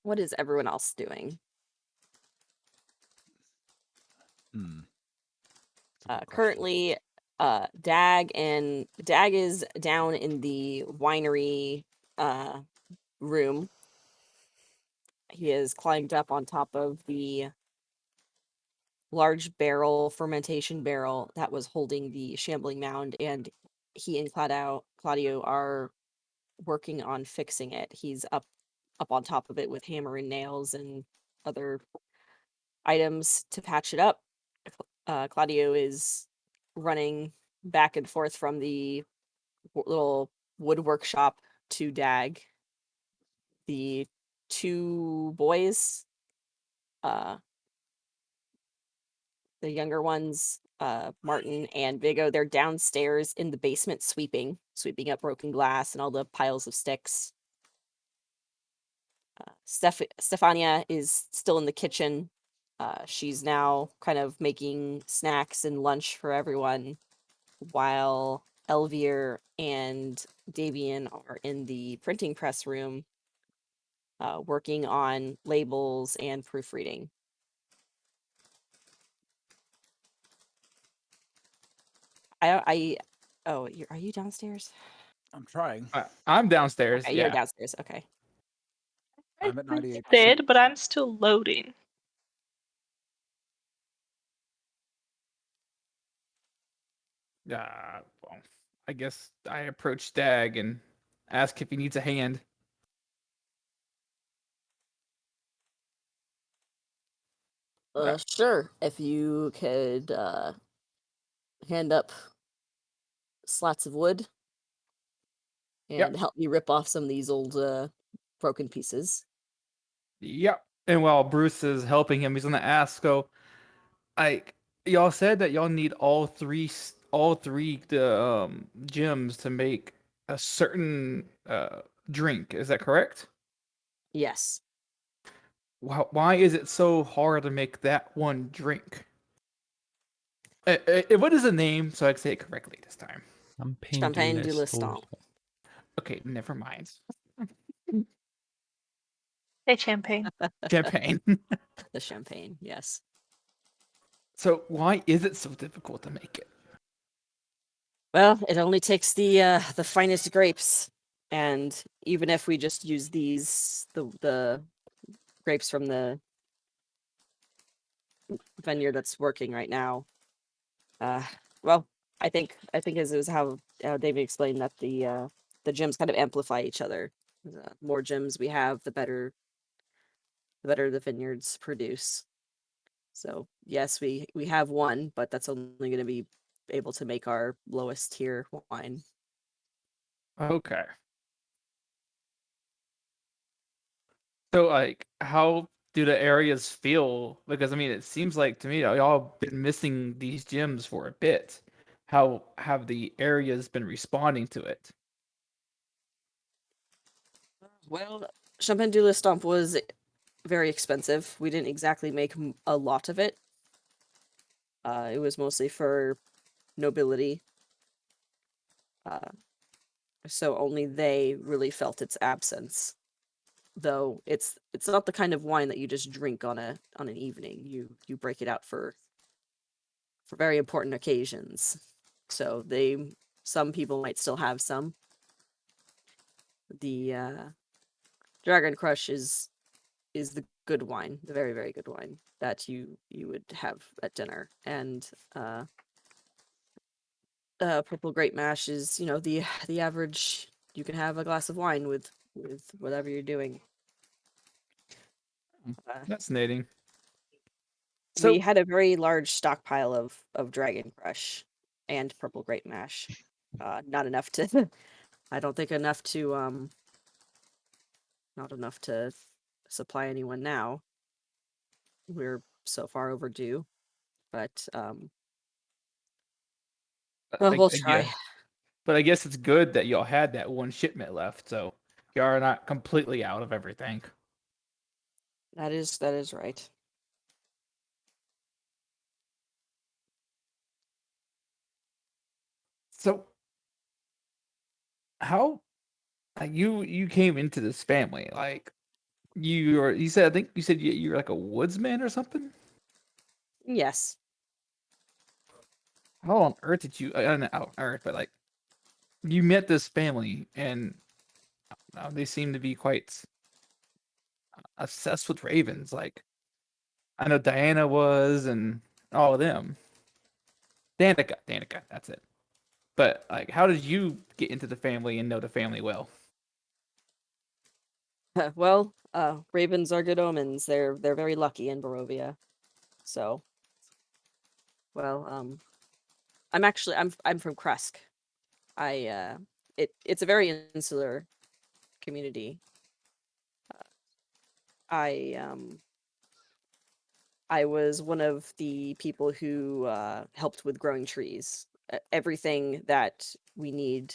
What is everyone else doing? That's a good question. Currently, Dag is down in the winery room. He is climbed up on top of the large fermentation barrel that was holding the shambling mound, and he and Claudio are working on fixing it. He's up on top of it with hammer and nails and other items to patch it up. Claudio is running back and forth from the little wood workshop to Dag. The two boys, uh, the younger ones, Martin and Vigo, they're downstairs in the basement sweeping up broken glass and all the piles of sticks. Stephania is still in the kitchen. She's now kind of making snacks and lunch for everyone, while Elvier and Davian are in the printing press room, working on labels and proofreading. Oh, are you downstairs? I'm trying. I'm downstairs. Okay, Yeah. you're downstairs. Okay. I'm at 98%. Did, but I'm still loading. Well, I guess I approach Dag and ask if he needs a hand. Sure. If you could hand up slats of wood and Yep. help me rip off some of these old broken pieces. Yep. And while Bruce is helping him, he's gonna ask, "So, like, y'all said that y'all need all three gems to make a certain drink. Is that correct? Yes. Why is it so hard to make that one drink? What is the name so I can say it correctly this time? Champagne du Liston. Okay, never mind. Hey, champagne. Champagne. The champagne, yes. So why is it so difficult to make it? Well, it only takes the finest grapes, and even if we just use the grapes from the vineyard that's working right now, well, I think as it was how David explained that the gems kind of amplify each other. The more gems we have, the better the vineyards produce. So yes, we have one, but that's only going to be able to make our lowest tier wine. Okay. So, like, how do the areas feel? Because I mean, it seems like to me y'all been missing these gems for a bit. How have the areas been responding to it? Well, Champagne du Lestomp was very expensive. We didn't exactly make a lot of it. It was mostly for nobility. So only they really felt its absence. Though it's not the kind of wine that you just drink on an evening. You break it out for very important occasions. So some people might still have some. The Dragon Crush is the good wine, the very, very good wine that you would have at dinner. And Purple Grape Mash is, the average. You can have a glass of wine with whatever you're doing. Fascinating. We So, had a very large stockpile of Dragon Crush and Purple Grape Mash. Not enough to, I don't think enough to not enough to supply anyone now. We're so far overdue, but well, we'll try. yeah. But I guess it's good that y'all had that one shipment left, so y'all are not completely out of everything. That is right. So, how you came into this family? Like, You said I think you said you're like a woodsman or something. Yes. How on earth did you? I don't know how on earth, but like you met this family and they seem to be quite obsessed with ravens. Like I know Diana was and all of them. Danica, that's it. But like, how did you get into the family and know the family well? Well, ravens are good omens. They're very lucky in Barovia. So, well, I'm from Krusk. It's a very insular community. I I was one of the people who helped with growing trees. Everything that we need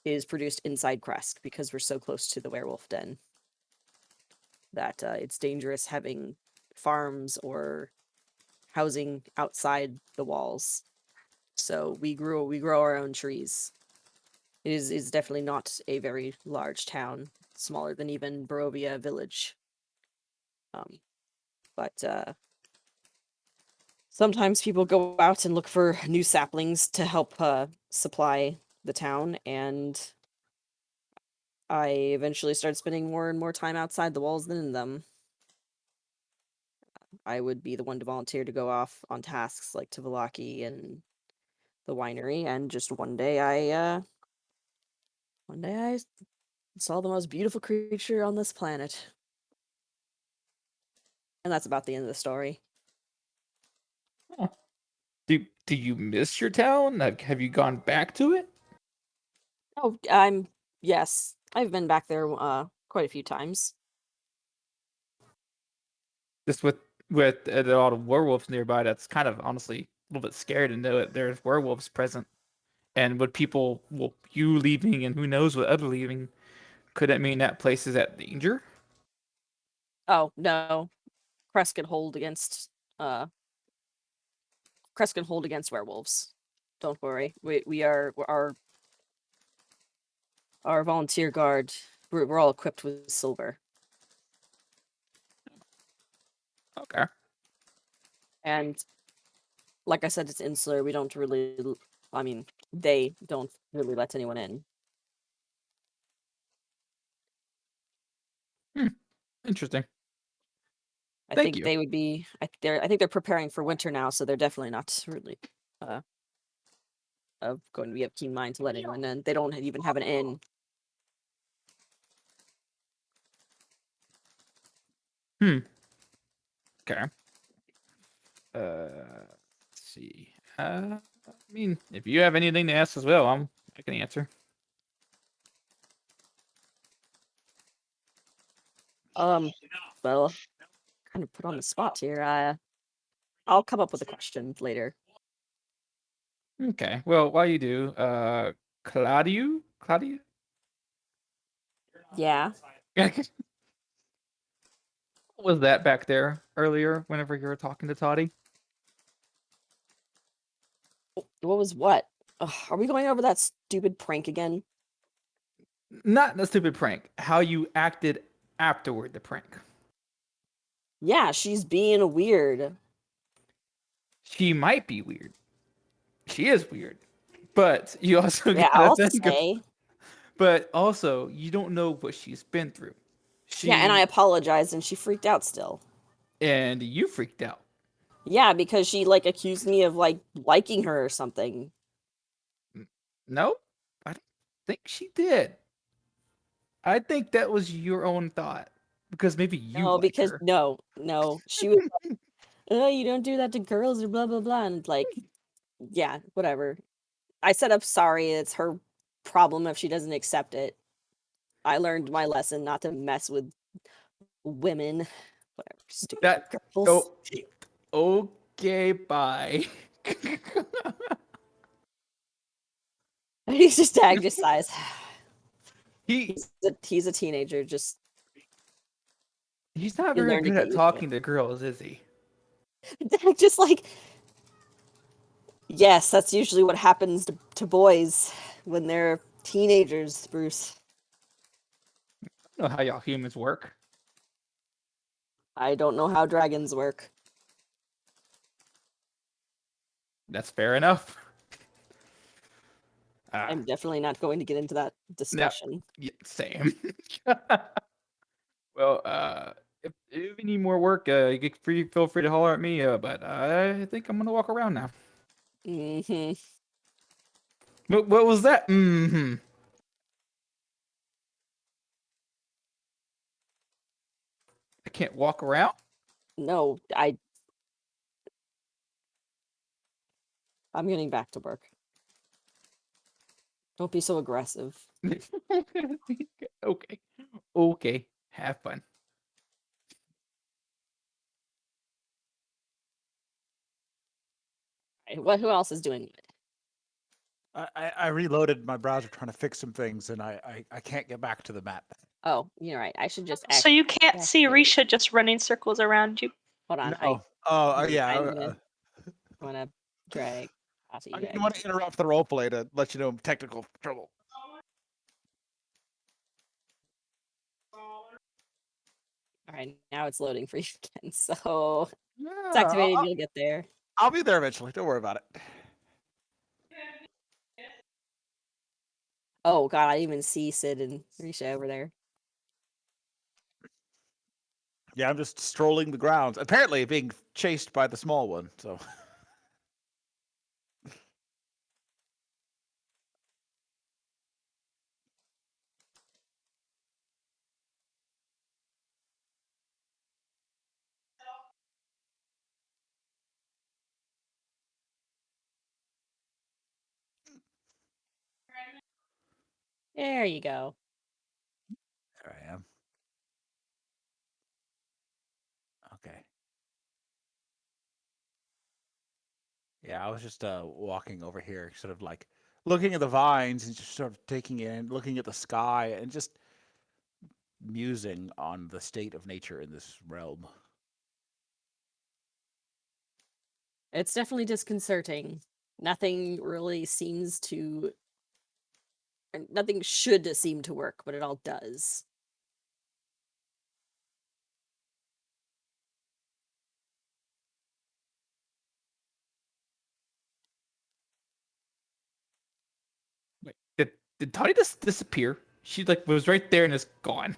is produced inside Kresk because we're so close to the werewolf den that it's dangerous having farms or housing outside the walls. So we grow our own trees. It is definitely not a very large town, smaller than even Barovia village. Um, but sometimes people go out and look for new saplings to help supply the town, and I eventually started spending more and more time outside the walls than in them. I would be the one to volunteer to go off on tasks like to Valaki and the winery, and just one day I saw the most beautiful creature on this planet. And that's about the end of the story. Huh. Do you miss your town? Have you gone back to it? Oh, yes, I've been back there quite a few times. Just with all the werewolves nearby, that's kind of honestly a little bit scary to know that there's werewolves present. And with people, well, you leaving and who knows what other leaving, could that mean that place is at danger? Oh, no. Crest can hold against uh Crest can hold against werewolves. Don't worry. We are our volunteer guard. We're all equipped with silver. Okay. And like I said, it's insular. We don't really I mean, they don't really let anyone in. Hmm. Interesting. I Thank think you. they would be I think they're preparing for winter now, so they're definitely not really uh going to be of keen mind to let anyone in. They don't even have an inn. Hmm. Okay. Let's see. I mean, if you have anything to ask as well, I can answer. Well, kind of put on the spot here. I'll come up with a question later. Okay. Well, while you do, Claudiu? Yeah. What was that back there earlier whenever you were talking to Toddy? What was what? Ugh, are we going over that stupid prank again? Not the stupid prank. How you acted afterward the prank. Yeah, she's being weird. She might be weird. She is weird. But you also Yeah, gotta I'll think of, say. but also you don't know what she's been through. Yeah, and I She apologized, and she freaked out still. and you freaked out. Yeah, because she like accused me of like liking her or something. No, I don't think she did. I think that was your own thought because maybe you No, like because her. no, she was. Oh, you don't do that to girls or blah blah blah, and like, yeah, whatever. I said I'm sorry. It's her problem if she doesn't accept it. I learned my lesson not to mess with women. Whatever, stupid That girls. oh okay, bye. He's just Dag just sighs. he He's a teenager. Just he's not you'll very learn to good get at used to it. talking to girls, is he? Dag just like yes, that's usually what happens to boys when they're teenagers, Bruce. know how y'all humans work. I don't know how dragons work. That's fair enough. I'm definitely not going to get into that discussion. Yeah, same. Well, if you need more work, feel free to holler at me. But I think I'm gonna walk around now. Mm-hmm. What was that? Mm-hmm. I can't walk around. No, I'm getting back to work. Don't be so aggressive. Okay. Okay. Have fun. Who else is doing it? I reloaded my browser trying to fix some things, and I can't get back to the map. Oh, you're right. I should just So you can't see activate. Risha just running circles around you. Hold on. No. Oh, yeah. I'm gonna drag Tati. I didn't want to interrupt the roleplay to let you know technical trouble. All right, now it's loading for you again. So it's Yeah, activated. You'll get there. I'll be there eventually. Don't worry about it. Oh God, I even see Sid and Risha over there. Yeah, I'm just strolling the grounds. Apparently being chased by the small one, so. There you go. There I am. Okay. Yeah, I was just walking over here, sort of like looking at the vines and just sort of taking in, looking at the sky and just musing on the state of nature in this realm. It's definitely disconcerting. Nothing really seems to. Nothing should seem to work, but it all does. Wait, did Toddy just disappear? She like was right there and is gone.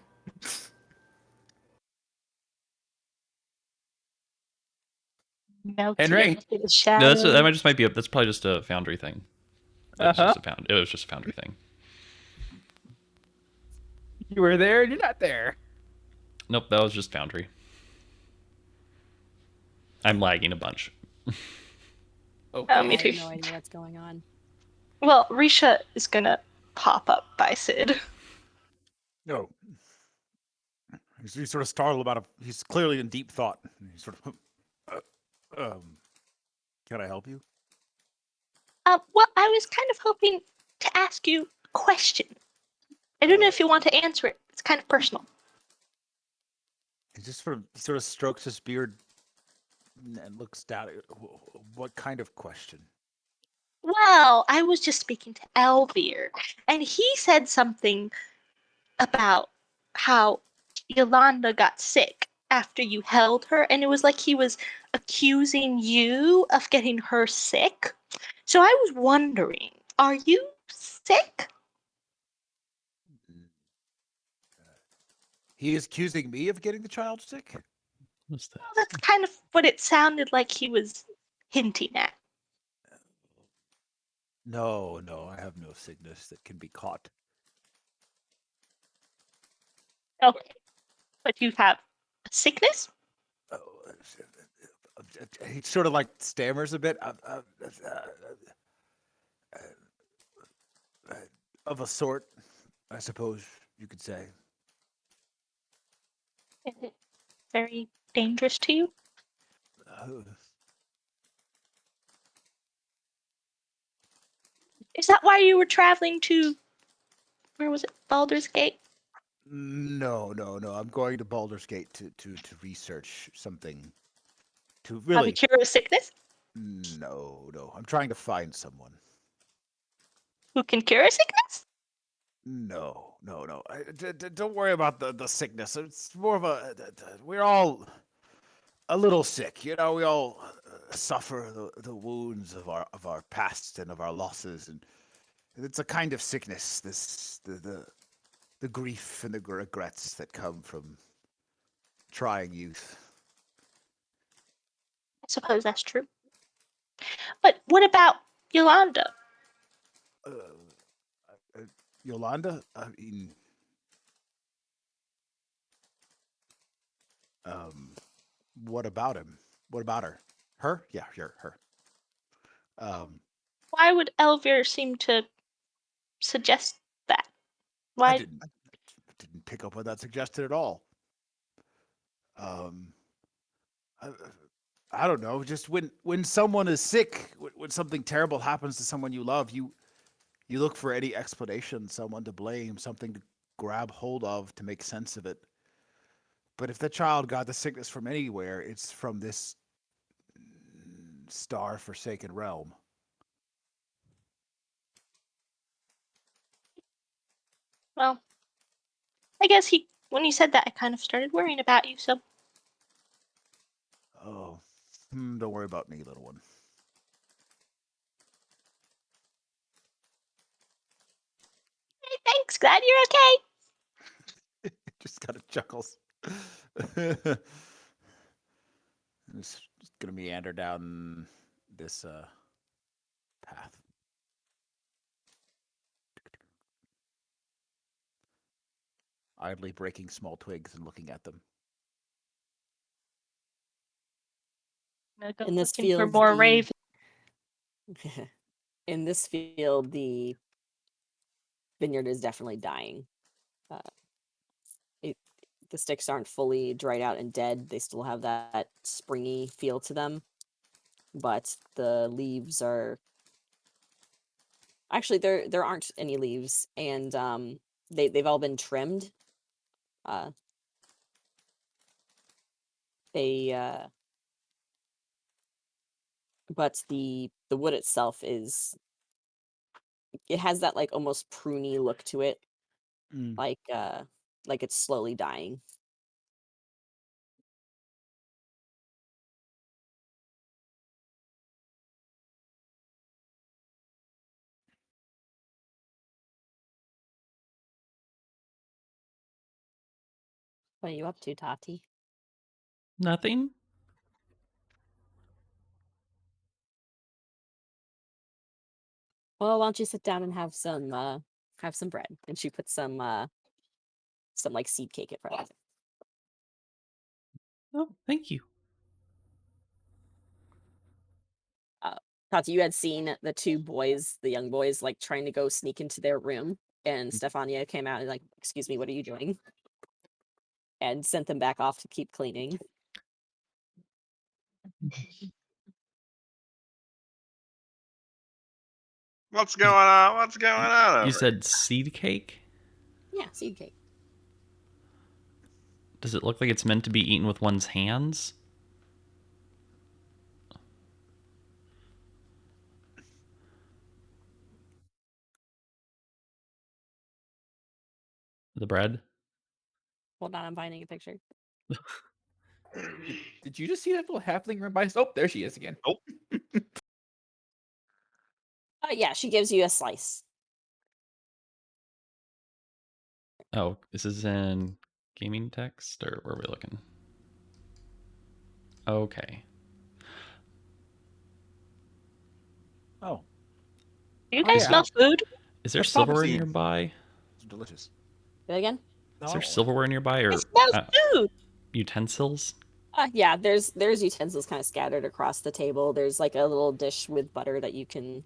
Melted Henry? into the No, shadows. that might be that's probably just a foundry thing. It was Uh-huh. it was just a foundry thing. You were there and you're not there. Nope, that was just foundry. I'm lagging a bunch. Okay. Me I too. have no idea what's going on. Well, Risha is gonna pop up by Sid. No. He's sort of startled about it. He's clearly in deep thought. He's sort of, can I help you? Well, I was kind of hoping to ask you a question. I don't know if you want to answer it. It's kind of personal. He just sort of strokes his beard and looks down. What kind of question? Well, I was just speaking to Elvir, and he said something about how Yolanda got sick after you held her, and it was like he was accusing you of getting her sick. So I was wondering, are you sick? He is accusing me of getting the child sick? What's that? Well, that's kind of what it sounded like he was hinting at. No, I have no sickness that can be caught. Okay, but you have a sickness? Oh, he sort of like stammers a bit. Of a sort, I suppose you could say. Is it very dangerous to you? Uh, Is that why you were traveling to, where was it, Baldur's Gate? no. I'm going to Baldur's Gate to research something. To How to really, cure a sickness? no. I'm trying to find someone. Who can cure a sickness? No. Don't worry about the sickness. It's more of we're all a little sick. You know, we all suffer the wounds of our past and of our losses, and it's a kind of sickness. The grief and the regrets that come from trying youth. I suppose that's true. But what about Yolanda? Uh, Yolanda, I mean, what about him? What about her? Her? Yeah, her. Um, Why would Elvir seem to suggest that? I Why? didn't pick up on that suggestion at all. Um, I, I don't know. Just when someone is sick, when something terrible happens to someone you love, you look for any explanation, someone to blame, something to grab hold of to make sense of it. But if the child got the sickness from anywhere, it's from this star-forsaken realm. Well, I guess when he said that, I kind of started worrying about you. So Oh, don't worry about me, little one. hey, thanks. Glad you're okay. Just kind of chuckles. It's just gonna meander down this path. Idly breaking small twigs and looking at them. I'm gonna go In this looking for field, more the ravens. in this field, the vineyard is definitely dying. Uh, the sticks aren't fully dried out and dead. They still have that springy feel to them, but the leaves are actually there aren't any leaves, and they've all been trimmed. Uh, they but the wood itself it has that like almost pruny look to it, Mm. like it's slowly dying. What are you up to, Tati? Nothing. Well, why don't you sit down and have some bread? And she puts some like seed cake in front of Oh, thank you. Tati, you had seen the two boys, the young boys, like trying to go sneak into their room, and Stephania came out and like, "Excuse me, what are you doing?" And sent them back off to keep cleaning. What's going on? What's going on over? You said seed cake? Yeah, seed cake. Does it look like it's meant to be eaten with one's hands? The bread? Hold on, I'm finding a picture. Did you just see that little halfling run by? Oh, there she is again. Oh, Yeah, she gives you a slice. Oh, this is in gaming text, or where are we looking? Okay. Oh, Do you oh guys yeah. smell food? Is there That's proper silverware seed. nearby? It's delicious. Say that again. No, Is I there don't want silverware nearby, I or smell food. utensils? Yeah, there's utensils kind of scattered across the table. There's like a little dish with butter that you can.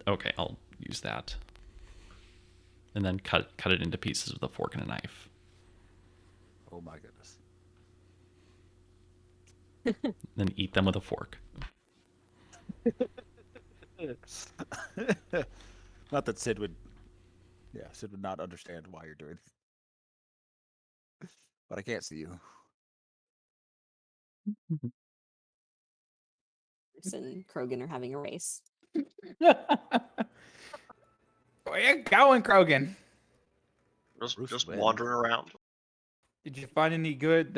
Okay, I'll use that. And then cut it into pieces with a fork and a knife. Oh my goodness. Then eat them with a fork. Not that Sid would. Yeah, Sid would not understand why you're doing it. But I can't see you. Bruce and Krogan are having a race. Where you going, Krogan? Just Bruce wins. wandering around. Did you find any good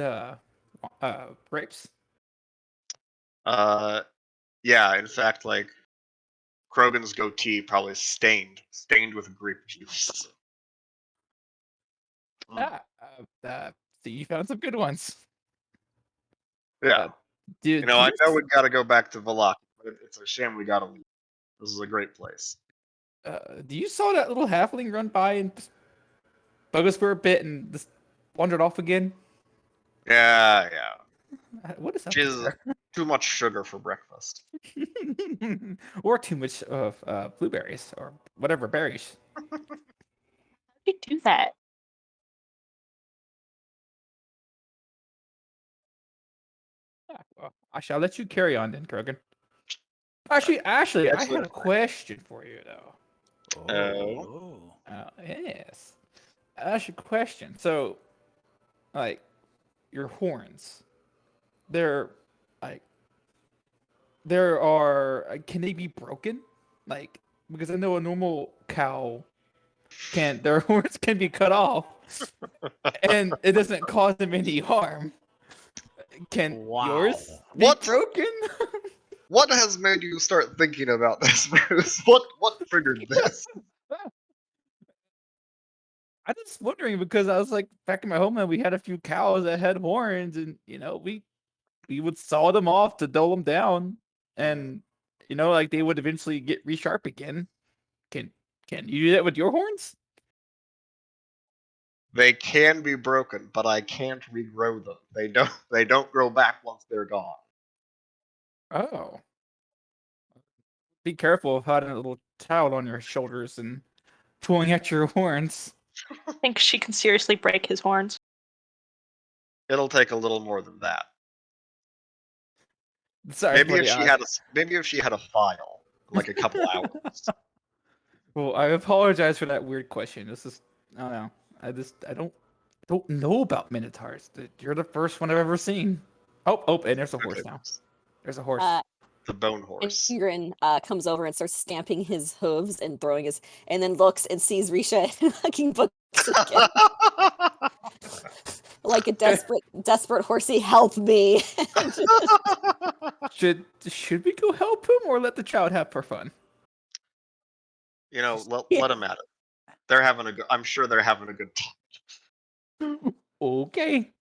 grapes? Yeah. In fact, like Krogan's goatee probably stained with grape juice. Ah, so you found some good ones. Yeah. Do You know, I you know we gotta go back to Valak, but it's a shame we gotta leave. This is a great place. do you saw that little halfling run by and just bug us for a bit and just wandered off again? Yeah. What is up She's with her? too much sugar for breakfast. Or too much of blueberries or whatever berries. You do that. Ah, well, I shall let you carry on then, Krogan. Actually, Ashley, I had a question for you though. Oh. Yes. Ashley, question. So, like, your horns, they're like, there are. Can they be broken? Like, because I know a normal cow can. Their horns can be cut off, and it doesn't cause them any harm. Can yours be What? broken? What has made you start thinking about this, Bruce? What triggered this? I'm just wondering because I was like back in my homeland, we had a few cows that had horns, and we would saw them off to dull them down, and like they would eventually get resharp again. Can can you do that with your horns? They can be broken, but I can't regrow them. They don't grow back once they're gone. Oh, be careful of having a little child on your shoulders and pulling at your horns. I think she can seriously break his horns. It'll take a little more than that. Sorry for the Maybe if she had a file, like a couple hours. Well, I apologize for that weird question. This is I don't know. I don't know about minotaurs. You're the first one I've ever seen. Oh, and there's a horse now. There's a horse. The bone horse. Ingrid comes over and starts stamping his hooves and throwing his, and then looks and sees Risha and fucking books again. Like a desperate horsey, help me. Should we go help him or let the child have for fun? You know, let them at it. They're having a good. I'm sure they're having a good time. Okay.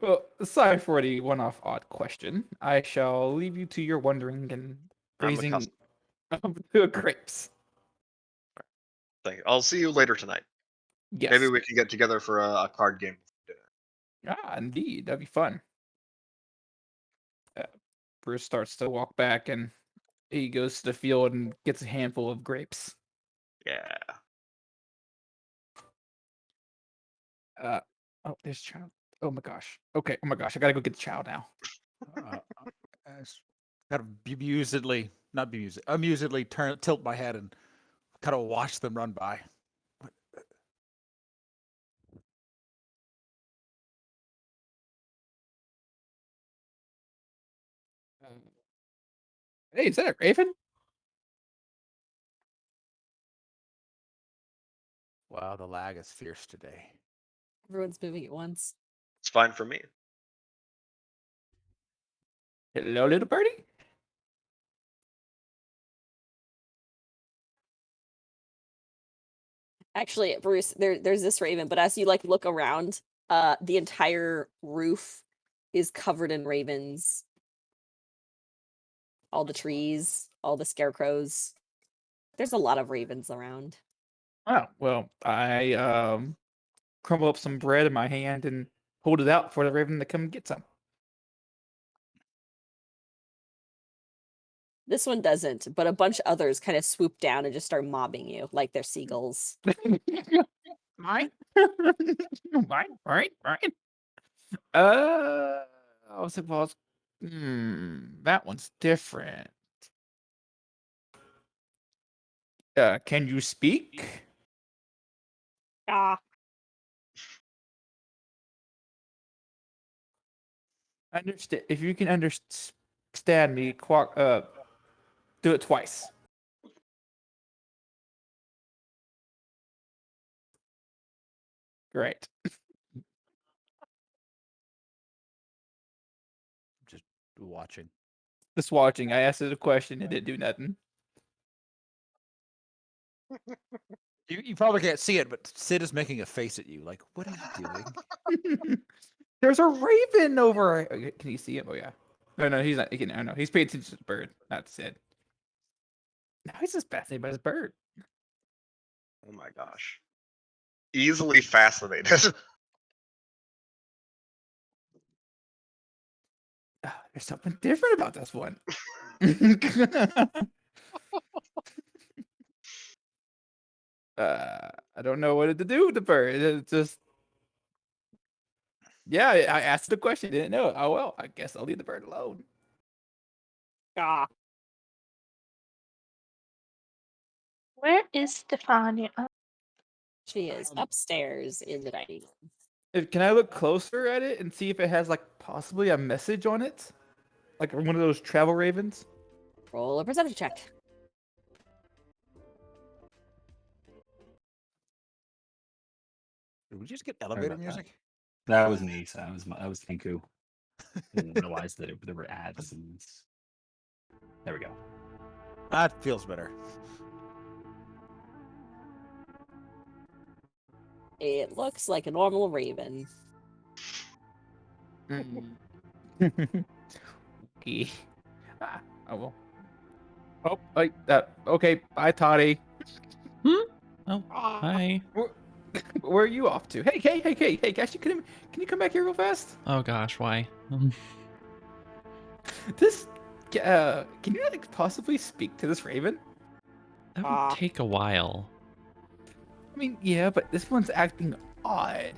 Well, sorry for the one-off odd question. I shall leave you to your wondering and raising of the grapes. Thank you. I'll see you later tonight. Yes. Maybe we can get together for a card game. Indeed. That'd be fun. Bruce starts to walk back and he goes to the field and gets a handful of grapes. Yeah. Oh, there's child. Oh my gosh. Okay. Oh my gosh. I gotta go get the child now. Kind of amusedly tilt my head and kind of watch them run by. Hey, is that a raven? Wow, the lag is fierce today. Everyone's moving at once. It's fine for me. Hello, little birdie. Actually, Bruce, there's this raven, but as you look around, the entire roof is covered in ravens. All the trees, all the scarecrows. There's a lot of ravens around. Oh, well, I crumble up some bread in my hand and hold it out for the raven to come get some. This one doesn't, but a bunch of others kind of swoop down and just start mobbing you like they're seagulls. Mine? Mine? I was like, well, that one's different. Can you speak? Ah. Understand if you can understand me, do it twice. Great. Just watching. Just watching. I asked it a question. It didn't do nothing. You probably can't see it, but Sid is making a face at you. Like, what are you doing? There's a raven over. Can you see him? Oh yeah. No, he's not. He can. I know. He's paying attention to the bird, not Sid. Now he's just fascinated by his bird. Oh my gosh. Easily fascinated. There's something different about this one. I don't know what to do with the bird. It's just, yeah. I asked the question, didn't know. Oh well, I guess I'll leave the bird alone. Ah, Where is Stephania? she is upstairs in the dining room. Can I look closer at it and see if it has like possibly a message on it, like one of those travel ravens? Roll a perception check. Did we just get elevator about that. music? That was me. So that was Tinku. Didn't realize that there were ads. And there we go. That feels better. It looks like a normal raven. Okay. Oh well. Oh, okay. Bye, Tati. Oh, hi. Where are you off to? Hey, Cash, can you come back here real fast? Oh gosh, why? This, can you like possibly speak to this raven? That would take a while. I mean, yeah, but this one's acting odd.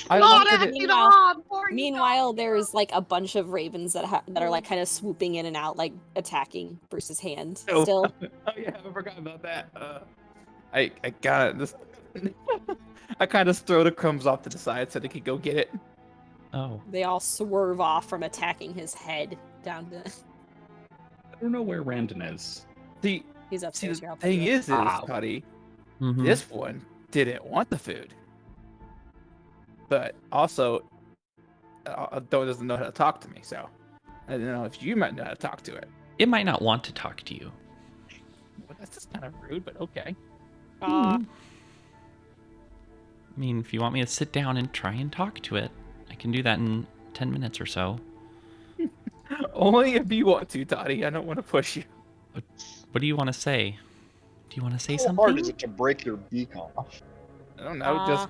Not wanted acting odd. Meanwhile, there's like a bunch of ravens that are like kind of swooping in and out, like attacking Bruce's hand. Oh. Still, Oh yeah, I forgot about that. I got it. This, I kind of throw the crumbs off to the side so they can go get it. Oh, they all swerve off from attacking his head down to. I don't know where Randon is. See, He's upstairs. the Here, I'll thing put you is, Wow. Toddy, mhm. this one didn't want the food, but also doesn't know how to talk to me. So I don't know if you might know how to talk to it. It might not want to talk to you. Well, that's just kind of rude, but okay. Aw. I mean, if you want me to sit down and try and talk to it, I can do that in 10 minutes or so. Only if you want to, Toddy. I don't want to push you. What do you want to say? Do you want to say How hard is something? it to break your beak off? I don't know. Just.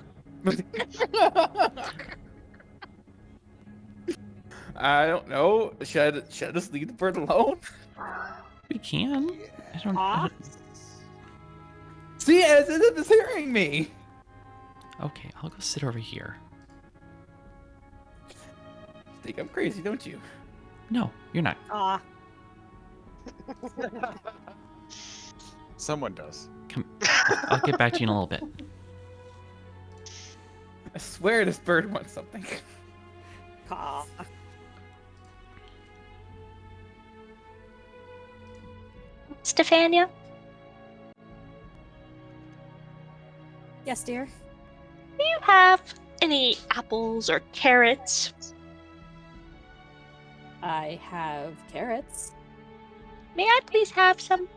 I don't know. Should I just leave the bird alone? We can. I don't. See, it's hearing me. Okay, I'll go sit over here. Think I'm crazy, don't you? No, you're not. Aw. Someone does. Come. I'll get back to you in a little bit. I swear this bird wants something. Aw. Stephania? Yes, dear. Do you have any apples or carrots? I have carrots. May I please have some?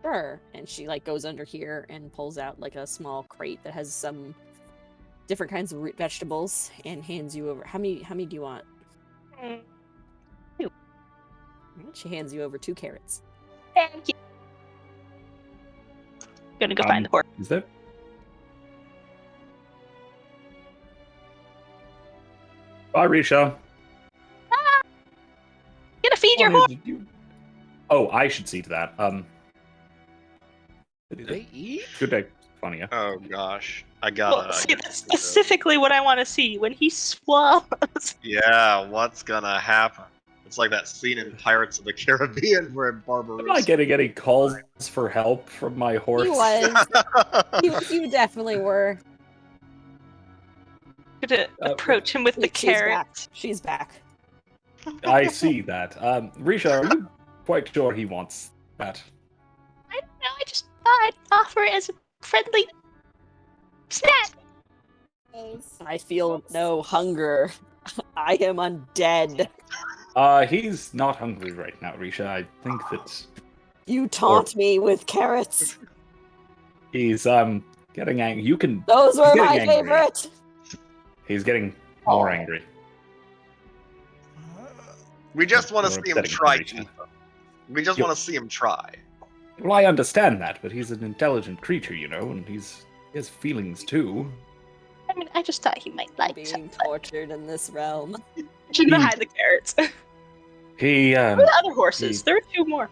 Sure. And she like goes under here and pulls out like a small crate that has some different kinds of root vegetables and hands you over. How many do you want? Two. She hands you over 2 carrots. Thank you. Gonna go find the horse. Is that? Bye, Risha. Gonna feed your What horse. did you- Oh, I should see to that. Do they eat? Good day, Stephania. Oh gosh, I Well, gotta. see, that's specifically what I want to see when he swallows. Yeah, what's gonna happen? It's like that scene in Pirates of the Caribbean where Barbarossa. Am I getting any calls for help from my horse? He was. You definitely were. Gonna approach him with the She's back. carrot. She's back. I see that. Risha, are you quite sure he wants that? I don't know. I just thought I'd offer it as a friendly snack. I feel no hunger. I am undead. He's not hungry right now, Risha. I think that You taunt me with carrots. he's getting angry. You can. Those were he's my getting angry. favorite. He's getting more angry. We just want to More see him upsetting try for to Risha. eat them. We just want to see him try. Well, I understand that, but he's an intelligent creature, you know, and he has feelings too. I mean, I just thought he might like Being something. tortured in this realm. Shouldn't hide the carrots. Where He are the other horses? he- There are 2 more.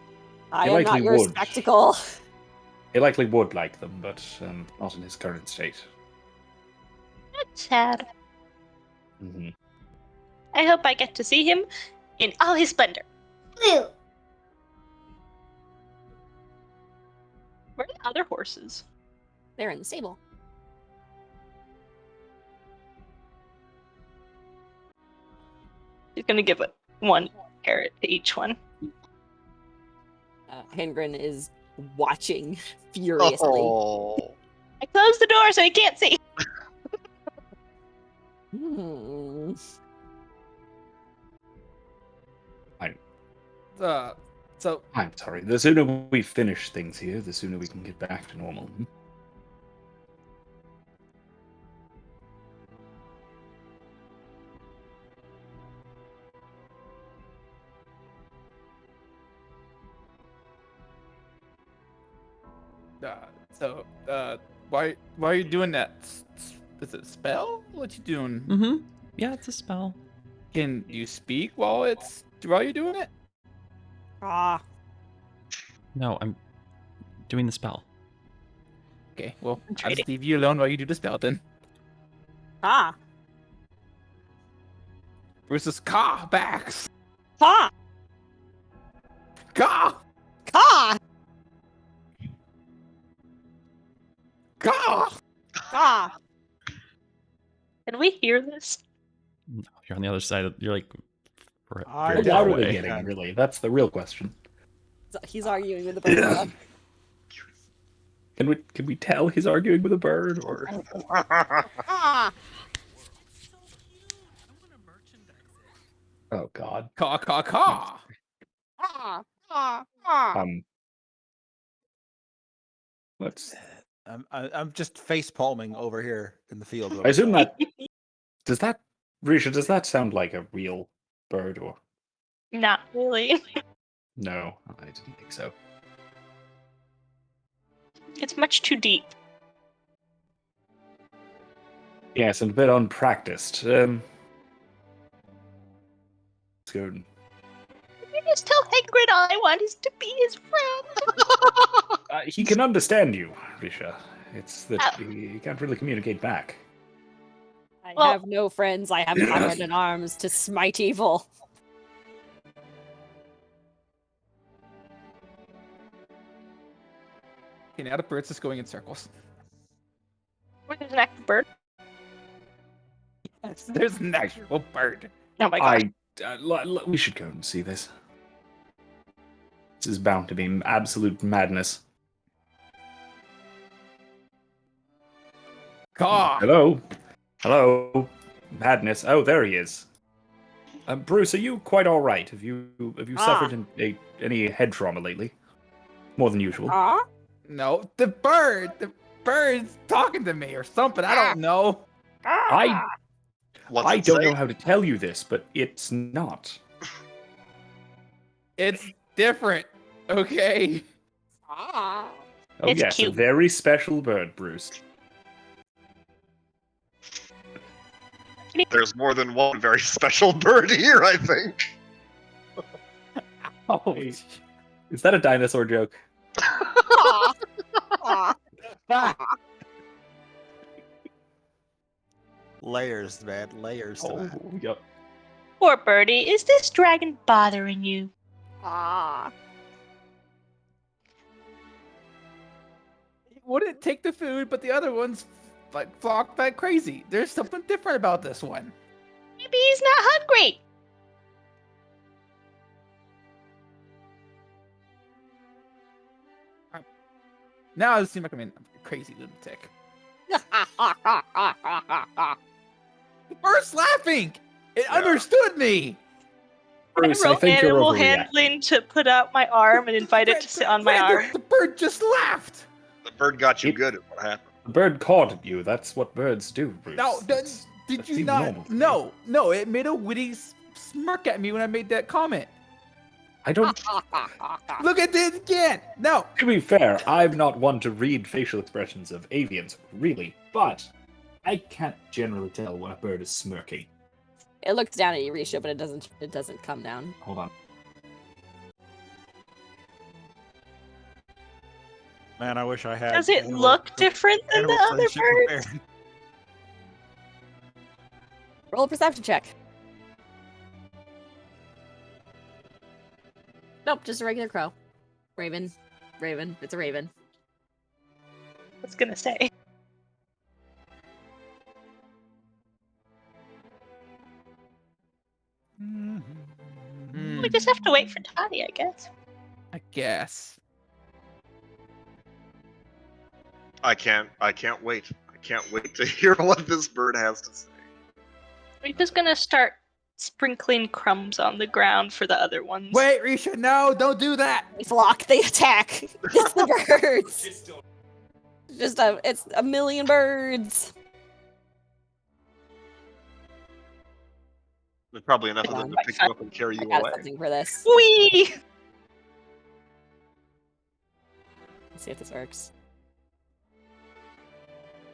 I He am not likely your would. spectacle. he likely would like them, but not in his current state. That's sad. Hmm. I hope I get to see him in all his splendor. Where are the other horses? They're in the stable. He's gonna give it 1 carrot to each one. Hengrin is watching furiously. Oh. I closed the door so he can't see. Hmm. So I'm sorry. The sooner we finish things here, the sooner we can get back to normal. why are you doing that? Is it a spell? What you doing? Mm-hmm. Yeah, it's a spell. Can you speak while you're doing it? Ah. No, I'm doing the spell. Okay, well, I'll trading. just leave you alone while you do the spell then. Ah. Versus Ka backs. Ha. Ka! Ka. Ka! Ka. Can we hear this? No, you're on the other side. You're like I very How far loud are they away. getting, really? That's the real question. He's arguing with the bird. Can we tell he's arguing with a bird, or Ah. oh god? Ka ka ka! Ah. Ah. Ah. Let's. I'm just face palming over here in the field. I assume that Risha, does that sound like a real bird, or Not really. no? I didn't think so. It's much too deep. Yes, and a bit unpracticed. Let's go. You just tell Hagrid all I want is to be his friend. He can understand you, Risha. It's that Oh. he can't really communicate back. I Well- have no friends. I have comrade in arms to smite evil. Okay, now the bird's just going in circles. Where there's an active bird. Yes, there's an actual bird. Oh my god. We should go and see this. This is bound to be absolute madness. Ka! Hello, madness. Oh, there he is. Bruce, are you quite all right? Have you suffered any head trauma lately? More than usual. Ah. No, the bird's talking to me or something. I don't know. I What's I it don't say? know how to tell you this, but it's not. It's different. Okay. Ah. Oh It's yes, cute. a very special bird, Bruce. There's more than one very special bird here, I think. Oh, Is that a dinosaur joke? Ah. Layers, man, layers to that. Yep. Poor birdie, is this dragon bothering you? Ah. wouldn't take the food, but the other one's like flock like crazy. There's something different about this one. Maybe he's not hungry. Now it seems like I'm a crazy lunatic. The bird's laughing. It understood me. Bruce, I I roll think you're animal overreacting. handling to put out my arm and invite it to sit on my arm. The bird just laughed. The bird got you It- good at what happened. The bird cawed at you. That's what birds do, Bruce. No, That's- did that you seems not? normal to me. No, it made a witty smirk at me when I made that comment. I don't. Look at this again. No. To be fair, I'm not one to read facial expressions of avians, really, but I can't generally tell when a bird is smirking. It looks down at you, Risha, but it doesn't come down. Hold on. Man, I wish I had. Does it animal- look different than animal the other friendship birds? prepared. Roll a perception check. Nope, just a regular crow. Raven. It's a raven. I was gonna say. We just have to wait for Tati, I guess. I guess. I can't wait. I can't wait to hear what this bird has to say. We're just gonna start sprinkling crumbs on the ground for the other ones. Wait, Risha, no, don't do that. They flock, they attack. It's the birds. It's a million birds. There's probably enough of Hold them on. to pick you up and carry I you got away. something for this. Whee! Let's see if this works.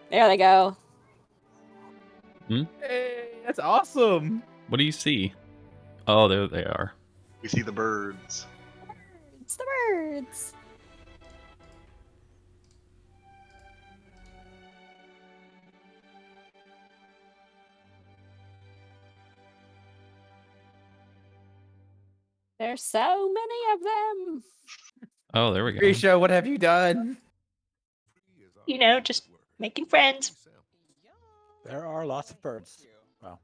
There they go. Hey, that's awesome. What do you see? Oh, there they are. We see the birds. It's the birds. There's so many of them. Oh, there we go. Risha, what have you done? You know, just making friends. There are lots of birds. Wow.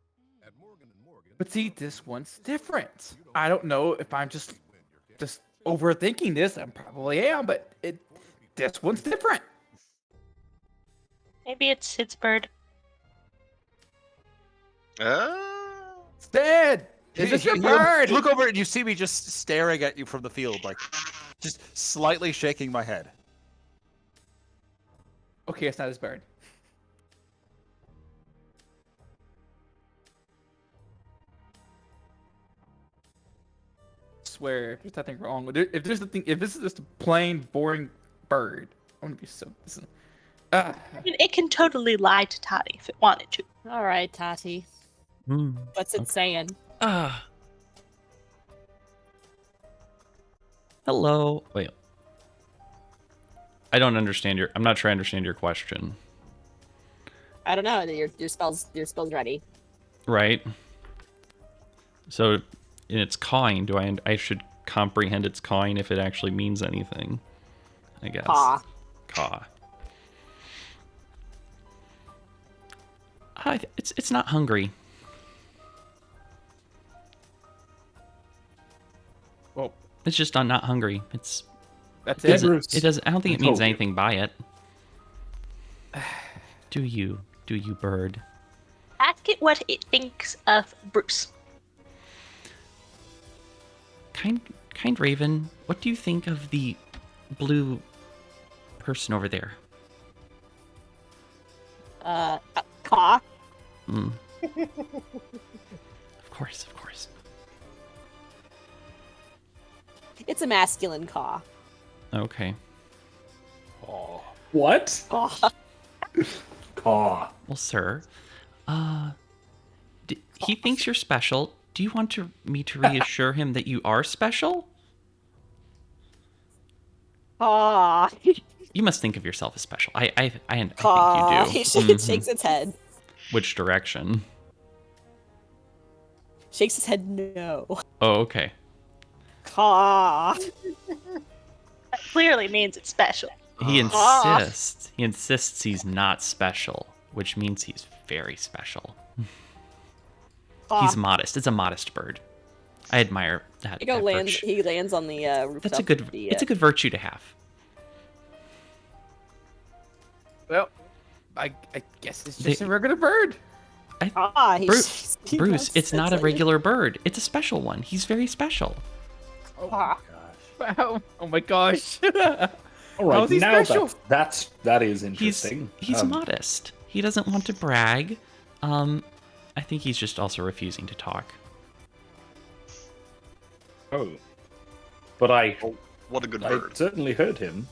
But see, this one's different. I don't know if I'm just overthinking this. I probably am, but this one's different. Maybe it's Sid's bird. It's dead. Is this your bird? Look over and you see me just staring at you from the field, like just slightly shaking my head. Okay, it's not his bird. Swear, if there's nothing wrong with it, if this is just a plain boring bird, I'm gonna be so. I mean, it can totally lie to Tati if it wanted to. All right, Tati. Hmm. What's it saying? Hello. Wait. I don't understand I'm not sure I understand your question. I don't know. Your spell's ready. Right. So, in its cawing, I should comprehend its cawing if it actually means anything? I guess. Caw. Caw. It's not hungry. Well, It's just not hungry. that's It it. doesn't. It doesn't. I don't think it means told you. anything by it. Do you, bird? Ask it what it thinks of Bruce. Kind Raven, what do you think of the blue person over there? Caw. Mm. Of course. It's a masculine caw. Okay. What? Caw. Caw. Well, sir, he thinks you're special. Do you want me to reassure him that you are special? Caw. You must think of yourself as special. I Caw. think you He do. shakes its head. Which direction? Shakes his head no. Oh, okay. Caw. That clearly means it's special. He Ah. insists. He insists he's not special. which means he's very special. Ah, He's modest. It's a modest bird. I admire that. he lands. virtue. He lands on the rooftop. That's a good. of the, It's a good virtue to have. Well, I guess it's just a regular bird. He's, he Bruce, wants it's to not a say- regular bird. It's a special one. He's very special. Oh, Ah, wow. Oh my gosh. All right, How's he now special? that is He's interesting. he's modest. He doesn't want to brag. I think he's just also refusing to talk. Oh, but Oh, what a good I bird. certainly heard him.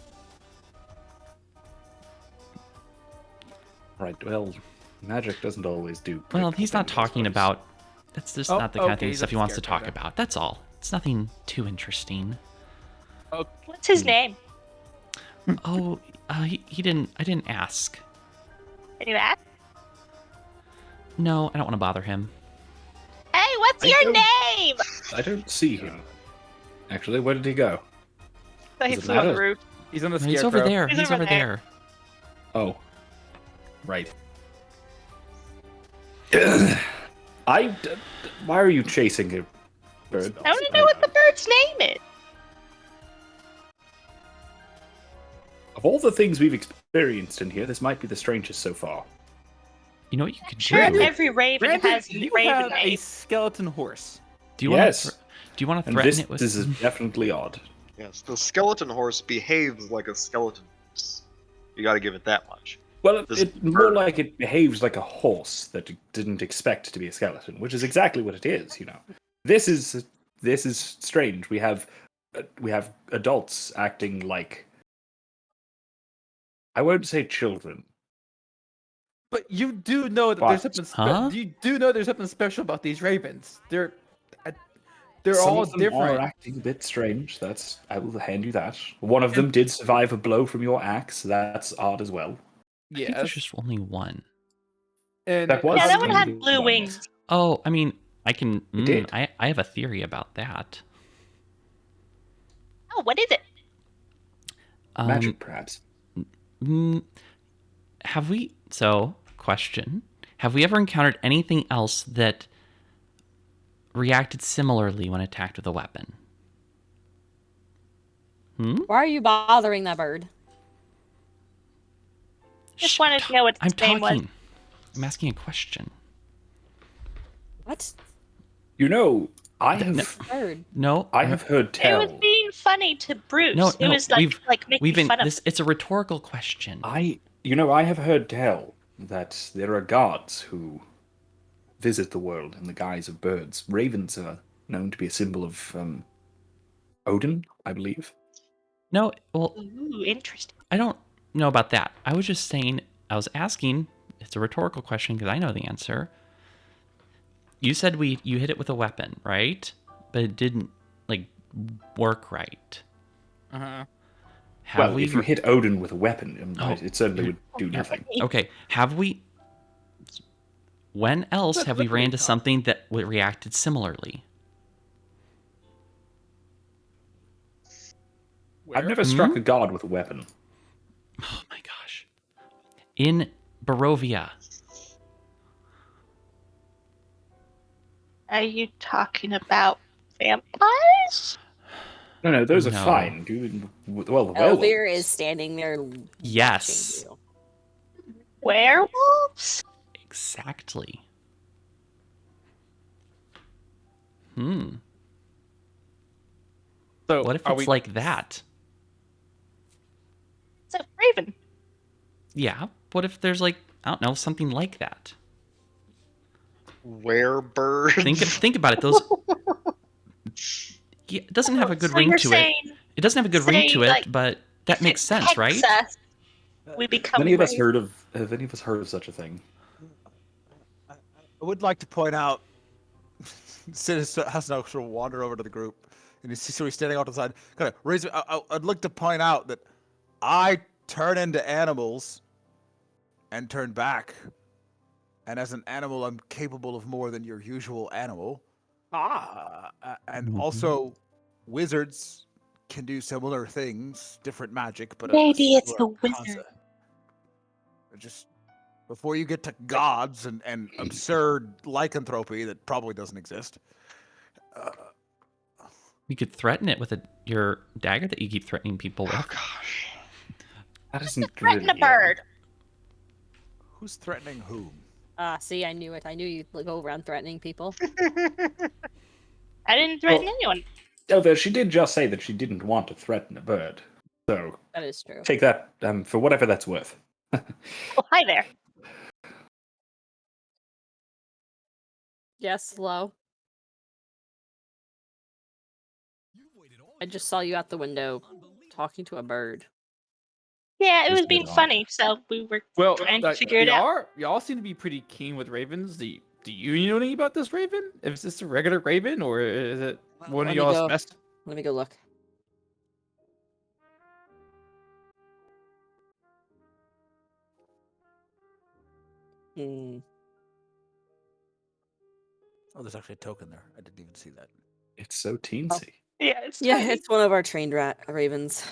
Right. Well, magic doesn't always do. Well, predictable he's not things, I talking suppose. about. That's just Oh, not the kind of okay, thing he's stuff he a wants to scarecrow talk then. about. That's all. It's nothing too interesting. What's his name? Oh, he didn't. I didn't ask. Can you ask? No, I don't want to bother him. Hey, what's I your don't- name? I don't see him. Actually, where did he go? So he Does it flew on the matter? roof. He's on the He's scarecrow. over there. He's He's over over there. Oh, right. Why are you chasing a bird? I want to know what the bird's name is. Of all the things we've experienced in here, this might be the strangest so far. You know what you could Sure, do? every raven Brandon, has you raven have a name. skeleton horse. Do you Yes. want to? Do you want to And threaten this, it with? this is definitely odd. Yes, the skeleton horse behaves like a skeleton horse. You gotta give it that much. Well, This it more like it behaves like a horse that didn't expect to be a skeleton, which is exactly what it is. You know, this is strange. We have adults acting like, I won't say children. But you do know that What? there's something. Huh? You do know there's something special about these ravens. They're Some all of them different. are acting a bit strange. I will hand you that. One of them did survive a blow from your axe. That's odd as well. I think Yes. there's just only one. And That was Yeah, that one only had blue one. wings. Oh, I mean, I can. did. I have a theory about that. Oh, what is it? Magic, perhaps. Have we? So, question: have we ever encountered anything else that reacted similarly when attacked with a weapon? why are you bothering that bird? Just wanted to know what I'm its name was. talking. I'm asking a question. What You know, I have bird? No, I have heard It tell. was being funny to Bruce. No, it no, was we've making been fun of this. It's a rhetorical question. I have heard tell that there are gods who visit the world in the guise of birds. Ravens are known to be a symbol of Odin, I believe. No, well, Ooh, interesting. I don't know about that. I was just saying. I was asking. It's a rhetorical question because I know the answer. You said you hit it with a weapon, right? But it didn't work right. Uh-huh. Have Well, we? if you hit Odin with a weapon, Oh. it certainly would do nothing. Okay, have we? When else That's have we ran literally into something that reacted similarly? I've never struck a god with a weapon. Oh my gosh! In Barovia. Are you talking about vampires? No, those are No. fine. Well, the werewolves. Elvir is standing there. Yes. watching you. Werewolves? Exactly. So What if are it's we like that? It's a raven. Yeah. What if there's I don't know, something like that? Werebirds. Think about it. Those. Yeah, it doesn't have a good So ring you're to it. saying It doesn't have a good ring to saying, it, but that makes sense, right? Texas, we become Have any of us ravens. heard of such a thing? I would like to point out, Sid has now sort of wander over to the group, and he's sort of standing out the side. Kind of raise. I'd like to point out that I turn into animals and turn back, and as an animal, I'm capable of more than your usual animal. And also, wizards can do similar things, different magic, but Maybe it's similar a wizard. concept. Just Before you get to gods and absurd lycanthropy that probably doesn't exist. You could threaten it with your dagger that you keep threatening people with. Oh gosh. That isn't Threaten really. a bird. Who's threatening whom? See, I knew it. I knew you'd go around threatening people. I didn't threaten anyone. Although she did just say that she didn't want to threaten a bird. So That is true. take that for whatever that's worth. Oh, hi there. Yes, hello. I just saw you out the window talking to a bird. Yeah, it Just was a being bit odd. funny, so we were Well, trying to figure it out. y'all seem to be pretty keen with ravens. Do you know anything about this raven? Is this a regular raven, or is it one Let of me y'all's go. best? Let me go look. Hmm. Oh, there's actually a token there. I didn't even see that. It's so teensy. Yeah, it's Yeah, tiny. it's one of our trained ravens.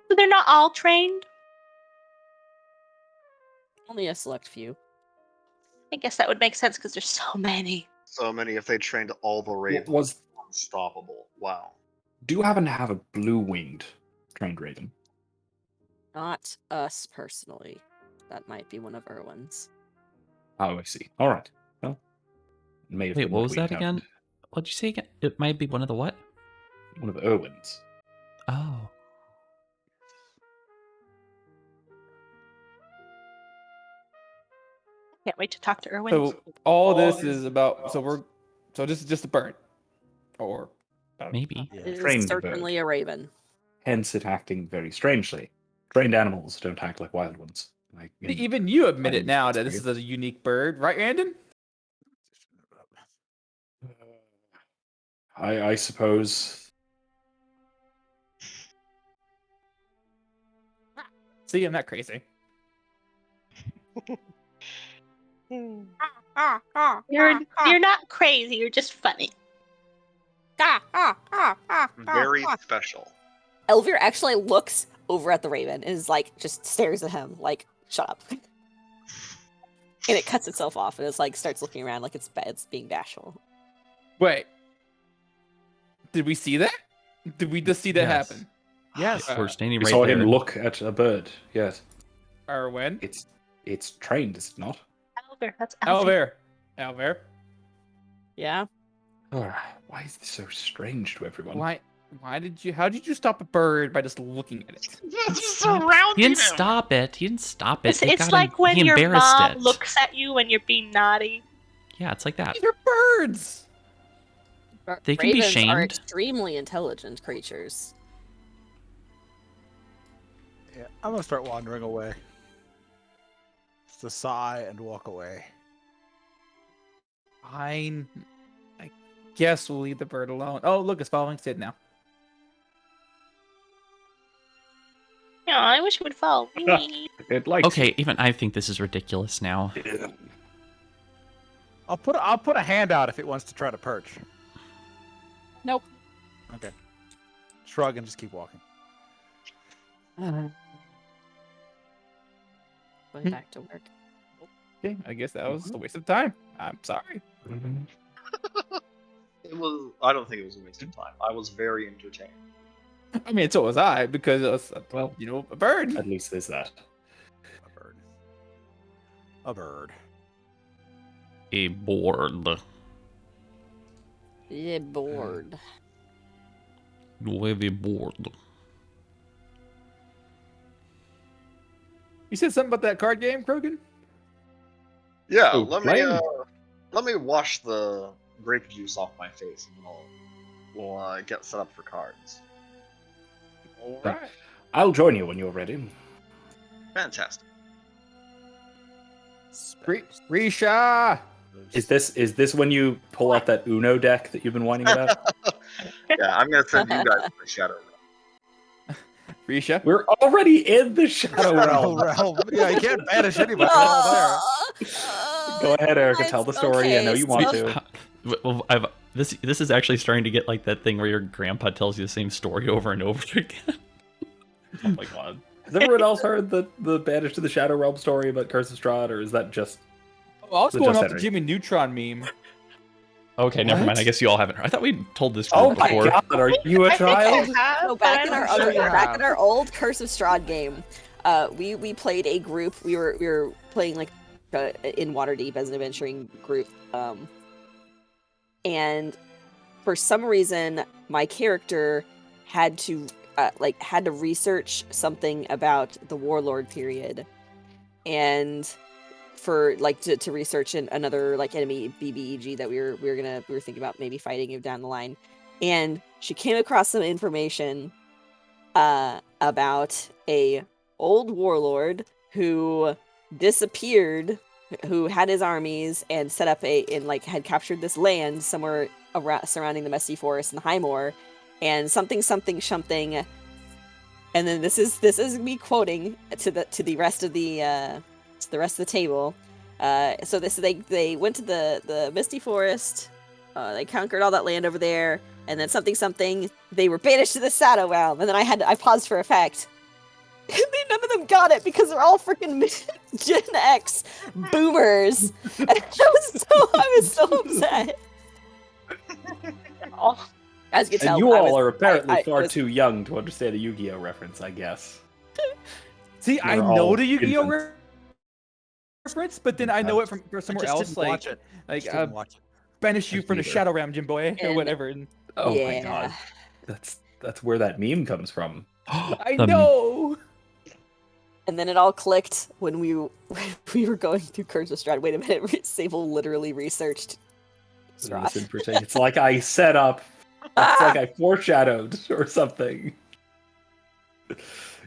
So they're not all trained. Only a select few. I guess that would make sense because there's so many. So many. If they trained all the ravens, Was unstoppable. Wow. do you happen to have a blue-winged trained raven? Not us personally. That might be one of Erwin's. Oh, I see. All right. Well, it may have Wait, been what what was we that again? encountered. What'd you say again? It might be one of the what? One of Irwin's. Oh. Can't wait to talk to Erwin. So all this is about. So this is just a bird, or Maybe. It is Trained certainly bird. a raven. Hence it acting very strangely. Trained animals don't act like wild ones. Like even you admit it Fine, now that's that this fair. is a unique bird, right, Andon? I suppose. See, I'm not crazy. You're not crazy. You're just funny. Very special. Elvir actually looks over at the raven and is like, just stares at him, like, shut up. And it cuts itself off and it's like, starts looking around like it's being bashful. Wait, did we see that? Did we just see that Yes. happen? Yes. Uh, We're standing We right saw there. him look at a bird. Yes, Or when? it's trained, is it not? Albert, that's Albert. Albert. Yeah? Why is this so strange to everyone? Why did you? How did you stop a bird by just looking at it? Just surrounding He didn't him. stop it. He didn't stop it. It's like when he your embarrassed mom it. looks at you when you're being naughty. Yeah, it's like that. These are birds. They can be Ravens are shamed. extremely intelligent creatures. Yeah, I'm gonna start wandering away. Just to sigh and walk away. Fine. I guess we'll leave the bird alone. Oh, look, it's following Sid now. Yeah, I wish it would follow me. It likes Okay, even I think this is ridiculous now. you. I'll put a hand out if it wants to try to perch. Nope. Okay. Shrug and just keep walking. Going back to work. Okay, I guess that was a waste of time. I'm sorry. It was. I don't think it was a waste of time. I was very entertained. I mean, so was I because it was, well, you know, a bird. At least there's that. A bird. A bird. A board. Yeah, bored. You have a board. You said something about that card game, Krogan? Yeah, Oh, let me wash the grape juice off my face, and we'll get set up for cards. All right. I'll join you when you're ready. Fantastic. Risha! Is this when you pull out that Uno deck that you've been whining about? Yeah, I'm gonna send you guys to the shadow realm. Risha? We're already in the Shadow Shadow Realm. Realm. Yeah, you can't banish anybody. They're all there. Go ahead, Erica. Tell the story. I know you want so- to. Well, this is actually starting to get like that thing where your grandpa tells you the same story over and over again. Oh my god. Has everyone else heard the Banished to the Shadow Realm story about Curse of Strahd, or is that just... Oh, I was The going Just off the Henry. Jimmy Neutron meme. Okay, never mind. I What? guess you all haven't heard. I thought we told this group Oh my before. god, are you a I think I child? have, So but back I'm in not our sure other, you back have. in our old Curse of Strahd game, we played a group. We were playing like in Waterdeep as an adventuring group, and for some reason my character had to had to research something about the Warlord period, and for like to research another like enemy BBEG that we were thinking about maybe fighting down the line, and she came across some information about a old warlord who disappeared, who had his armies and set up had captured this land somewhere around surrounding the Misty Forest and the High Moor, and something, and then this is me quoting to the rest of the table. So they went to the Misty Forest, they conquered all that land over there, and then something, they were banished to the Shadow Realm, and then I paused for effect. None of them got it because they're all freaking Gen X boomers. And I was so upset. Oh, As you can tell, And you I all was- are apparently I far was- too young to understand a Yu-Gi-Oh reference, I guess. See, I They're know all the Yu-Gi-Oh infants. reference, but then I know it from somewhere just else, didn't like watch it. like Just didn't watch it. banish you Just from the neither. Shadow Realm, Jim Boy, or And- whatever. And Oh my Yeah. god. That's where that meme comes from. I The- know. And then it all clicked when we were going through Curse of Strahd. Wait a minute, Sable literally researched Strahd. Listen, it's like I set up. It's like I foreshadowed or something.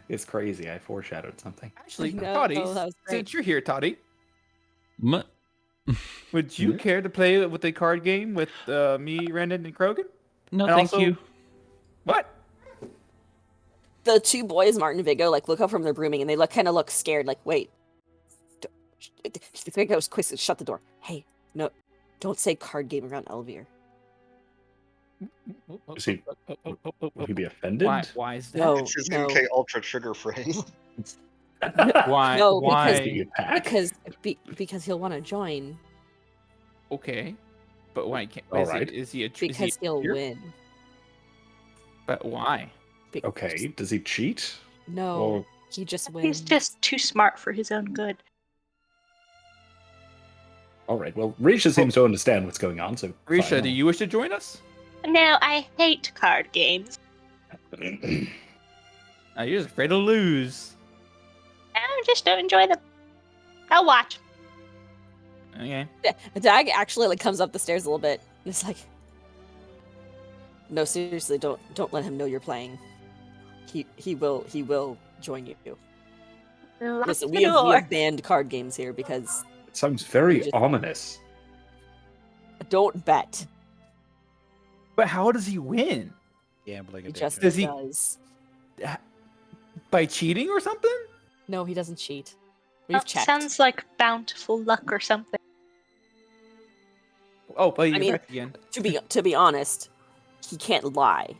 It's crazy. I foreshadowed something. Actually, No, Toddy, that was great. since you're here, Toddy, M- would you Yeah. care to play with a card game with me, Rendon, and Krogan? no, And thank also- you. What? The two boys, Martin and Vigo, look up from their brooming, and they kind of look scared. Like, wait, Vigo, quick, shut the door. Hey, no, don't say card game around Elvir. Is he- Will he be offended? Why is that? No, It's his no, MK Ultra trigger phrase. Why? No, why? Is he a pack? because he'll want to join. Okay, but why can't? All Is right. he? Is he a? Because he'll cheater? win. But why? Okay, does he cheat? No, Or he just wins. he's just too smart for his own good. all right. Well, Risha seems to understand what's going on. So Risha, fine, do you wish to join us? No, I hate card games. You're just afraid to lose. I just don't enjoy them. I'll watch. Okay. Dag actually comes up the stairs a little bit. And it's like, no, seriously, don't let him know you're playing. He will join you. Lock Listen, the we door. have banned card games here because It sounds very Just- ominous. don't bet. But how does he win? Gambling He addiction. just Does he- does. By cheating or something? No, he doesn't cheat. We've Oh, checked. sounds like bountiful luck or something. Oh, but I you're mean- back again. To be honest, he can't lie.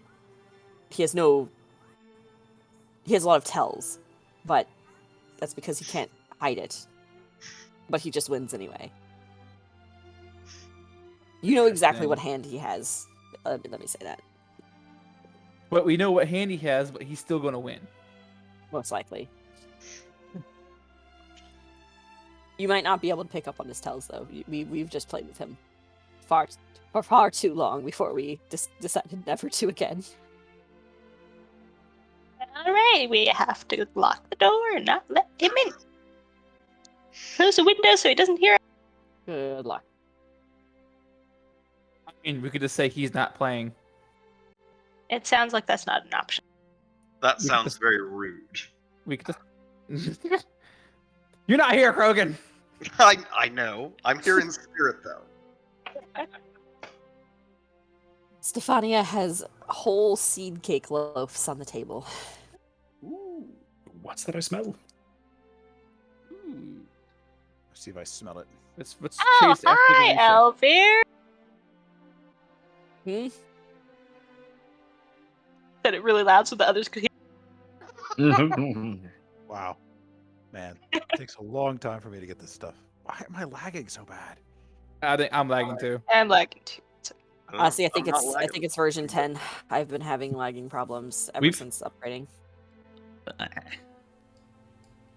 He has a lot of tells, but that's because he can't hide it. But he just wins anyway. You know exactly what hand he has. Let me say that. But we know what hand he has, but he's still going to win. Most likely. You might not be able to pick up on his tells, though. We've just played with him for far too long before we decided never to again. Alright, we have to lock the door and not let him in. Close the window so he doesn't hear us. Good luck. I mean, we could just say he's not playing. It sounds like that's not an option. That We sounds just- very rude. We could just... You're not here, Krogan! I know. I'm here in spirit, though. Stephania has whole seed cake loaves on the table. Ooh, what's that I smell? Let's see if I smell it. Let's Oh, chase after the hi, Risha. Elvir! Hmm? Said it really loud so the others could hear. Wow, man, it takes a long time for me to get this stuff. Why am I lagging so bad? I think I'm lagging too. And lagging too. I don't know. Honestly, I think I'm not it's lagging. version 10. I've been having lagging problems ever We've- since upgrading.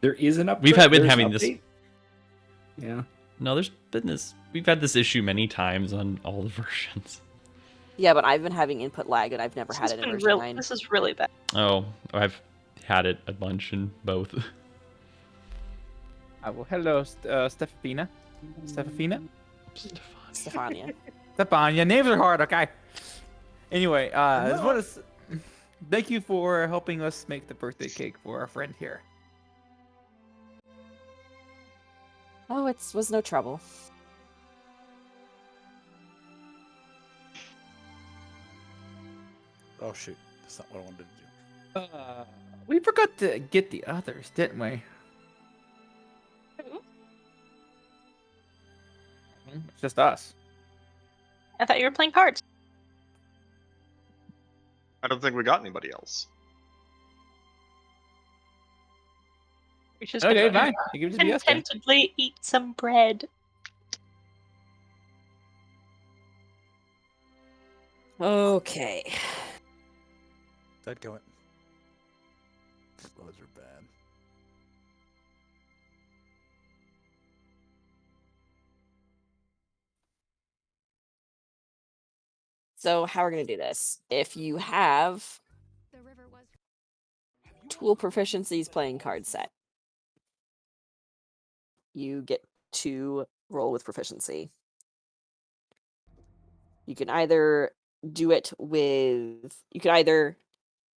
There is an update. We've been There's an having this. update. Yeah. No, there's been this. We've had this issue many times on all the versions. Yeah, but I've been having input lag, and I've never had it in version 9. This is really bad. Oh, I've had it a bunch in both. Well, hello, Stephania. Stephania? Stephania. Stephania. Names are hard, okay? Anyway, thank you for helping us make the birthday cake for our friend here. Oh, it was no trouble. Oh shoot, that's not what I wanted to do. We forgot to get the others, didn't we? It's just us. I thought you were playing cards. I don't think we got anybody else. We just Okay, gonna fine. You give it to me, Yester. contentedly eat some bread. Okay. That going. Those are bad. So how we're gonna do this? If you have tool proficiencies playing card set, you get to roll with proficiency. You can either do it with you can either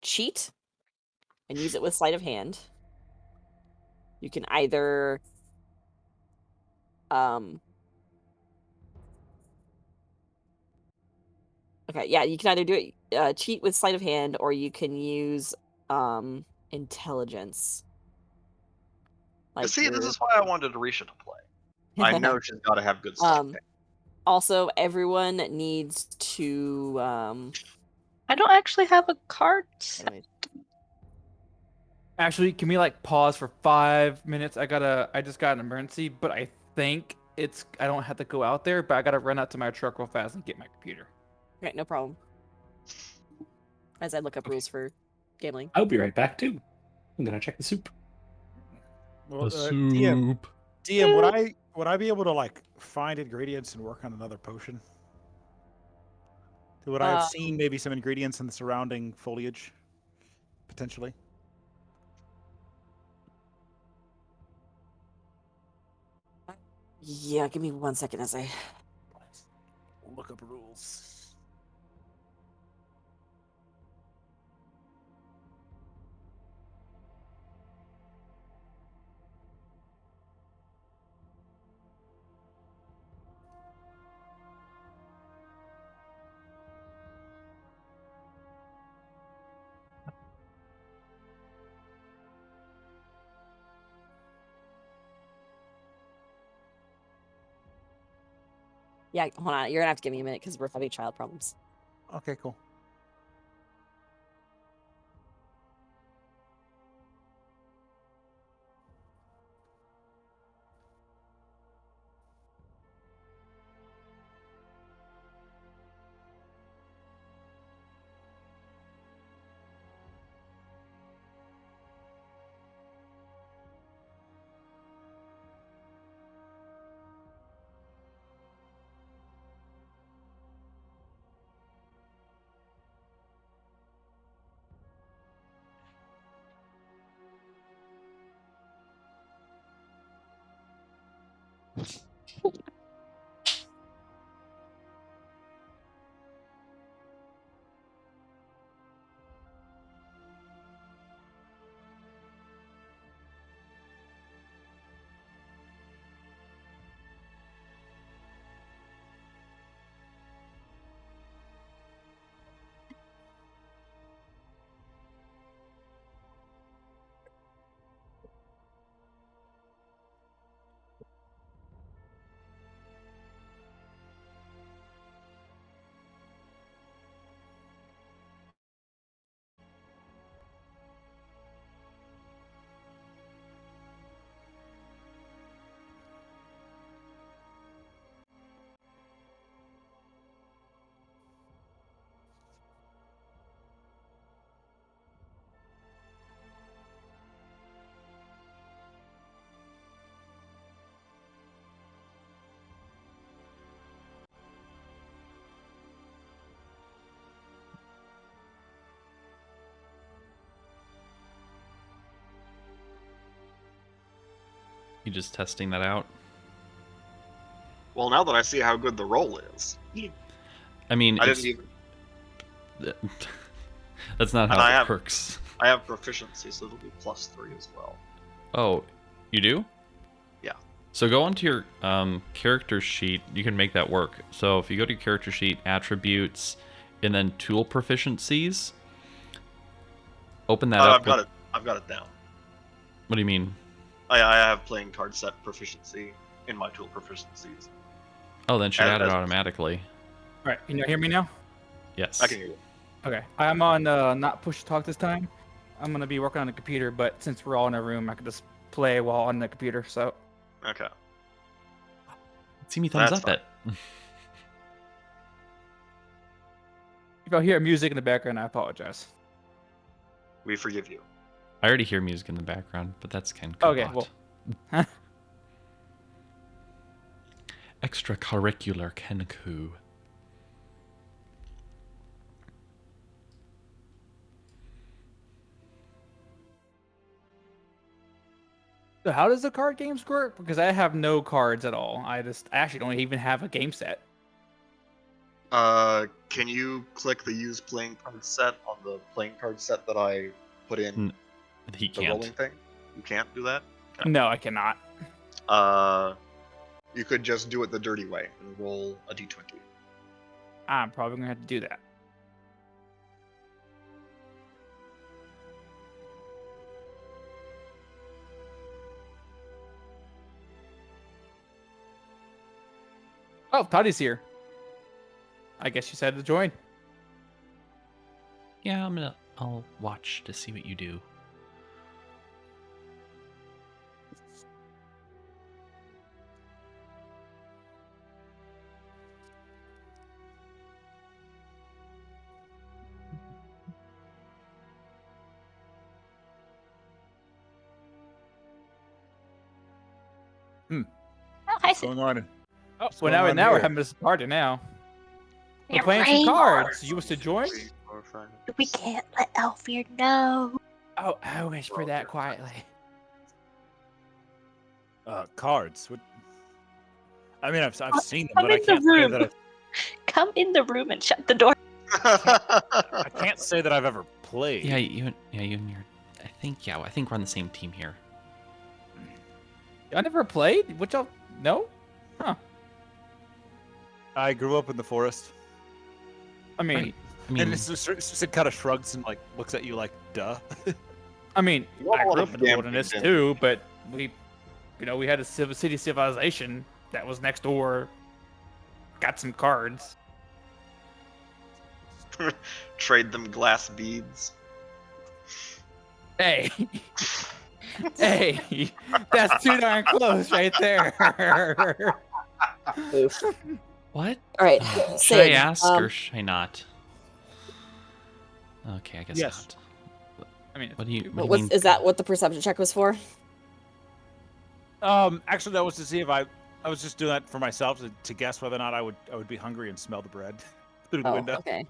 cheat and use it with sleight of hand. You can either okay, yeah, you can either do it cheat with sleight of hand, or you can use intelligence. See, this your- is why I wanted Risha to play. I know she's got to have good stuff. Also, everyone needs to I don't actually have a card set. anyways. Actually, can we like pause for 5 minutes? I just got an emergency, but I think I don't have to go out there, but I gotta run out to my truck real fast and get my computer. Okay, no problem. As I look up rules for gambling. I'll be right back too. I'm gonna check the soup. Well, The DM, soup. would I be able to like find ingredients and work on another potion? Would I have seen maybe some ingredients in the surrounding foliage, potentially? Yeah, give me 1 second as I Look up rules. Yeah, hold on. You're gonna have to give me a minute because we're having child problems. Okay, cool. You just testing that out? Well, now that I see how good the roll is, I mean, I it's, didn't even. that's not And how it works. I have proficiency, so it'll be +3 as well. Oh, you do? Yeah. So go onto your character sheet. You can make that work. So if you go to your character sheet, attributes, and then tool proficiencies, open that up. I've got it down. What do you mean? I have playing card set proficiency in my tool proficiencies. Oh, then should add it As- automatically. All right, can you hear me now? Yes. I can hear you. Okay, I'm on not push to talk this time. I'm gonna be working on the computer, but since we're all in a room, I can just play while on the computer. So Okay. See me thumbs That's up it. if I hear music in the background, I apologize. We forgive you. I already hear music in the background, but that's Ken. Okay, well. Extracurricular Kenku. So how does the card games work? Because I have no cards at all. I actually don't even have a game set. Can you click the use playing card set on the playing card set that I put in He the rolling can't. thing? You can't do that? Okay. No, I cannot. You could just do it the dirty way and roll a d20. I'm probably gonna have to do that. Oh, Tati's here. I guess she said to join. Yeah, I'll watch to see what you do. Oh, hi, What's Sid. going on? Oh, What's well, going now on we're here? having this party now. We're Your playing some brain cards. You wish to join? 3, 4, 5. We can't let Elfir know. Oh, I whisper that quietly. Cards. What? I mean, I've seen them, Come but I in the can't say room. that Come in the room and shut the door. I can't say that I've ever played. Yeah, you and your. I think we're on the same team here. Y'all never played? What y'all? No? Huh. I grew up in the forest, I mean, Right. I mean, and it kind of shrugs and like looks at you like, "Duh." I mean, You got I a lot grew of up in the gambling, wilderness didn't too, but we had a city civilization that was next door. Got some cards. Trade them glass beads. Hey, hey, that's too darn close right there. what? All right, Should I Sid, ask or should I not? Okay, I guess Yes. not. I mean, What do you What's mean? is that? What the perception check was for? Actually, that was to see if I was just doing that for myself to guess whether or not I would be hungry and smell the bread through the Oh, window. okay.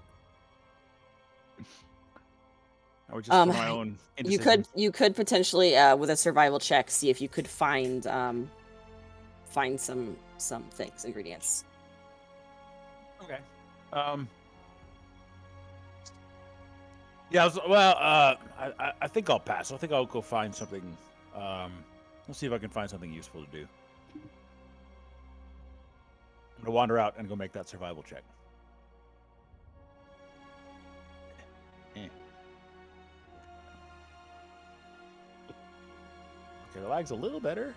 I would just for my own. indecision. You could potentially with a survival check see if you could find some things, ingredients. Okay. Yeah. I think I'll pass. I think I'll go find something. We'll see if I can find something useful to do. I'm gonna wander out and go make that survival check. Eh. Okay, the lag's a little better.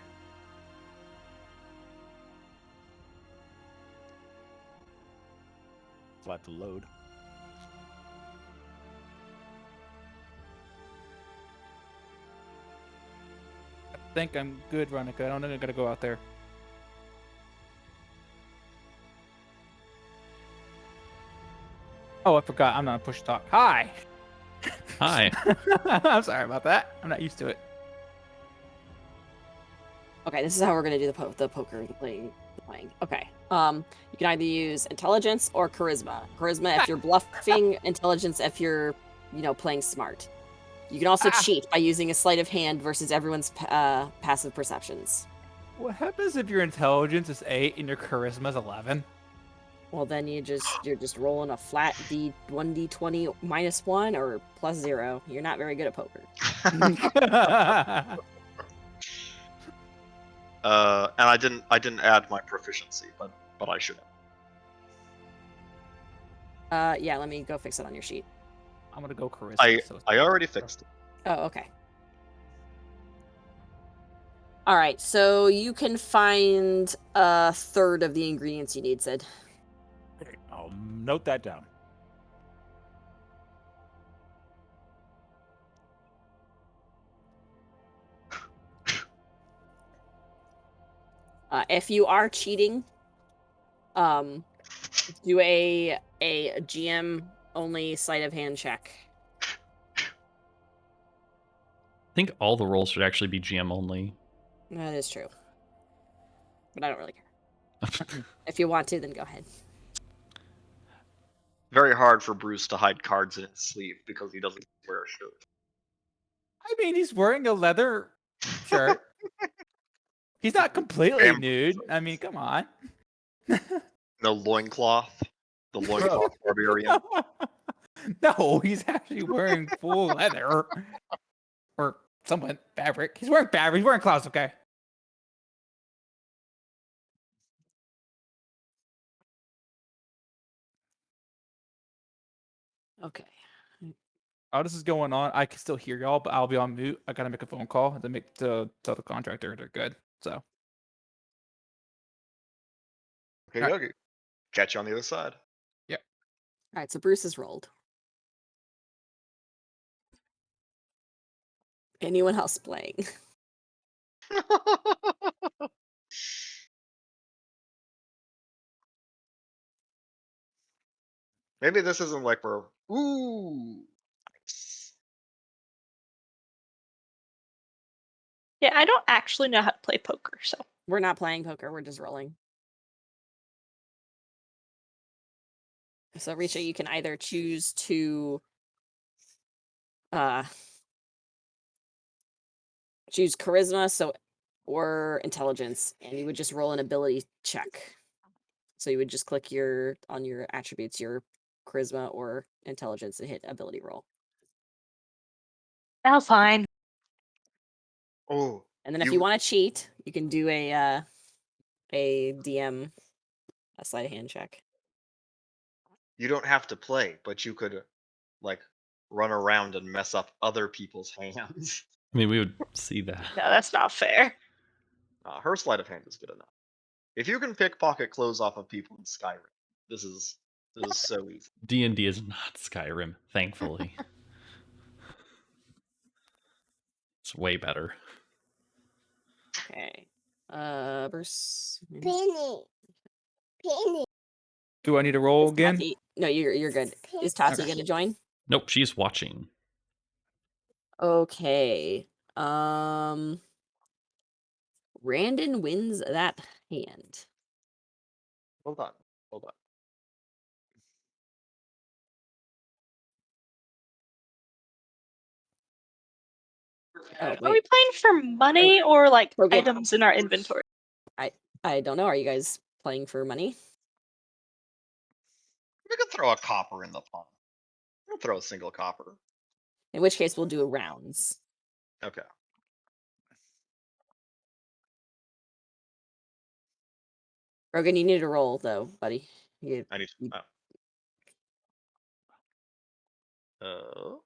It'll have to load. I think I'm good, Ronica. I don't think I gotta go out there. Oh, I forgot. I'm not push talk. Hi. Hi. I'm sorry about that. I'm not used to it. Okay, this is how we're gonna do the poker playing. Okay. You can either use intelligence or charisma. Charisma if you're bluffing, intelligence if you're, playing smart. You can also cheat by using a sleight of hand versus everyone's passive perceptions. What happens if your intelligence is 8 and your charisma is 11? Well, then you're just rolling a flat D1d20 -1 or +0. You're not very good at poker. And I didn't add my proficiency, but I should have. Yeah, let me go fix it on your sheet. I'm gonna go charisma. I already fixed it. Oh, okay. All right, so you can find a third of the ingredients you need, Sid. Okay, I'll note that down. If you are cheating, do a GM only sleight of hand check. I think all the rolls should actually be GM only. That is true, but I don't really care. If you want to, then go ahead. Very hard for Bruce to hide cards in his sleeve because he doesn't wear a shirt. I mean, he's wearing a leather shirt. He's not completely Damn. nude. I mean, come on. No loincloth. The loincloth barbarian. No, he's actually wearing full leather. Or somewhat fabric. He's wearing fabric. He's wearing clothes, okay? Okay. While this is going on, I can still hear y'all, but I'll be on mute. I gotta make a phone call to tell the contractor they're good. So Okay, Alright. okay. Catch you on the other side. All right, so Bruce has rolled. Anyone else playing? Maybe this isn't like we're ooh. Yeah, I don't actually know how to play poker, so. We're not playing poker. We're just rolling. So, Risha, you can either choose to choose charisma, or intelligence, and you would just roll an ability check. So you would just click on your attributes, your charisma or intelligence, and hit ability roll. Oh, fine. Oh. And then if you want to cheat, you can do a DM, a sleight of hand check. You don't have to play, but you could like run around and mess up other people's hands. I mean, we would see that. No, that's not fair. Her sleight of hand is good enough. If you can pickpocket clothes off of people in Skyrim, this is so easy. D&D is not Skyrim, thankfully. It's way better. Okay. Bruce. do I need to roll again? Tati, no, you're good. Is Tati gonna join? Nope, she's watching. Okay. Randon wins that hand. Hold on. Oh, Are we wait. playing for money or like Okay. items in our inventory? I don't know. Are you guys playing for money? We could throw a copper in the pot. We'll throw a single copper. In which case, we'll do rounds. Okay. Krogan, you need to roll though, buddy. I need to. Oh.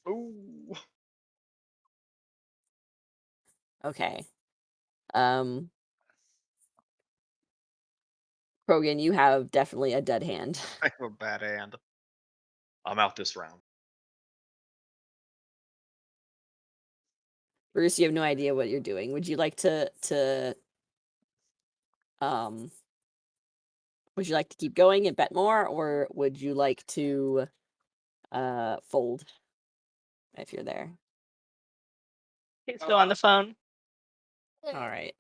Ooh. Okay. Krogan, you have definitely a dead hand. I have a bad hand. I'm out this round. Bruce, you have no idea what you're doing. Would you like to would you like to keep going and bet more, or would you like to fold if you're there? He's still on the phone. All right.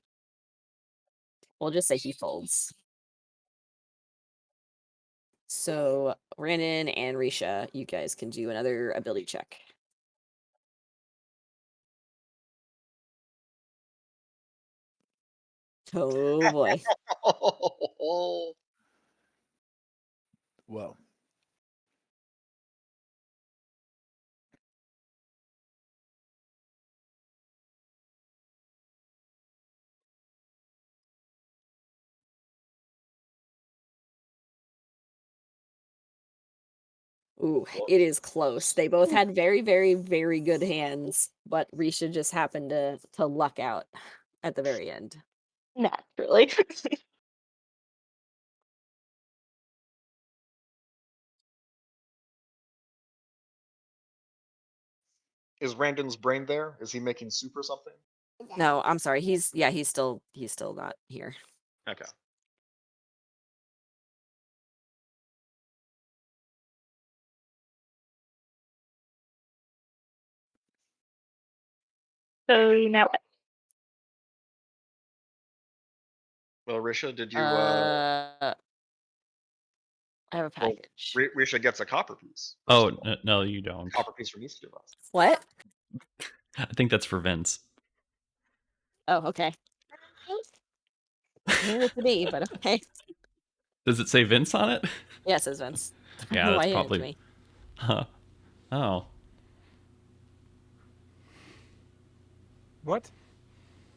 We'll just say he folds. So Rhiannon and Risha, you guys can do another ability check. Oh boy. Well, Ooh, it is close. They both had very, very, very good hands, but Risha just happened to luck out at the very end. Naturally. Is Randon's brain there? Is he making soup or something? No, I'm sorry. He's still not here. Okay. So now what? Well, Risha, did you? I have a Well, package. Risha gets a copper piece. Oh, First of all. no, you don't. Copper piece from each of us. What? I think that's for Vince. Oh, okay. I knew it to be, but okay. Does it say Vince on it? Yeah, says Vince. I don't Yeah, know that's why he handed it to probably. me. Huh. Oh. what?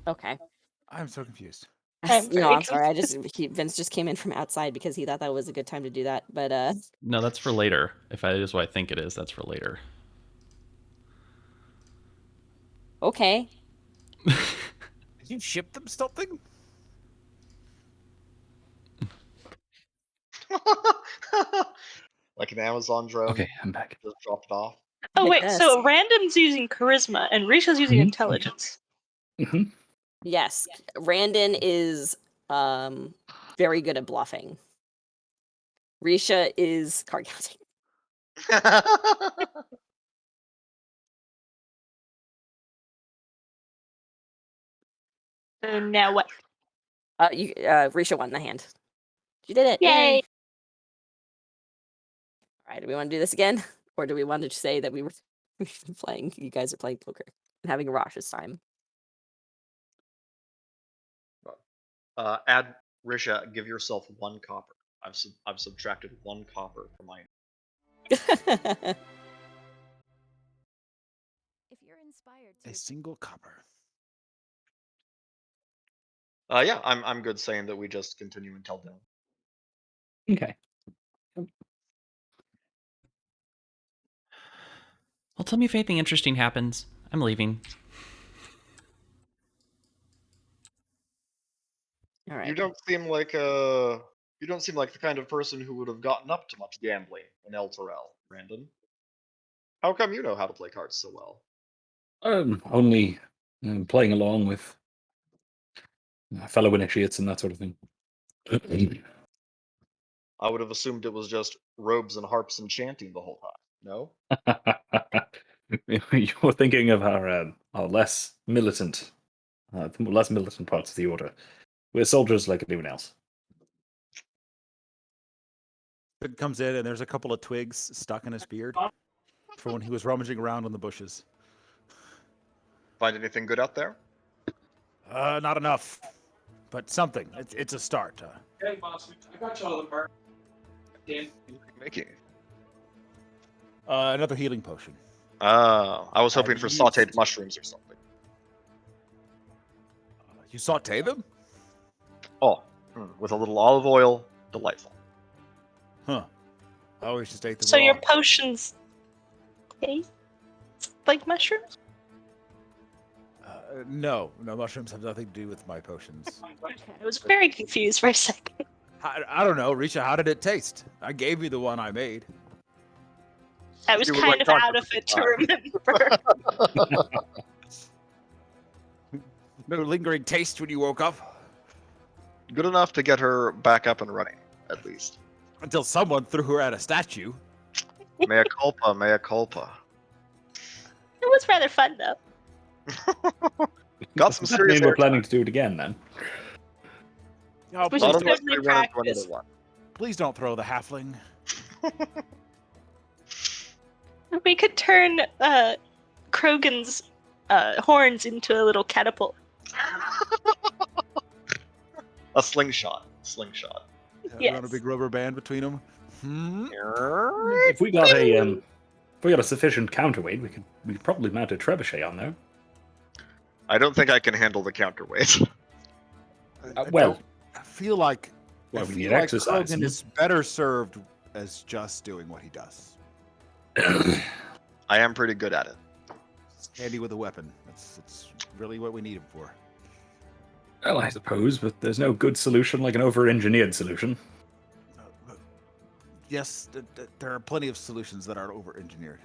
Okay. I'm so confused. I'm No, very I'm sorry. Vince just came in from outside because he thought that was a good time to do that. But No, that's for later. If that is what I think it is, that's for later. okay. Did you ship them something? Like an Amazon drone. Okay, I'm back. Just dropped it off. Oh wait, Yes. so Random's using charisma and Risha's using Mhm. intelligence. Hmm. Yes. Randon is very good at bluffing. Risha is card counting. So now what? Risha won the hand. She did it. Yay! All right, do we want to do this again? Or do we want to say that we've been playing, you guys are playing poker and having a Rosh's time? Add Risha. Give yourself 1 copper. I've subtracted 1 copper from my. If you're inspired to A single copper. Yeah, I'm good saying that we just continue until dawn. Okay. Well, tell me if anything interesting happens. I'm leaving. All right. You don't seem like the kind of person who would have gotten up to much gambling in El Terrell, Brandon. How come you know how to play cards so well? Only playing along with fellow initiates and that sort of thing. I would have assumed it was just robes and harps and chanting the whole time. No? You're thinking of our less militant, parts of the order. We're soldiers like anyone else. It comes in and there's a couple of twigs stuck in his beard from when he was rummaging around in the bushes. Find anything good out there? Not enough, but something. It's a start. Hey, boss, I got y'all the mark. Dan. Making. Another healing potion. I was hoping I've for used- sautéed mushrooms or something. You saute them? Oh, with a little olive oil, delightful. Huh. I always just ate them So raw. your potions taste like mushrooms? No, mushrooms have nothing to do with my potions. I was very confused for a second. I don't know, Risha, how did it taste? I gave you the one I made. I was You were kind like of Dr. out of it to remember. No lingering taste when you woke up? Good enough to get her back up and running, at least. Until someone threw her at a statue. Mea culpa, mea culpa. It was rather fun though. Got some Does that serious mean we're airtime. planning to do it again then? Oh, We please, should None of us totally may run into practice. another one. please don't throw the halfling. We could turn Krogan's horns into a little catapult. A slingshot. Slingshot. Run a Yes. big rubber band between them. If we got a sufficient counterweight, we could probably mount a trebuchet on there. I don't think I can handle the counterweight. I feel like Well, I we feel need like exercise. Krogan is better served as just doing what he does. I am pretty good at it. Handy with a weapon. It's really what we need him for. Well, I suppose, but there's no good solution like an over-engineered solution. Yes, there are plenty of solutions that are over-engineered.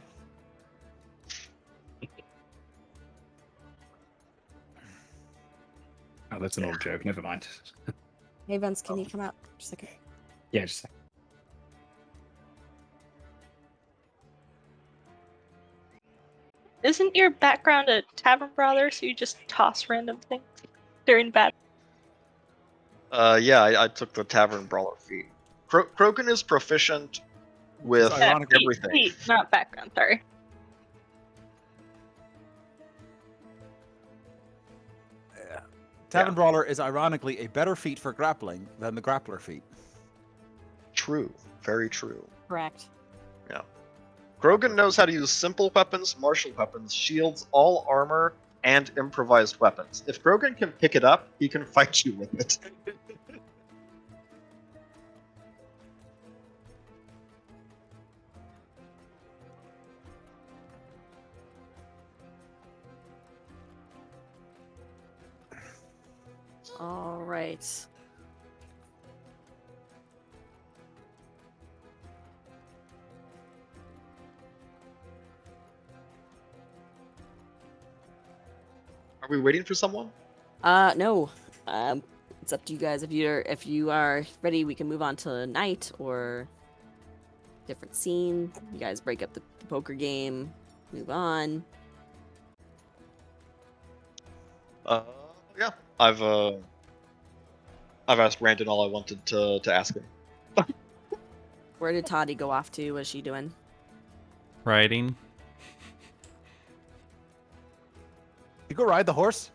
Oh, that's an old joke. Never mind. Hey, Vince, can you come out just a second? Yeah, just a second. Isn't your background a tavern brawler, so you just toss random things during battle? Yeah, I took the Tavern Brawler feat. Krogan is proficient with ironically everything. Feet, not background, sorry. Tavern Brawler is ironically a better feat for grappling than the grappler feat. True. Very true. Correct. Krogan knows how to use simple weapons, martial weapons, shields, all armor, and improvised weapons. If Krogan can pick it up, he can fight you with it. All right. Are we waiting for someone? No. It's up to you guys. If you are ready, we can move on to night or different scene. You guys break up the poker game, move on. Yeah. I've asked Brandon all I wanted to ask him. Where did Tati go off to? What's she doing? Riding. You go ride the horse?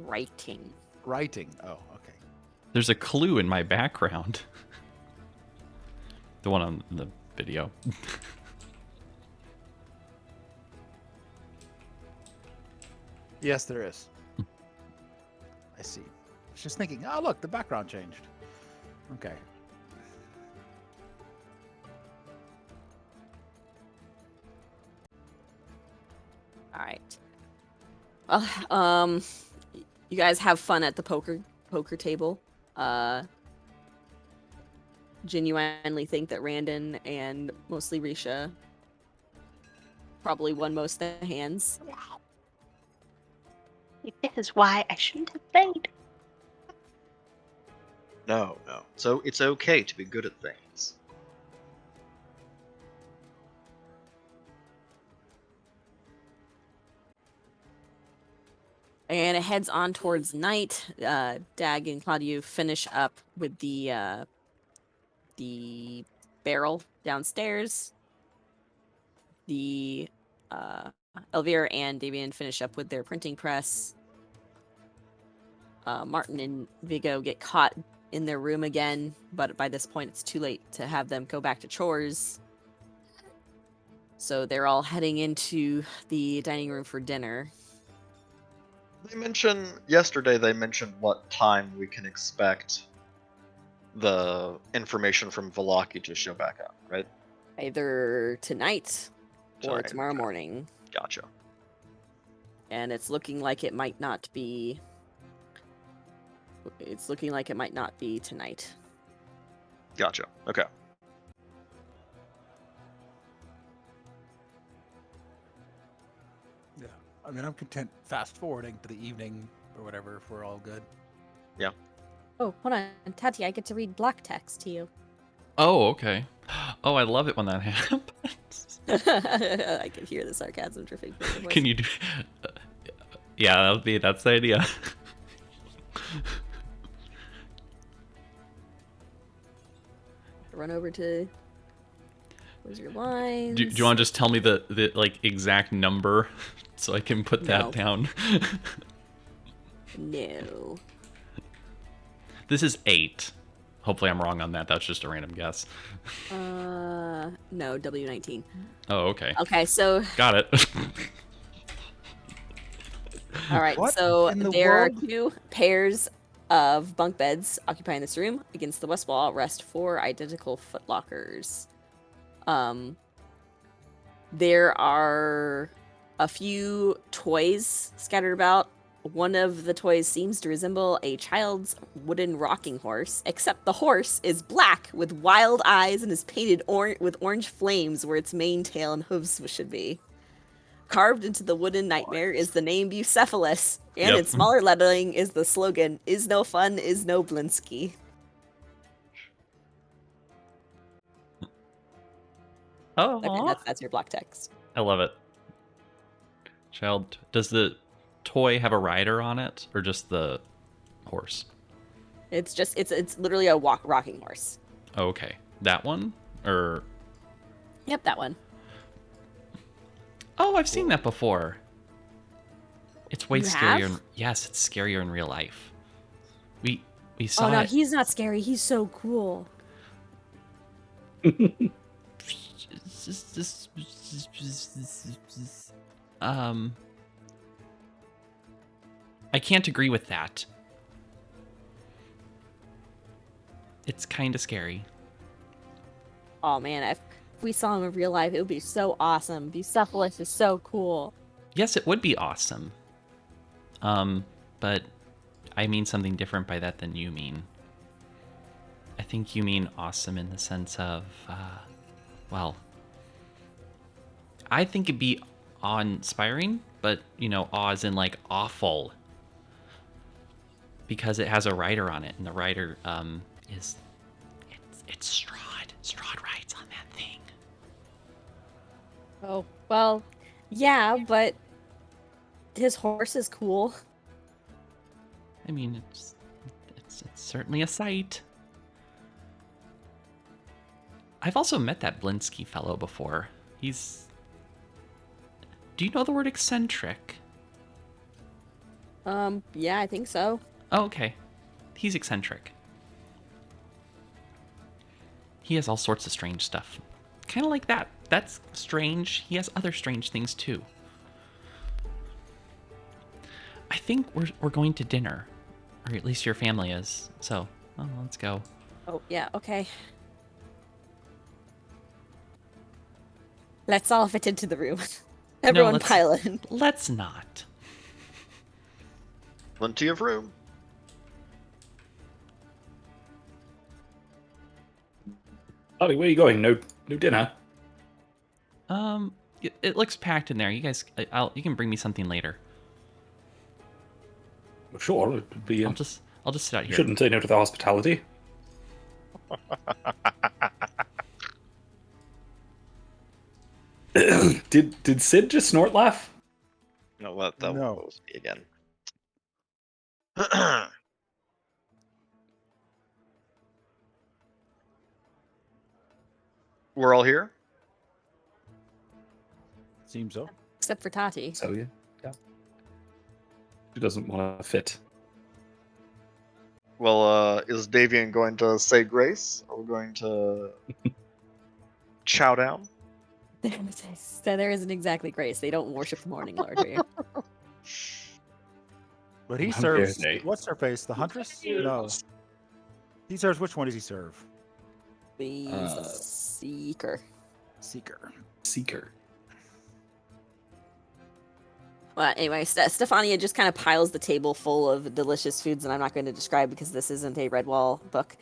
Writing. Writing. Oh, okay. There's a clue in my background. The one on the video. Yes, there is. I see. I was just thinking, oh, look, the background changed. Okay. All right. Well, you guys have fun at the poker table. Genuinely think that Randon and mostly Risha probably won most of the hands. This is why I shouldn't have played. No. So it's okay to be good at things. And it heads on towards night. Dag and Claudiu finish up with the barrel downstairs. The Elvira and Davian finish up with their printing press. Martin and Vigo get caught in their room again, but by this point it's too late to have them go back to chores. So they're all heading into the dining room for dinner. Yesterday they mentioned what time we can expect the information from Velaki to show back up, right? Either tonight or Tonight, tomorrow okay. morning. Gotcha. And it's looking like it might not be... It's looking like it might not be tonight. Gotcha. Okay. Yeah. I mean, I'm content fast forwarding to the evening or whatever if we're all good. Oh, hold on. Tati, I get to read black text to you. Oh, okay. Oh, I love it when that happens. I can hear the sarcasm dripping from your voice. Can you do? Yeah, that's the idea. Run over to... Where's your lines? Do you want to just tell me the like exact number so I can put that No. down? No. This is 8. Hopefully I'm wrong on that. That's just a random guess. No, W19. Oh, okay. Okay, so Got it. all right, What so in the there are world? 2 pairs of bunk beds occupying this room. Against the west wall rest 4 identical footlockers. There are a few toys scattered about. One of the toys seems to resemble a child's wooden rocking horse, except the horse is black with wild eyes and is painted with orange flames where its mane, tail, and hooves should be. Carved into the wooden nightmare is the name Bucephalus, and Yep. in smaller lettering is the slogan, "Is no fun, is no Blinsky." Oh, Okay, that's your block text. I love it. Child, does the toy have a rider on it, or just the horse? It's just it's literally a rocking horse. Oh, okay, that one, or Yep, that one. oh, I've seen that before. It's way You scarier. have? Yes, it's scarier in real life. We saw Oh no, it. he's not scary. He's so cool. I can't agree with that. It's kind of scary. Oh man, If we saw him in real life, it would be so awesome. Bucephalus is so cool. Yes, it would be awesome. But I mean something different by that than you mean. I think you mean awesome in the sense of, well, I think it'd be awe-inspiring, but, you know, awe as in, like, awful. Because it has a rider on it, and the rider, it's Strahd. Strahd rides on that thing. Oh, well, yeah, but his horse is cool. I mean, it's certainly a sight. I've also met that Blinsky fellow before. He's... Do you know the word eccentric? Yeah, I think so. Oh, okay. He's eccentric. He has all sorts of strange stuff. Kind of like that. That's strange. He has other strange things too. I think we're going to dinner. Or at least your family is. So, let's go. Oh, yeah, okay. Let's all fit into the room. Everyone let's- pile in. Let's not. Plenty of room. Ollie, where are you going? No dinner. It looks packed in there. You guys, you can bring me something later. Well, sure, it would be. I'll just sit out You here. shouldn't say no to the hospitality. Did Sid just snort laugh? No, that No. was me again. We're all here? Seems so. Except for Tati. So yeah. She doesn't want to fit. Well, is Davian going to say grace? Are we going to chow down? So there isn't exactly grace. They don't worship the Morning Lord here. But he How serves. dare they. What's her face? The Huntress? No. He serves. Which one does he serve? The Seeker. Seeker. Seeker. Well, anyway, Stephania just kind of piles the table full of delicious foods, and I'm not going to describe because this isn't a Redwall book.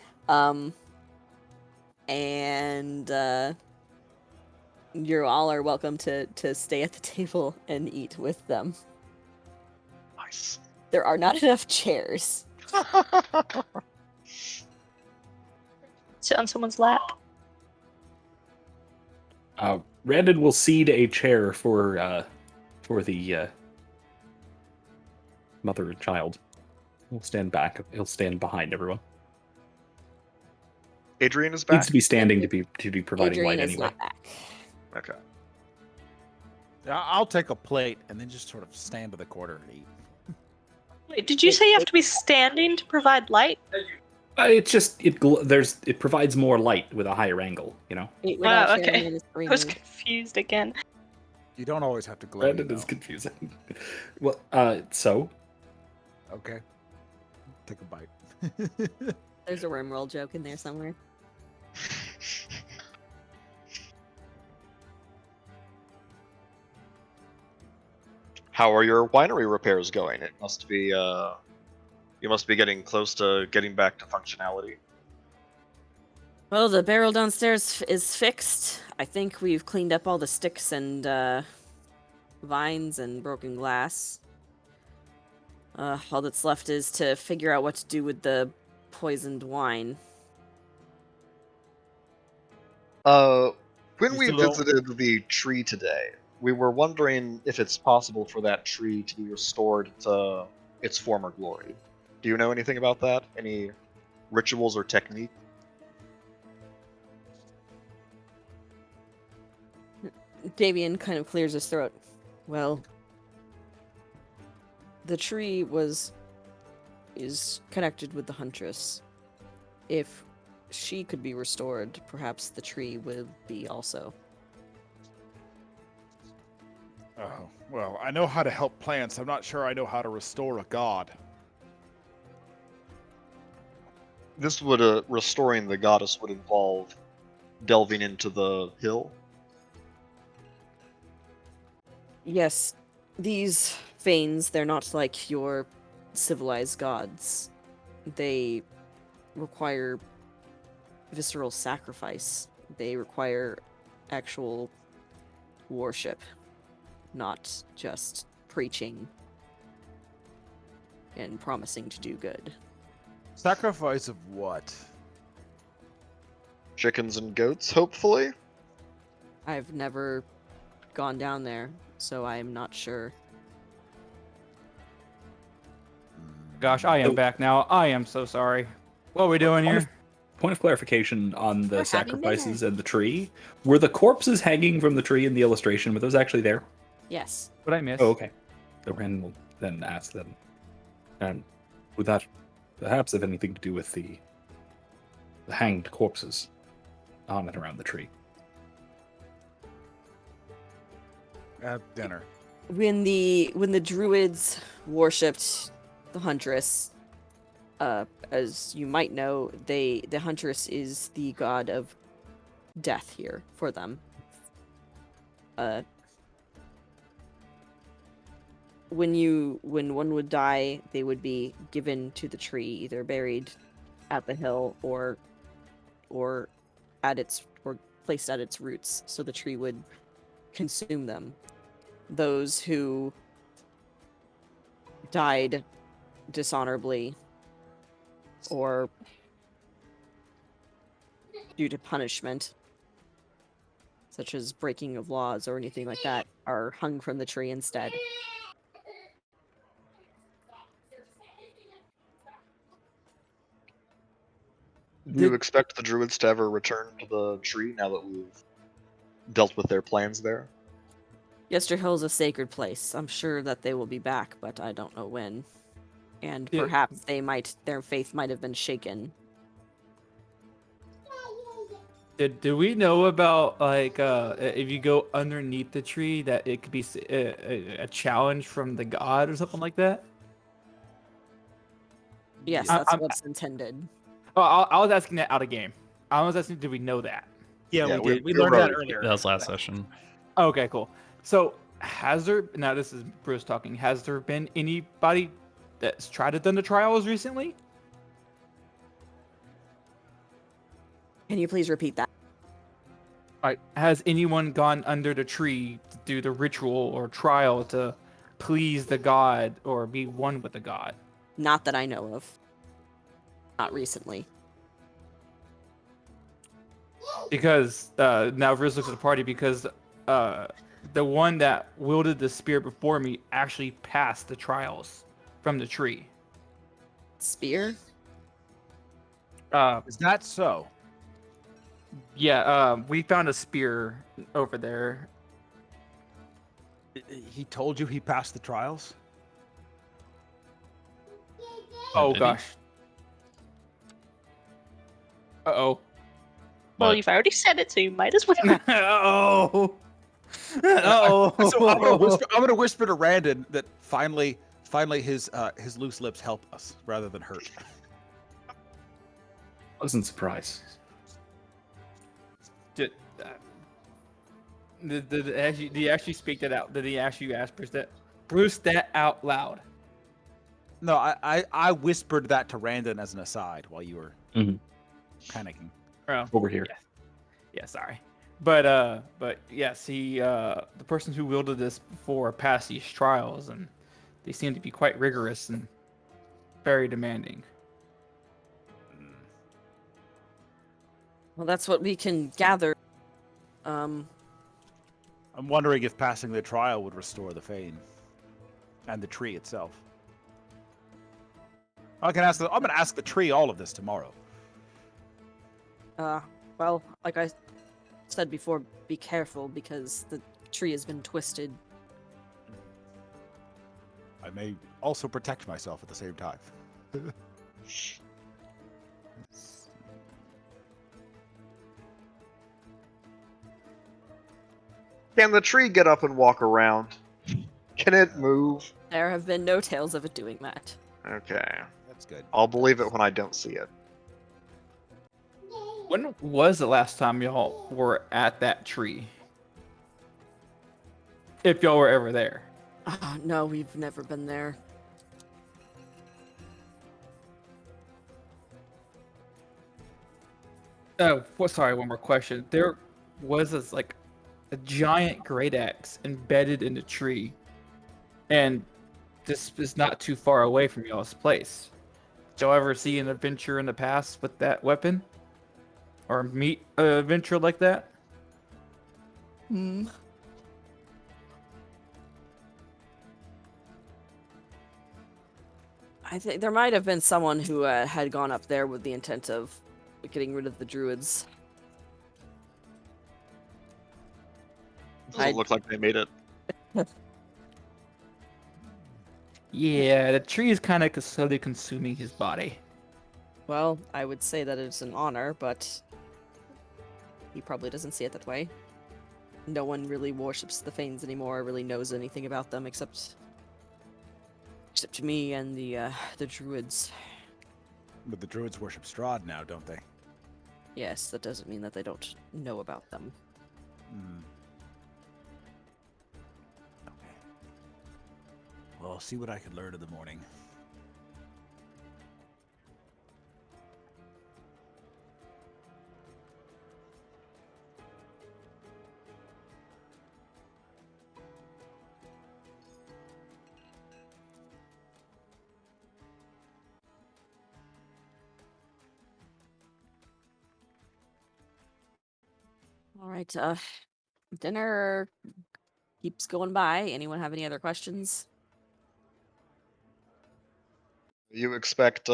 You all are welcome to stay at the table and eat with them. Nice. There are not enough chairs. Sit on someone's lap. Randon will cede a chair for the mother and child. He'll stand back. He'll stand behind everyone. Adrian is back. Needs to be standing to be providing Adrian light is anyway. not back. Okay. I'll take a plate and then just sort of stand to the corner and eat. Wait, did you say you have to be standing to provide light? It's just it provides more light with a higher angle. You know, Without Wow, sharing okay. any I was screen. confused again. You don't always have to glow. Brandon is confusing. Well, so Okay. Take a bite. There's a rimroll joke in there somewhere. How are your winery repairs going? It must be you must be getting close to getting back to functionality. Well, the barrel downstairs is fixed. I think we've cleaned up all the sticks and vines and broken glass. All that's left is to figure out what to do with the poisoned wine. When You we still don't- visited the tree today, we were wondering if it's possible for that tree to be restored to its former glory. Do you know anything about that? Any rituals or technique? Davian kind of clears his throat. Well, the tree is connected with the huntress. If she could be restored, perhaps the tree will be also. Oh, well, I know how to help plants. I'm not sure I know how to restore a god. This would restoring the goddess would involve delving into the hill. Yes, these fanes, they're not like your civilized gods. They require visceral sacrifice. They require actual worship, not just preaching and promising to do good. Sacrifice of what? Chickens and goats, hopefully. I've never gone down there, so I am not sure. Gosh, I am back now. I am so sorry. What are we doing here? Point of clarification on the We're having sacrifices dinner. and the tree. Were the corpses hanging from the tree in the illustration? Were those actually there? Yes. What I missed? Oh, okay. So Brandon will then ask them. And would that perhaps have anything to do with the hanged corpses on and around the tree? At dinner. When the druids worshipped the huntress, as you might know, the huntress is the god of death here for them. When one would die, they would be given to the tree, either buried at the hill or placed at its roots, so the tree would consume them. Those who died dishonorably or due to punishment, such as breaking of laws or anything like that, are hung from the tree instead. Do you expect the druids to ever return to the tree now that we've dealt with their plans there? Yester Hill is a sacred place. I'm sure that they will be back, but I don't know when. And Yeah. perhaps their faith might have been shaken. Did we know about like if you go underneath the tree that it could be a challenge from the god or something like that? Yes, I- that's I'm- what's intended. Oh, I was asking that out of game. I was asking, did we know that? Yeah, Yeah, we did. We we're learned that really earlier. That was last session. Okay, cool. So has there now? This is Bruce talking. Has there been anybody that's tried to done the trials recently? Can you please repeat that? Right. Has anyone gone under the tree to do the ritual or trial to please the god or be one with the god? Not that I know of. Not recently. Because now Riz looks at the party because the one that wielded the spear before me actually passed the trials from the tree. Spear? Is that so? Yeah, we found a spear over there. He told you he passed the trials? Oh did he? gosh. Uh-oh. Well, But- you've already said it, so you might as well. Uh-oh. So I'm Uh-oh. gonna whisper to Randon that finally his loose lips help us rather than hurt. Pleasant surprise. Did he actually speak that out? Did he actually ask Bruce that out loud? No, I whispered that to Randon as an aside while you were Mhm. panicking. Oh, Over here. yeah, sorry. But yes, he the person who wielded this before passed these trials, and they seem to be quite rigorous and very demanding. Well, that's what we can gather. I'm wondering if passing the trial would restore the fane and the tree itself. I'm gonna ask the tree all of this tomorrow. Well, like I said before, be careful because the tree has been twisted. I may also protect myself at the same time. Can the tree get up and walk around? Can it move? There have been no tales of it doing that. Okay. That's good. I'll believe it when I don't see it. When was the last time y'all were at that tree? If y'all were ever there. No, we've never been there. Sorry, one more question. There was this like a giant great axe embedded in the tree, and this is not too far away from y'all's place. Did y'all ever see an adventure in the past with that weapon, or meet an adventure like that? I think there might have been someone who had gone up there with the intent of getting rid of the druids. Doesn't look like they made it. Yeah, the tree is kind of slowly consuming his body. Well, I would say that it's an honor, but he probably doesn't see it that way. No one really worships the Fanes anymore, or really knows anything about them except me and the druids. But the druids worship Strahd now, don't they? Yes, that doesn't mean that they don't know about them. Hmm. Okay. Well, I'll see what I can learn in the morning. All right, dinner keeps going by. Anyone have any other questions? You expect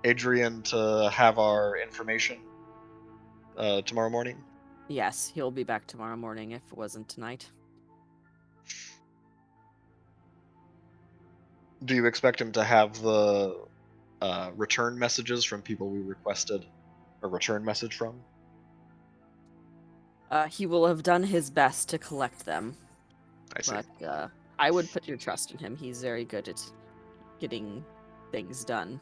Adrian to have our information tomorrow morning? Yes, he'll be back tomorrow morning if it wasn't tonight. Do you expect him to have the return messages from people we requested a return message from? He will have done his best to collect them, I see. but I would put your trust in him. He's very good at getting things done.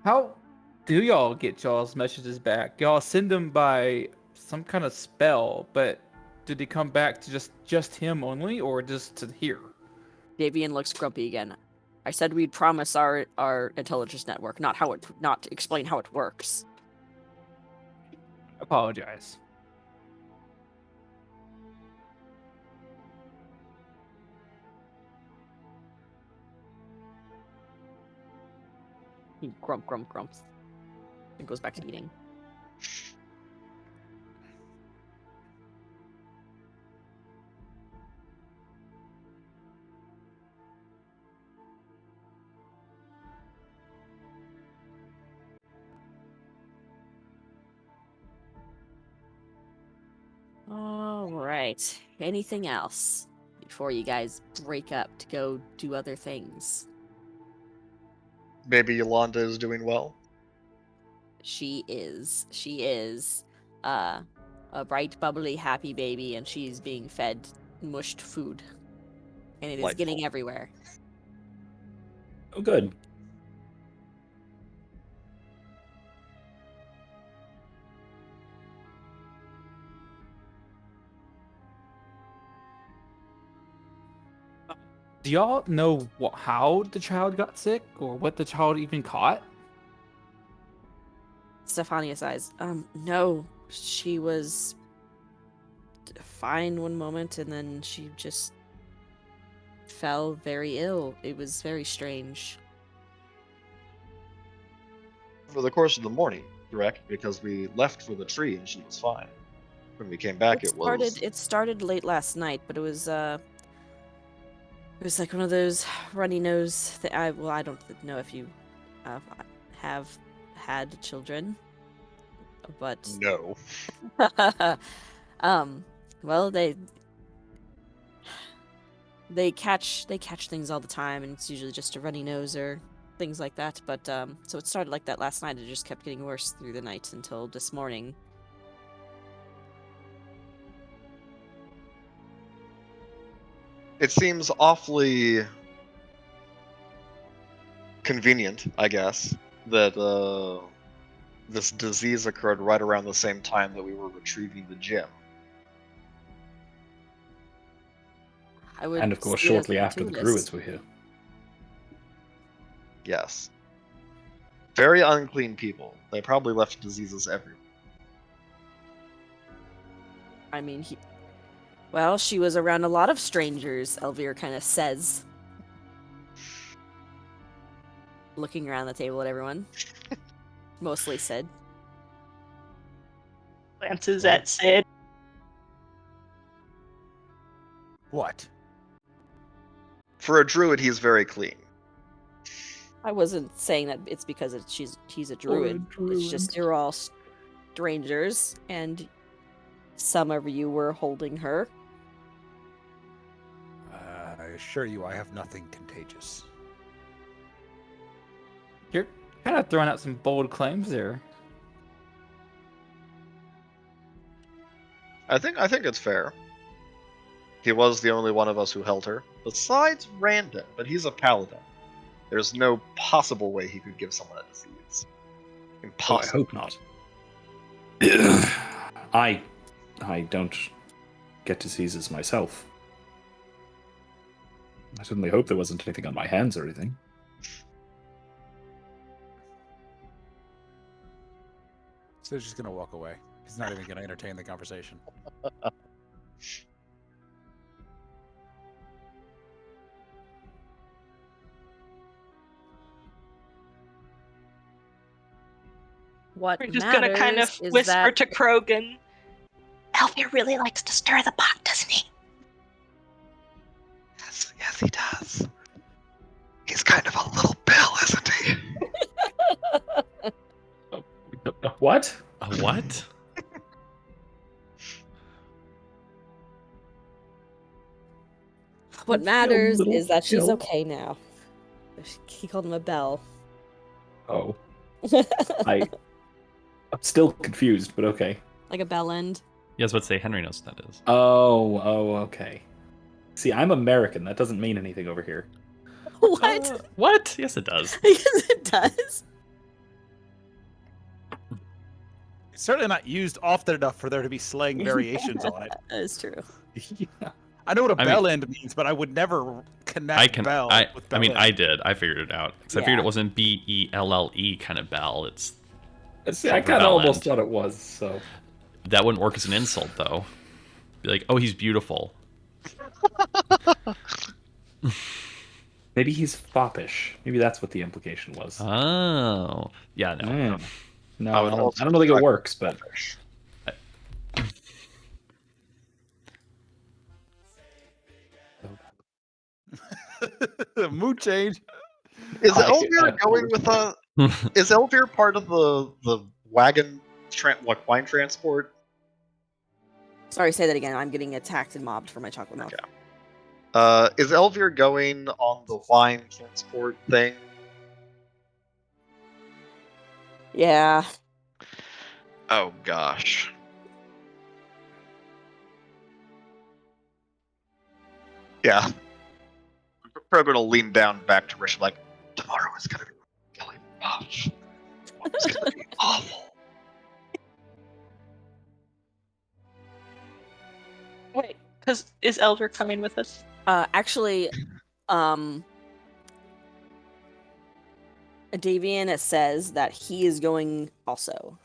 How do y'all get y'all's messages back? Y'all send them by some kind of spell, but did they come back to just him only, or just to here? Davian looks grumpy again. I said we'd promise our intelligence network, not explain how it works. Apologize. He grumps, and goes back to eating. All right. Anything else before you guys break up to go do other things? Maybe Yolanda is doing well? She is a bright, bubbly, happy baby, and she's being fed mushed food. And it is Delightful. getting everywhere. Oh, good. Do y'all know how the child got sick or what the child even caught? Stephania sighs. No. She was fine one moment, and then she just fell very ill. It was very strange. For the course of the morning, correct? Because we left for the tree and she was fine. When we came back, it was. It started late last night, but it was like one of those runny nose. I don't know if you have had children, but No. well, they catch things all the time, and it's usually just a runny nose or things like that. But so it started like that last night. It just kept getting worse through the night until this morning. It seems awfully convenient, I guess, that this disease occurred right around the same time that we were retrieving the gem. I would And of course, see it as shortly after the gratuitous. Druids were here. Yes. Very unclean people. They probably left diseases everywhere. I mean, well, she was around a lot of strangers, Elvira kind of says. Looking around the table at everyone. Mostly Sid. Glances What? at Sid. What? For a druid, he's very clean. I wasn't saying that it's because he's a druid. It's just you're all strangers, and some of you were holding her. I assure you, I have nothing contagious. You're kind of throwing out some bold claims there. I think it's fair. He was the only one of us who held her. Besides Randon, but he's a paladin. There's no possible way he could give someone a disease. Oh, I Impossible. hope not. I don't get diseases myself. I certainly hope there wasn't anything on my hands or anything. So he's just gonna walk away. He's not even gonna entertain the conversation. What We're just gonna kind of matters is whisper that to Krogan. Elvir really likes to stir the pot, doesn't he? Yes, he does. He's kind of a little Bill, isn't he? What? A what? what matters little is that she's Bill. okay now. He called him a bell. Oh, I'm still confused, but okay. Like a bell end. Yes, let's say Henry knows what that is. Oh, okay. See, I'm American. That doesn't mean anything over here. What? What? Yes, it does. Yes, it does. It's certainly not used often enough for there to be slang variations on it. That is true. Yeah. I know what a I bell mean- end means, but I would never connect bell with bell I mean, end. I did. I figured it out. Because I figured Yeah. it wasn't BELLE kind of bell. It's See, I kind of almost thought it was, so. that wouldn't work as an insult though. Be like, oh, he's beautiful. Maybe he's foppish. Maybe that's what the implication was. Oh, yeah, no. No, I I would don't also think it expect- works, but Mood change. Is I- Elvir going with a? Is Elvir part of the wagon wine transport? Sorry, say that again. I'm getting attacked and mobbed for my chocolate mouth. Okay. Is Elvir going on the wine transport thing? Yeah. Oh gosh. Yeah. Krogan will lean down back to Risha like, tomorrow is gonna be really rough. It's gonna be awful. Wait, because is Elder coming with us? Actually, Davian says that he is going also.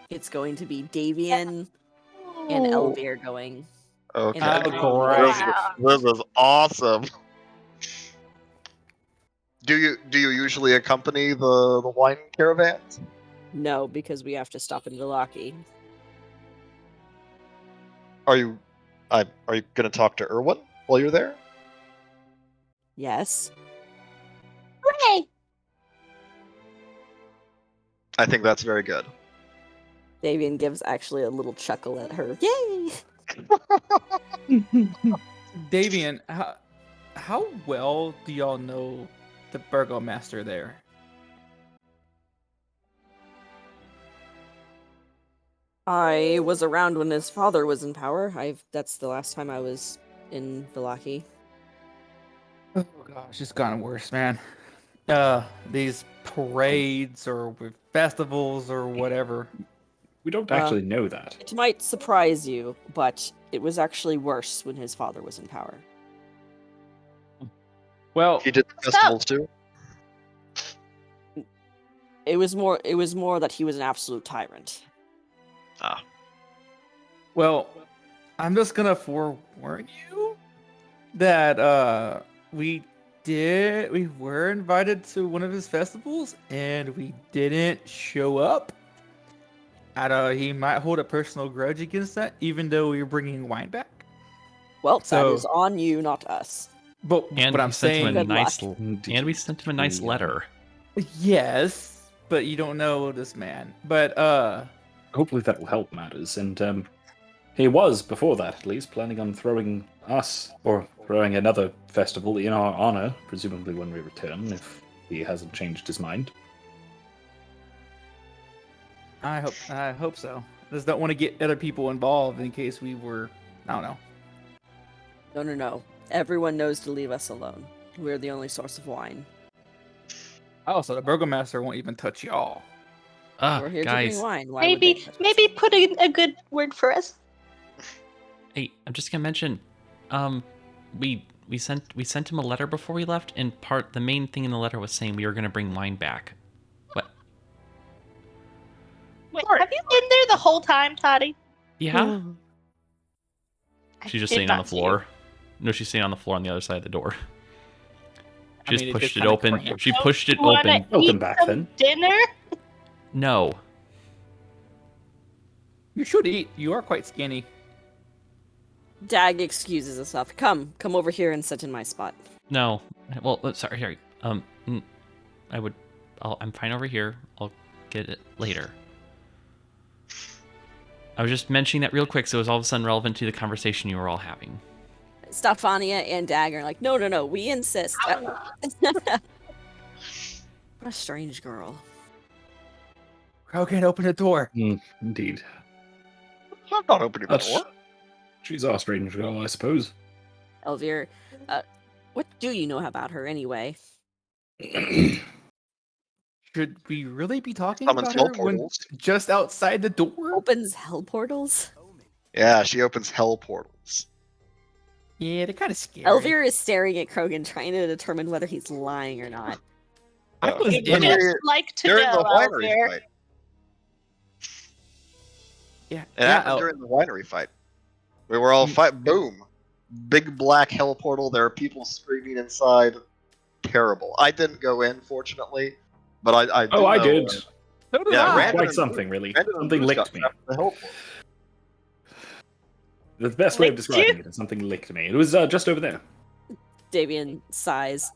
It's going to be Davian and Oh. Elvir going. Okay. Oh, great. This is awesome. Do you usually accompany the wine caravans? No, because we have to stop in Villaki. Are you gonna talk to Erwin while you're there? Yes. Hooray! I think that's very good. Davian gives actually a little chuckle at her. Yay! Davian, how well do y'all know the burgomaster there? I was around when his father was in power. That's the last time I was in Villaki. Oh gosh, it's gotten worse, man. These parades or festivals or whatever. We don't actually know that. It might surprise you, but it was actually worse when his father was in power. Well, He did the festivals too. It was more that he was an absolute tyrant. Ah. well, I'm just gonna forewarn you that we were invited to one of his festivals and we didn't show up. He might hold a personal grudge against that, even though we were bringing wine back. Well, that So- is on you, not us. But And what we I'm sent him saying, a Good nice luck. and we sent him a nice letter. yes, but you don't know this man. But Hopefully that will help matters. And he was, before that at least, planning on throwing us, or throwing another festival in our honor, presumably when we return, if he hasn't changed his mind. I hope so. I just don't want to get other people involved in case we were, I don't know. No. Everyone knows to leave us alone. We're the only source of wine. Also, the burgomaster won't even touch y'all. We're here to Guys, bring wine. Why would they touch us? Maybe put in a good word for us. hey, I'm just gonna mention, we sent him a letter before we left, and the main thing in the letter was saying we were gonna bring wine back. What? Wait, have you been there the whole time, Tati? Yeah. I She's just did sitting on the not see floor. No, she's sitting on the floor on the other side of the door. She just it pushed is it kinda open. cramped. She pushed it Wanna open. Welcome eat back, some then. dinner? No. You should eat. You are quite skinny. Dag excuses himself. Come over here and sit in my spot. No. Well, sorry. I'm fine over here. I'll get it later. I was just mentioning that real quick, so it was all of a sudden relevant to the conversation you were all having. Staphania and Dag are like, no, we insist. What a strange girl. Krogan, open the door. Indeed. I'm not opening the That's- door. She's our strange girl, I suppose. Elvir, what do you know about her anyway? Should we really be talking Summons about hell her when portals. just outside the door? Opens hell portals? Yeah, she opens hell portals. Yeah, they're kind of scary. Elvir is staring at Krogan, trying to determine whether he's lying or not. I was You'd in it. just like to During know, the winery Elvir. fight. Yeah, It happened during the winery fight. We were all fight. Boom. Big black hell portal. There are people screaming inside. Terrible. I didn't go in, fortunately, but I do Oh, I know, did. So did Yeah, I. Random Quite and something, really. Brandon and Something Bruce licked got me. trapped in the hell portal. The best way of Licked describing you? it is something licked me. It was just over there. Davian sighs.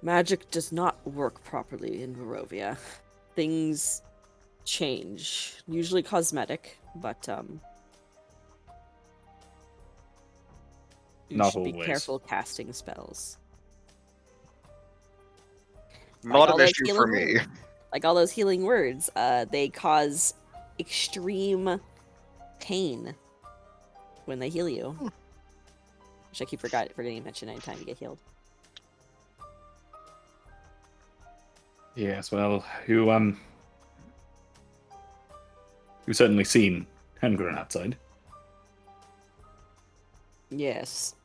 Magic does not work properly in Barovia. Things change. Usually cosmetic, but you Not should be always. careful casting spells. Not all an those issue healing for me. words. Like all those healing words, they cause extreme pain when they heal you. Which I keep forgetting to mention anytime you get healed. Yes, well, you've certainly seen Hengren outside. Yes.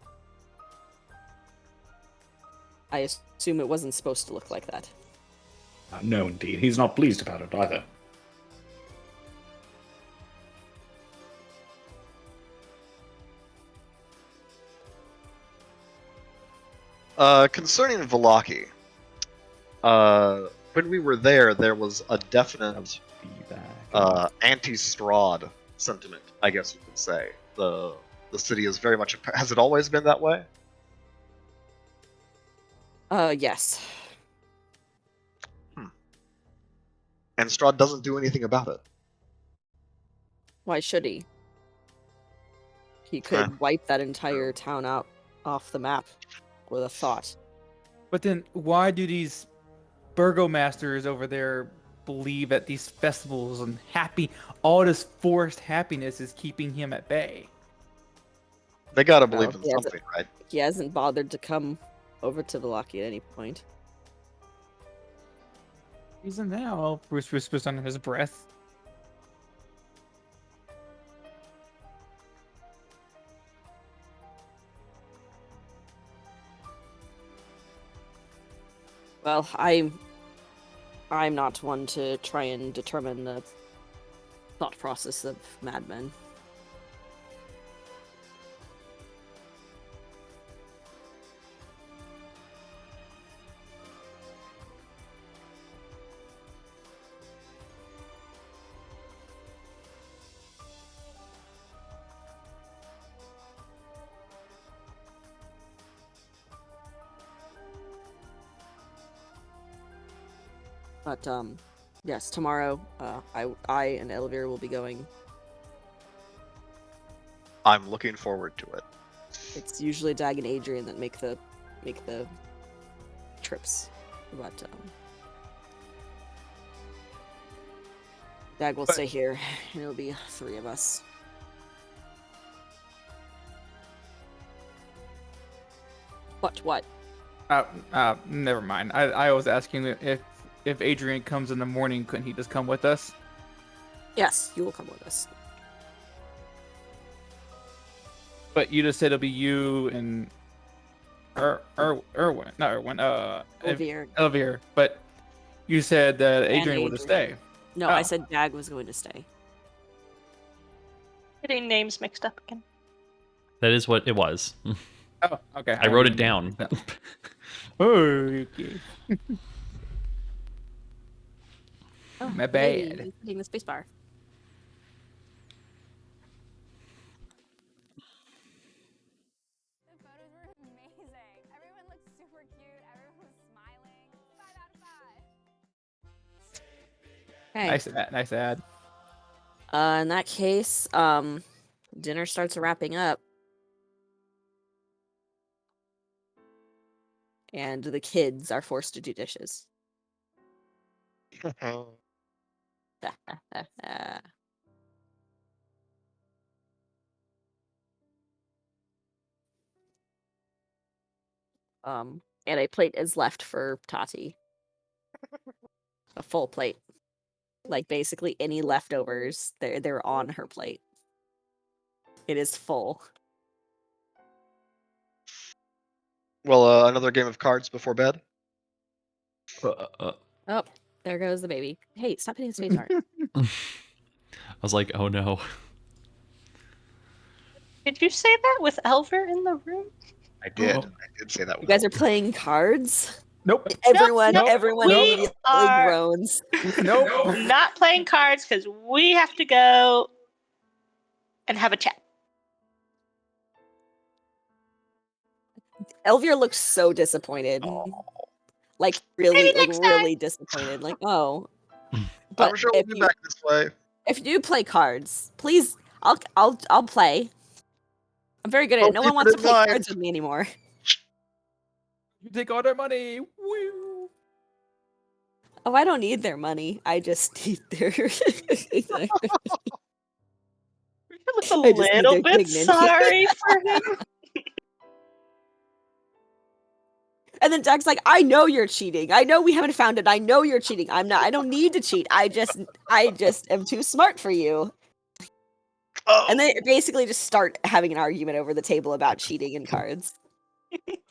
I assume it wasn't supposed to look like that. No, indeed. He's not pleased about it either. Concerning Velaki, when we were there was a definite anti-Strahd sentiment, I guess you could say. The city is very much... Has it always been that way? Yes. And Strahd doesn't do anything about it. Why should he? He could wipe that entire town out off the map with a thought. But then, why do these burgomasters over there believe at these festivals and all this forced happiness is keeping him at bay? They gotta believe in He hasn't- something, right? He hasn't bothered to come over to Velaki at any point. He's in now. Bruce whispers under his breath. Well, I'm not one to try and determine the thought process of madmen. But yes, tomorrow I and Elvira will be going. I'm looking forward to it. It's usually Dag and Adrian that make the trips, but Dag will stay here, and it'll be 3 of us. What? Never mind. I was asking if Adrian comes in the morning, couldn't he just come with us? Yes, you will come with us. But you just said it'll be you and Erwin, not Erwin, Elvira. But you said that Adrian would stay. No, I said Dag was going to stay. Getting names mixed up again. That is what it was. Oh, okay. I wrote it down. Okay. Oh, My bad. hey, he's hitting the spacebar. The photos were amazing. Everyone looked super cute. Everyone was smiling. 5 out of 5. Okay. Nice ad. In that case, dinner starts wrapping up. And the kids are forced to do dishes. And a plate is left for Tati. A full plate. Like basically any leftovers, they're on her plate. It is full. Well, another game of cards before bed? Oh, there goes the baby. Hey, stop hitting the space bar. I was like, oh no. Did you say that with Elver in the room? I did. Oh. I did say that. You guys are playing cards? Nope. Everyone Nope. We immediately are- groans. Nope. Not playing cards because we have to go and have a chat. Elvira looks so disappointed. Oh. Like really, Maybe like next time. really disappointed. Like, oh. I'm sure we'll be back this way. If you do play cards, please, I'll play. I'm very good at it. No one wants to play cards with me anymore. You take all their money. Woo. Oh, I don't need their money. I just need their. I was a I just need little their bit dignity. sorry for him. And then Doug's like, I know you're cheating. I know we haven't found it. I know you're cheating. I'm not. I don't need to cheat. I just am too smart for you. Oh, And they basically just start having an argument over the table about cheating in cards.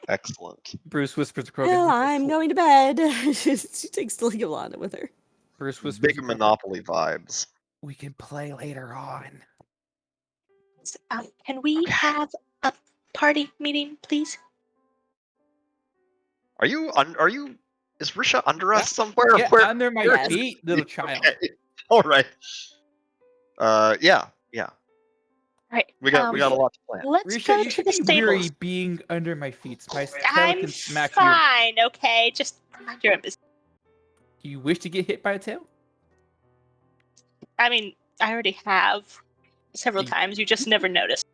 excellent. Bruce whispers to Krogan. Well, I'm going to bed. She takes Yolanda with her. Bruce whispers Big to Krogan, Monopoly vibes. we can play later on. Can we have a party meeting, please? Are you? Is Risha under us somewhere? Get Where? under my Yes. feet, little child. Okay. All right. Yeah. Right. We got a lot to plan. Let's Risha, go you to should the be weary stables. being under my feet. My tail I'm can smack you. fine, okay? Just mind your own business. You wish to get hit by a tail? I mean, I already have several You- times. You just never noticed.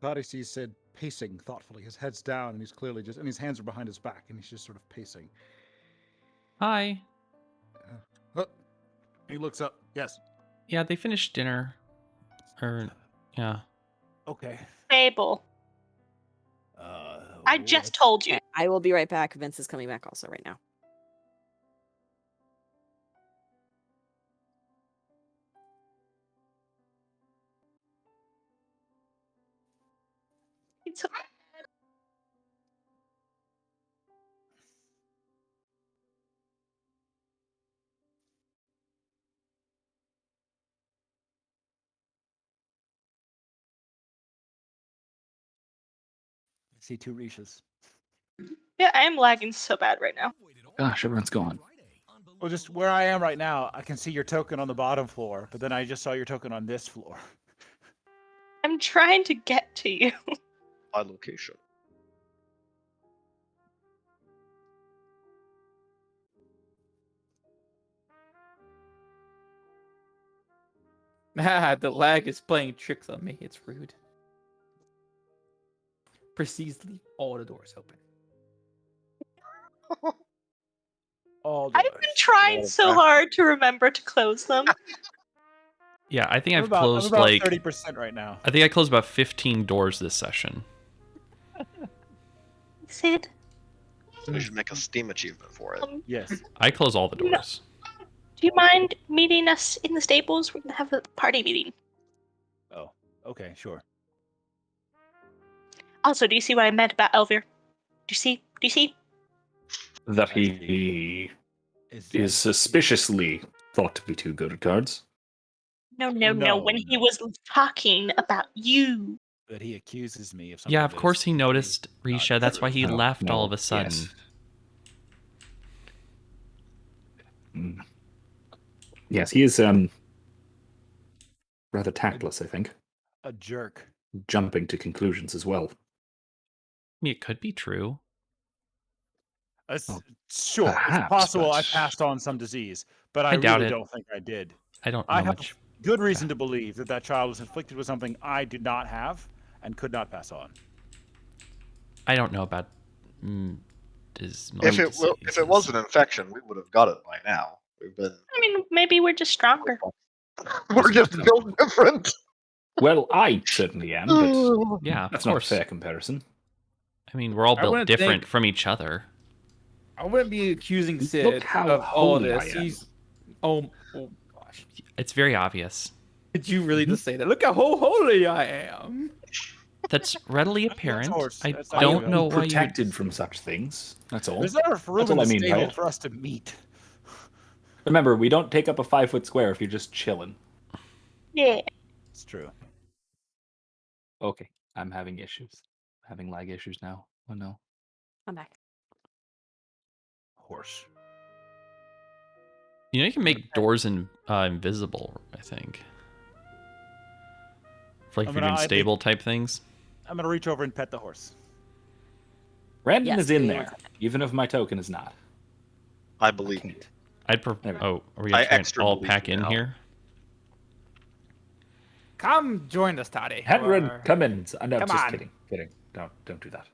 Thought he sees Sid pacing thoughtfully. His head's down, and he's clearly just, and his hands are behind his back, and he's just sort of pacing. Hi. Oh, he looks up. Yes. Yeah, they finished dinner. Or, yeah. Okay. Stable. I just told you. I will be right back. Vince is coming back also right now. It's okay. I see two Rishas. Yeah, I am lagging so bad right now. Gosh, everyone's gone. Well, just where I am right now, I can see your token on the bottom floor, but then I just saw your token on this floor. I'm trying to get to you. My location. The lag is playing tricks on me. It's rude. Proceeds to leave all the doors open. All I've been trying so hard to remember to close them. Yeah, I think I'm I've about closed 30% right now. I think I closed about 15 doors this session. Sid, We should make a Steam achievement for it. Yes. I close all the No. doors. do you mind meeting us in the stables? We're gonna have a party meeting. Oh, okay, sure. Also, do you see what I meant about Elvir? Do you see? Do you see? That he Is is suspiciously thought to be too good at cards. No. No, When he no. was talking about you. that he accuses me of something? Yeah, of that course is he noticed, not Risha. That's why true. he Oh, left no, all of a sudden. yes. Mm. Yes, he is rather tactless, I think. A jerk. Jumping to conclusions as well. I mean, it could be true. Oh, Sure, perhaps, it's possible I but- passed on some disease, but I I doubt really it. don't think I did. I don't know I have much. good reason to believe that that child was inflicted with something I did not have and could not pass on. I don't know about If it was an infection, we would have got it by now. We've been. I mean, maybe we're just stronger. We're just built different. Well, I certainly am, but Yeah, of that's not a course. fair comparison. I mean, we're all I built wouldn't different think- from each other. I wouldn't be accusing Look Sid how of all holy this. I am. He's oh gosh. It's very obvious. Did you really just say that? Look how holy I am. That's readily apparent. horse. I That's I don't am know why you. protected from such things. That's all. There's never room That's in all the I mean by stable it. for us to meet. Remember, we don't take up a 5-foot square if you're just chilling. Yeah. It's true. Okay, I'm having issues. Having lag issues now. Oh no. I'm back. Horse. You know, you can make doors invisible. I think. For like I if mean, you're doing I think- stable type things. I'm gonna reach over and pet the horse. Brandon Yes, is in we there, even if my token is not. I I believe you. can't. I'd Never. oh, are we I actually extra all believe pack you in now. here? Come join us, Tati. Henry, Or- come in. No, Come just on. kidding. Kidding. Don't do that.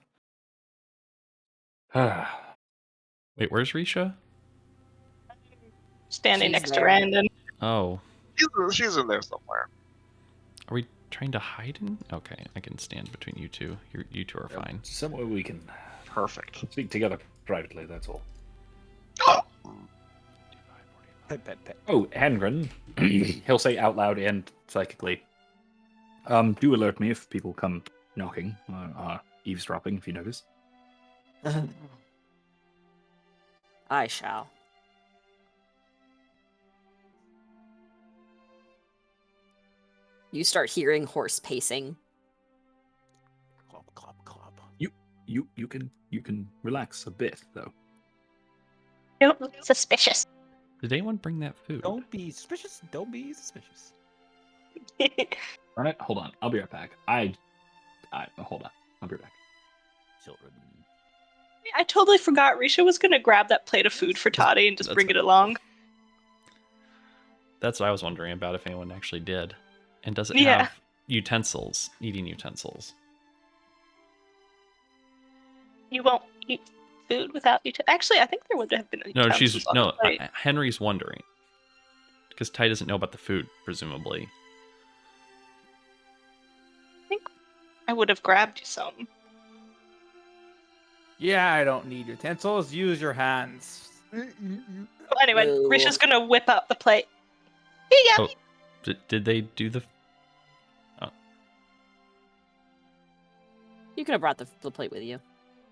Wait, where's Risha? Standing She's next there. to Randon. Oh, She's in there somewhere. are we trying to hide in? Okay, I can stand between you two. You two are fine. Somewhere we can Perfect. speak together privately, that's all. Pet. Oh, Hengren, he'll say out loud and psychically. Do alert me if people come knocking, eavesdropping if you notice. I shall. You start hearing horse pacing. Clop, clop, clop. You can relax a bit though. Don't look suspicious. Did anyone bring that food? Don't be suspicious. Don't be suspicious. Alright, hold on. I'll be right back. Hold on. I'll be right back. Children. I totally forgot Risha was going to grab that plate of food for Tati and just That's bring fine. it along. That's what I was wondering about if anyone actually did. And does it Yeah. have utensils, eating utensils? You won't eat food without Actually, I think there would have been No, utensils on the plate. Henry's wondering. Because Ty doesn't know about the food, presumably. I think I would have grabbed you some. Yeah, I don't need utensils. Use your hands. Well, anyway, Ew. Risha's going to whip out the plate. Here you go. Oh, did they do the... You could have brought the plate with you.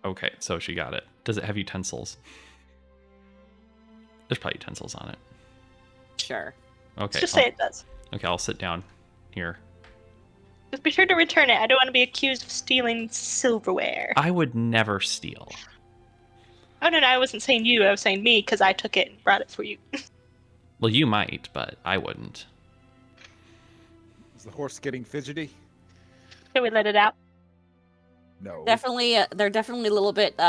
Okay, so she got it. Does it have utensils? There's probably utensils on it. Sure. Okay. Let's just say it does. Okay, I'll sit down here. Just be sure to return it. I don't want to be accused of stealing silverware. I would never steal. Oh, no, I wasn't saying you. I was saying me because I took it and brought it for you. Well, you might, but I wouldn't. Is the horse getting fidgety? Can we let it out? No. Definitely, they're definitely a little bit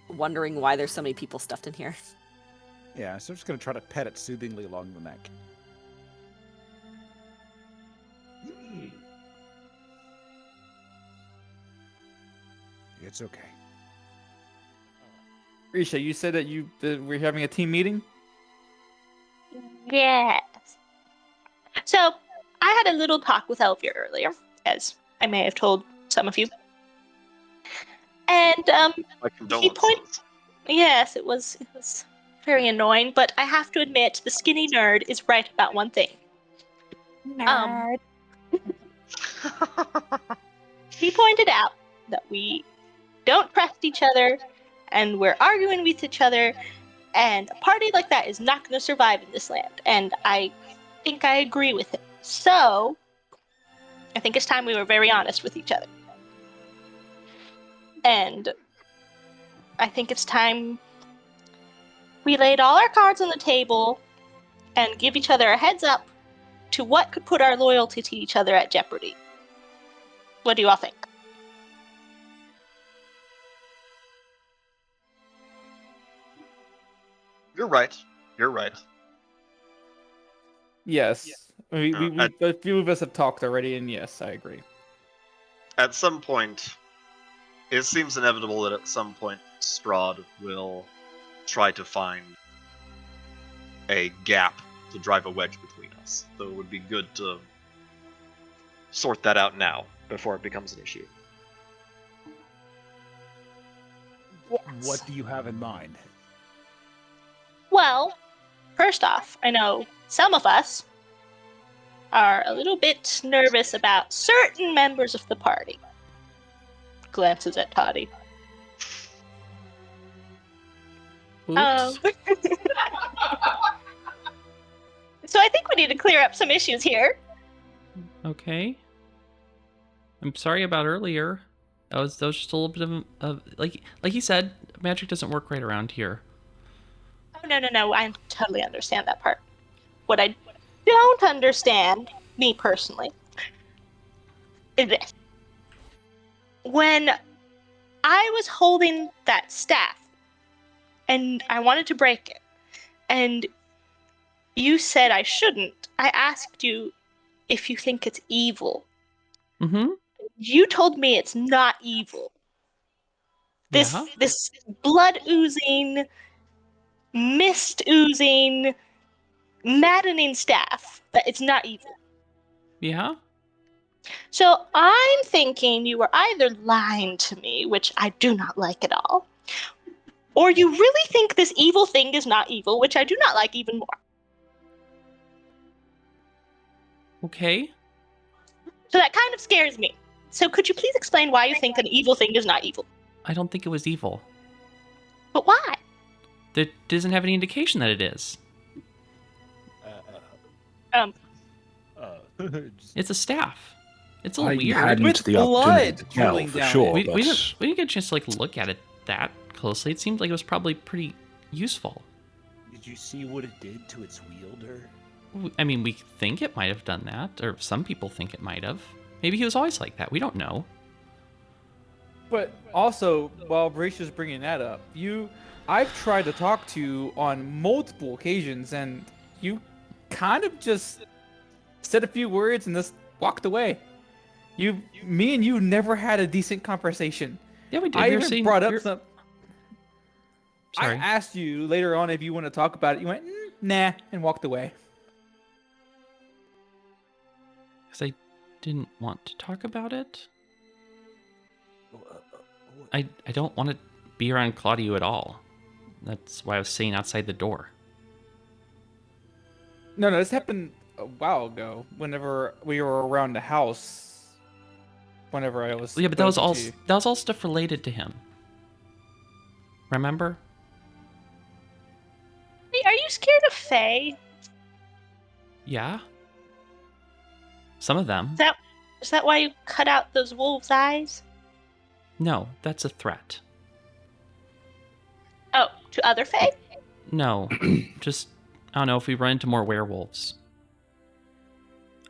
wondering why there's so many people stuffed in here. Yeah, so I'm just gonna try to pet it soothingly along the neck. It's okay. Risha, you said that we're having a team meeting? Yes. So, I had a little talk with Elvia earlier, as I may have told some of you. And, My condolences. yes, it was very annoying, but I have to admit, the skinny nerd is right about one thing. Nerd. He pointed out that we don't trust each other, and we're arguing with each other, and a party like that is not going to survive in this land, and I think I agree with him. So, I think it's time we were very honest with each other. And I think it's time we laid all our cards on the table and give each other a heads up to what could put our loyalty to each other at jeopardy. What do you all think? You're right. You're right. Yes. Yeah. A few of us have talked already, and yes, I agree. At some point, it seems inevitable that at some point Strahd will try to find a gap to drive a wedge between us. So it would be good to sort that out now before it becomes an issue. What do you have in mind? Well, first off, I know some of us are a little bit nervous about certain members of the party. Glances at Tati. Oops. So I think we need to clear up some issues here. Okay. I'm sorry about earlier. That was just a little bit of like he said, magic doesn't work right around here. Oh, no, I totally understand that part. What I don't understand, me personally, is this. When I was holding that staff, and I wanted to break it, and you said I shouldn't, I asked you if you think it's evil. Mm-hmm. You told me it's not evil. Yeah? This blood oozing, mist oozing, maddening staff. That it's not evil. Yeah? So I'm thinking you were either lying to me, which I do not like at all, or you really think this evil thing is not evil, which I do not like even more. Okay. So that kind of scares me. So could you please explain why you think an evil thing is not evil? I don't think it was evil. But why? There doesn't have any indication that it is. It's a staff. It's a little I weird. hadn't With the opportunity blood to tell drooling for down sure, we, but we didn't get a chance to like look at it that closely. It seemed like it was probably pretty useful. Did you see what it did to its wielder? I mean, we think it might have done that, or some people think it might have. Maybe he was always like that. We don't know. But also, while Risha's bringing that up, I've tried to talk to you on multiple occasions, and you kind of just said a few words and just walked away. Me and you never had a decent conversation. Yeah, we did. I We were even saying- brought up we were- some. Sorry. I asked you later on if you want to talk about it. You went, nah, and walked away. Because I didn't want to talk about it. I don't want to be around Claudiu at all. That's why I was sitting outside the door. No, this happened a while ago. Whenever we were around the house. Whenever I was. Yeah, but that was all spoken to you. that was all stuff related to him. Remember? Hey, are you scared of Fae? Yeah. Some of them. Is that why you cut out those wolves' eyes? No, that's a threat. Oh, to other Fae? No, just I don't know if we run into more werewolves.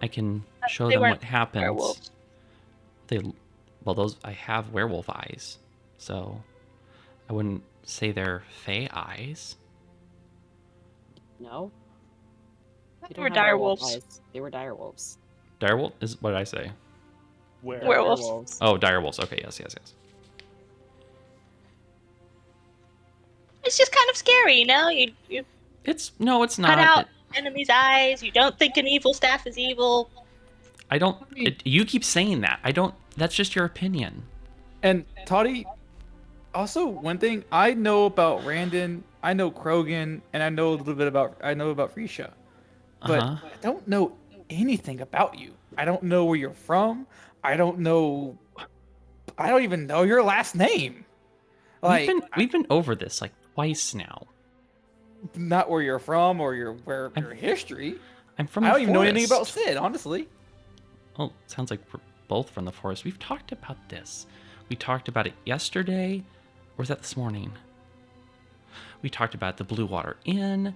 I can show They them weren't what happens. werewolves. Those I have werewolf eyes, so I wouldn't say they're fae eyes. No. They They don't were have dire werewolf wolves. eyes. They were dire wolves. Direwolf is what did I say? Where? They're Werewolves. werewolves. Oh, direwolves. Okay, yes. It's just kind of scary, you know? You It's not. cut out enemies' eyes. You don't think an evil staff is evil. I don't. You keep saying that. I don't. That's just your opinion. And Tati, also one thing I know about Randon, I know Krogan, and I know about Risha, but Uh-huh. I don't know anything about you. I don't know where you're from. I don't even know your last name. Like We've been over this like twice now. not where you're from or your history. I'm from. I the don't even know anything about forest. Sid, honestly. Well, it sounds like we're both from the forest. We've talked about this. We talked about it yesterday, or was that this morning? We talked about the Blue Water Inn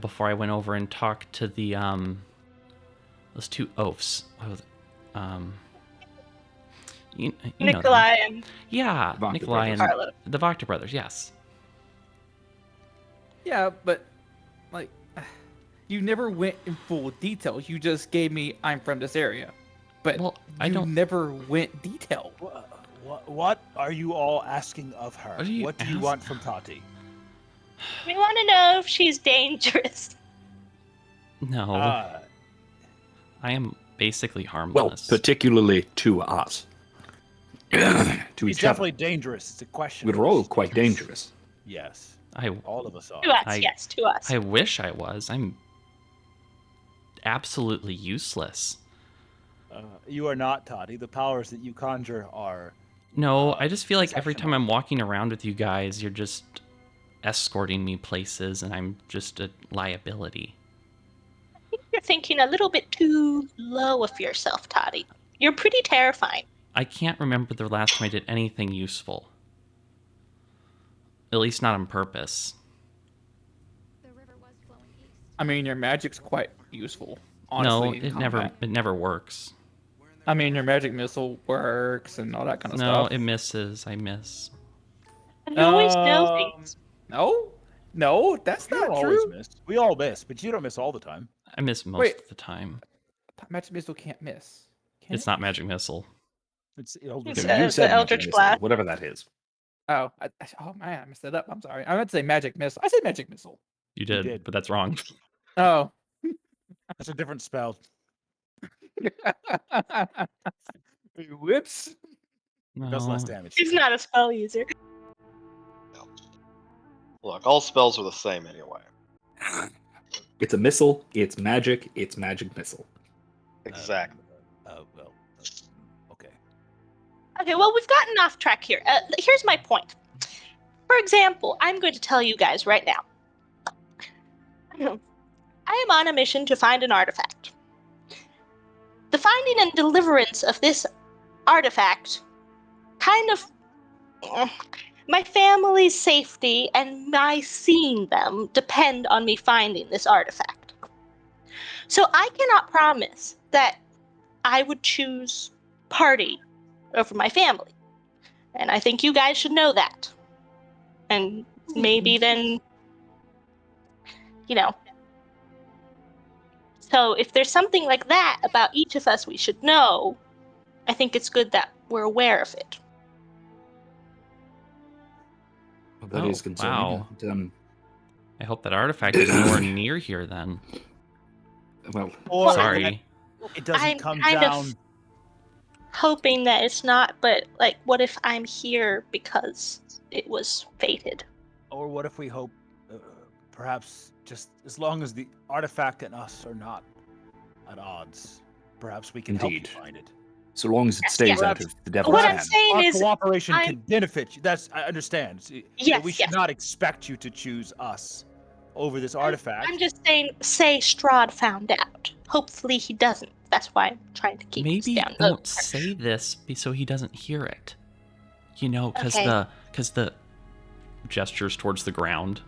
before I went over and talked to the those two oafs. What was it? You know them. Nikolai and Yeah, Vactor Nikolai and Carlo. the Vactor brothers. Yes. Yeah, but like you never went in full details. You just gave me I'm from this area. But Well, I you don't. never went detailed. What are you all asking of her? What are you What do you want from Tati? We want to know if she's dangerous. No, Uh, I am basically well, harmless. particularly to us. To He's each other. definitely dangerous. It's a question. We're all quite dangerous. Yes, I all of us are. To us, I- yes, to us. I wish I was. I'm absolutely useless. You are not, Tati. The powers that you conjure are. No, I just feel like every time exceptional. I'm walking around with you guys, you're just escorting me places and I'm just a liability. I think you're thinking a little bit too low of yourself, Tati. You're pretty terrifying. I can't remember the last time I did anything useful. At least not on purpose. The river was flowing east. I mean, your magic's quite useful. Honestly, No, in it combat. never works. I mean, your magic missile works and all that kind of No, stuff. it misses. I miss. You always know things. No, that's We not don't always true. miss. We all miss, but you don't miss all the time. I miss most Wait. of the time. Magic missile can't miss. Can It's it? not magic missile. It's Eldritch. It's, You the said Eldritch magic Blast. missile, whatever that is. Oh, oh man, I messed that up. I'm sorry. I meant to say magic missile. I said magic missile. You did, did. but that's wrong. Oh. That's a different spell. Whoops. It does less No. damage. He's not a spell user. Look, all spells are the same anyway. It's a missile. It's magic missile. Exactly. Well, okay. Okay, well, we've gotten off track here. Here's my point. For example, I'm going to tell you guys right now. I am on a mission to find an artifact. The finding and deliverance of this artifact kind of... my family's safety and my seeing them depend on me finding this artifact. So I cannot promise that I would choose party over my family. And I think you guys should know that. And maybe then, So if there's something like that about each of us we should know, I think it's good that we're aware of it. Well, that is Oh, concerning. wow. And, I hope that artifact is nowhere near here then. well, Or Sorry. it doesn't I'm come kind down. of hoping that it's not, but what if I'm here because it was fated? Or what if we hope, perhaps, just as long as the artifact and us are not at odds, perhaps we can help you Indeed. find it. so long as it Yes, stays yes. out of the devil's What I'm hand. saying Our is, cooperation I'm- can benefit you. I understand. But Yes, we should yes. not expect you to choose us over this artifact. I'm just saying, say Strahd found out. Hopefully he doesn't. That's why I'm trying to keep this Maybe down. don't say this so he doesn't hear it. Because Okay. the gestures towards the ground.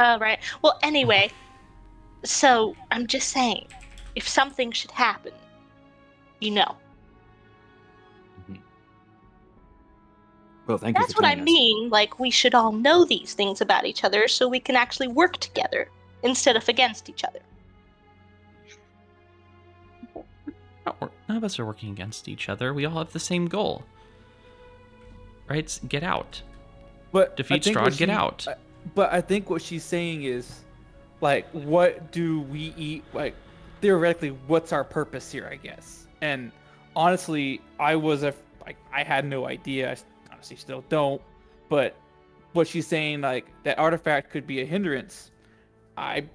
All right. Well, anyway, so I'm just saying, if something should happen, Well, thank you That's for what I telling us. mean. We should all know these things about each other so we can actually work together instead of against each other. None of us are working against each other. We all have the same goal. Right? Get out. But Defeat I think what Strahd, get out. But I think what she's saying is, what do we eat? Theoretically, what's our purpose here? I guess. And honestly, I had no idea. I honestly still don't. But what she's saying, that artifact could be a hindrance. I've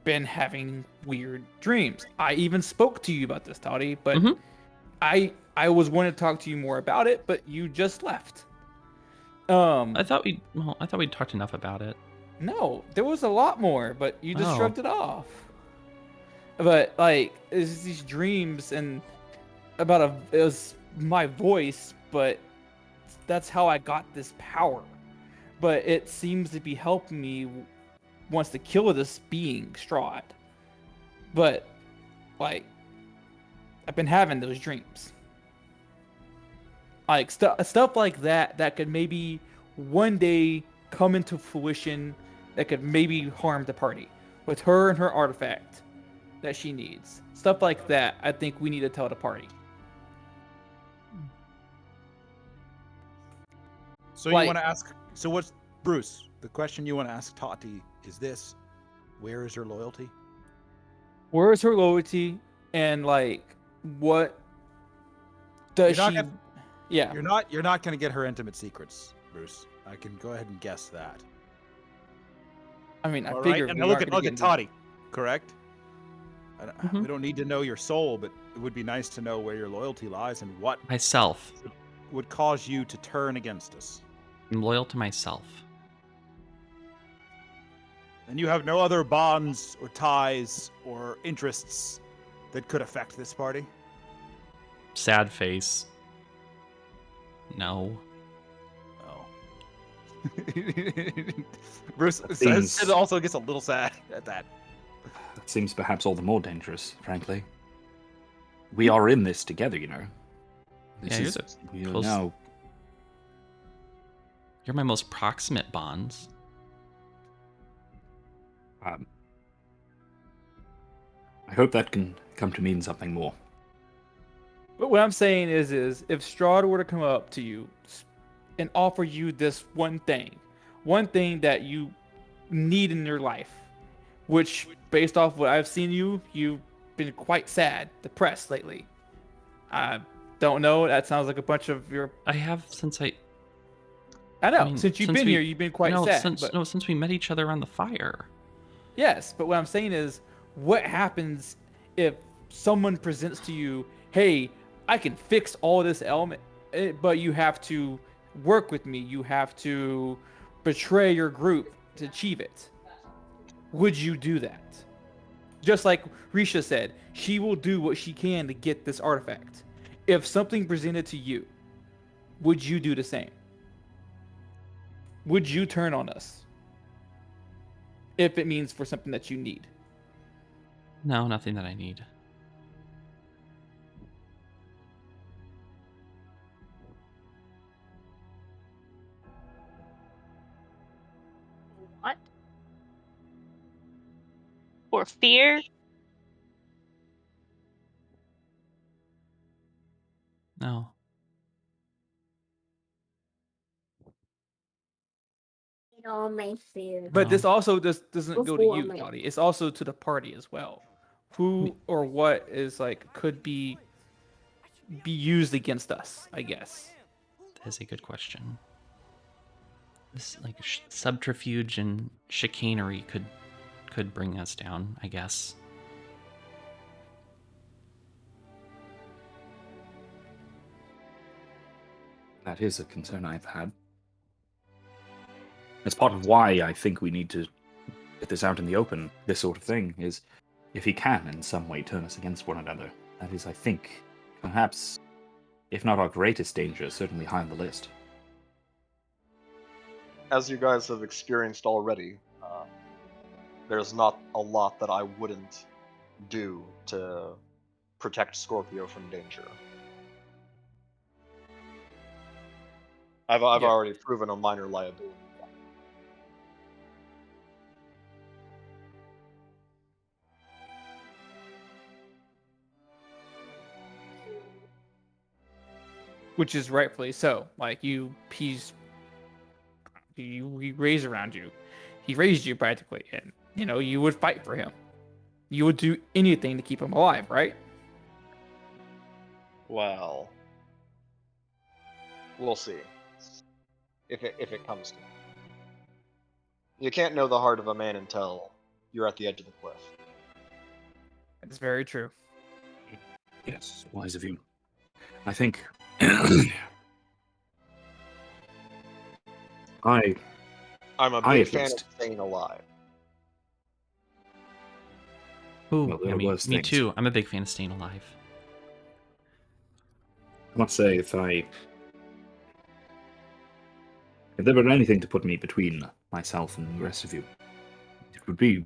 been having weird dreams. I even spoke to you about this, Tati, but Mhm. I was wanting to talk to you more about it, but you just left. I thought we'd talked enough about it. No, there was a lot more, but you just Oh. shrugged it off. But it's these dreams and it was my voice, but that's how I got this power. But it seems to be helping me wants to kill this being, Strahd. But I've been having those dreams. Stuff like that could maybe one day come into fruition that could maybe harm the party with her and her artifact that she needs. Stuff like that, I think we need to tell the party. So you want to ask? So what's Bruce? The question you want to ask Tati is this: where is her loyalty? Where is her loyalty, and what does You're not she? gonna- Yeah, You're not going to get her intimate secrets, Bruce. I can go ahead and guess that. I mean, I All figured. right, and we look aren't at gonna get into- Tati, correct? Mhm. We don't need to know your soul, but it would be nice to know where your loyalty lies and what Myself. would cause you to turn against us. I'm loyal to myself. And you have no other bonds or ties or interests that could affect this party? Sad face. No. Oh. Bruce seems- Sid also gets a little sad at that. That seems perhaps all the more dangerous, frankly. We are in this together, This Yeah, is you're we are close. now. You're my most proximate bonds. I hope that can come to mean something more. But what I'm saying is if Strahd were to come up to you and offer you this one thing that you need in your life, which, based off what I've seen you've been quite sad, depressed lately. I don't know. That sounds like a bunch of your. I have since I I know. mean, Since you've since been we- here, you've been quite no, sad. since we met each other around the fire. Yes, but what I'm saying is, what happens if someone presents to you, "Hey, I can fix all this element, but you have to work with me. You have to betray your group to achieve it." Would you do that? Just like Risha said, she will do what she can to get this artifact. If something presented to you, would you do the same? Would you turn on us? If it means for something that you need. No, nothing that I need. What? Or fear? No. All my fear. But this No. also doesn't go to Before you, my- Claudia. It's also to the party as well. Who or what is like could be used against us, I guess. That's a good question. This like subterfuge and chicanery could bring us down, I guess. That is a concern I've had. That's part of why I think we need to get this out in the open. This sort of thing is, if he can in some way turn us against one another, that is, I think, perhaps, if not our greatest danger, certainly high on the list. As you guys have experienced already, there's not a lot that I wouldn't do to protect Scorpio from danger. I've Yeah. already proven a minor liability. Which is rightfully so. Like he raised around you. He raised you practically, and you would fight for him. You would do anything to keep him alive, right? Well, we'll see. If it comes to it. You can't know the heart of a man until you're at the edge of the cliff. It's very true. Yes, wise of you. I think I'm a I big at fan of least- staying alive. Ooh, Well, there yeah, are me worse things. too. I'm a big fan of staying alive. I must say, if there were anything to put me between myself and the rest of you, it would be,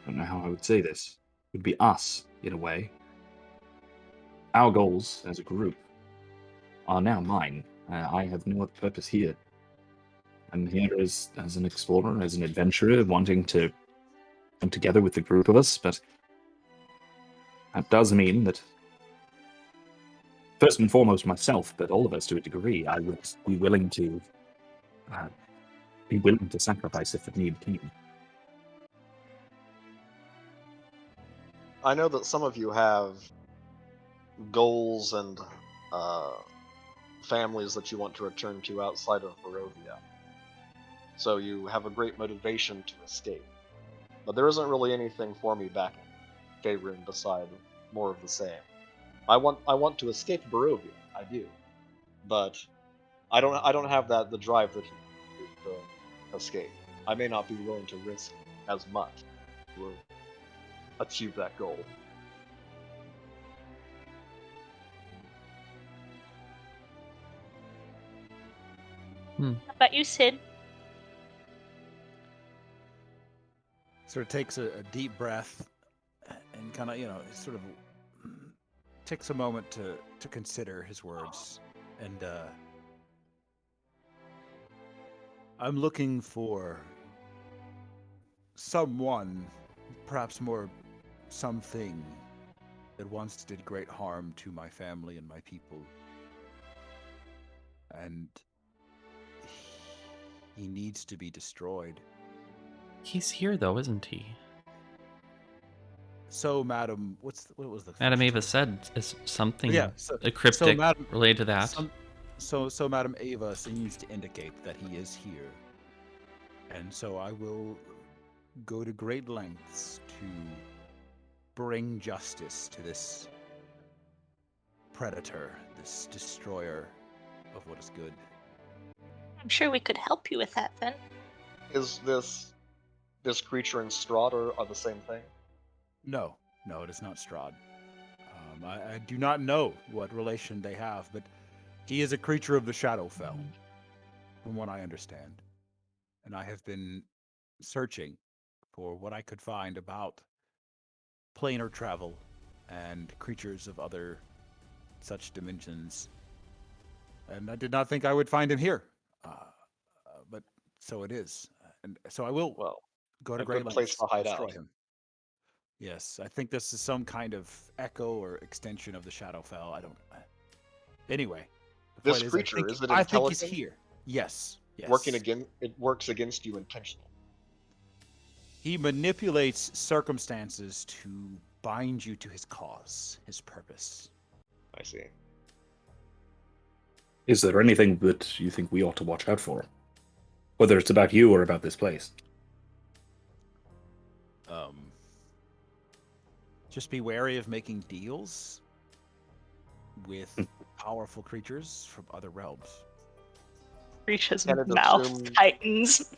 I don't know how I would say this, it would be us, in a way. Our goals as a group are now mine. I have no other purpose here. I'm here as an explorer, as an adventurer, wanting to come together with the group of us, but that does mean that, first and foremost myself, but all of us to a degree, I would be willing to sacrifice if the need came. I know that some of you have goals and families that you want to return to outside of Barovia. So you have a great motivation to escape. But there isn't really anything for me back in Faerun beside more of the same. I want to escape Barovia, I do. But I don't have the drive that you to escape. I may not be willing to risk as much to achieve that goal. How about you, Sid? Sort of takes a deep breath and kind of, sort of takes a moment to consider his words. And I'm looking for someone, perhaps more something, that once did great harm to my family and my people. and he needs to be destroyed. He's here though, isn't he? So, Madam, what was the Madam first Ava term? said is something Yeah, so cryptic Madam, related to that. so Madam Ava seems to indicate that he is here, and so I will go to great lengths to bring justice to this predator, this destroyer of what is good. I'm sure we could help you with that then. Is this creature and Strahd are the same thing? No, it is not Strahd. I do not know what relation they have, but he is a creature of the Shadowfell, from what I understand. And I have been searching for what I could find about planar travel and creatures of other such dimensions. And I did not think I would find him here. But so it is. And so I will Well, go to a great good place lengths to hide destroy out. him. Yes, I think this is some kind of echo or extension of the Shadowfell. I don't. Anyway, the This point is, creature, is it I think he's intelligent? here. Yes. It works against you intentionally. He manipulates circumstances to bind you to his cause, his purpose. I see. Is there anything that you think we ought to watch out for? Whether it's about you or about this place? Just be wary of making deals with powerful creatures from other realms. Risha's Can it mouth assume- tightens.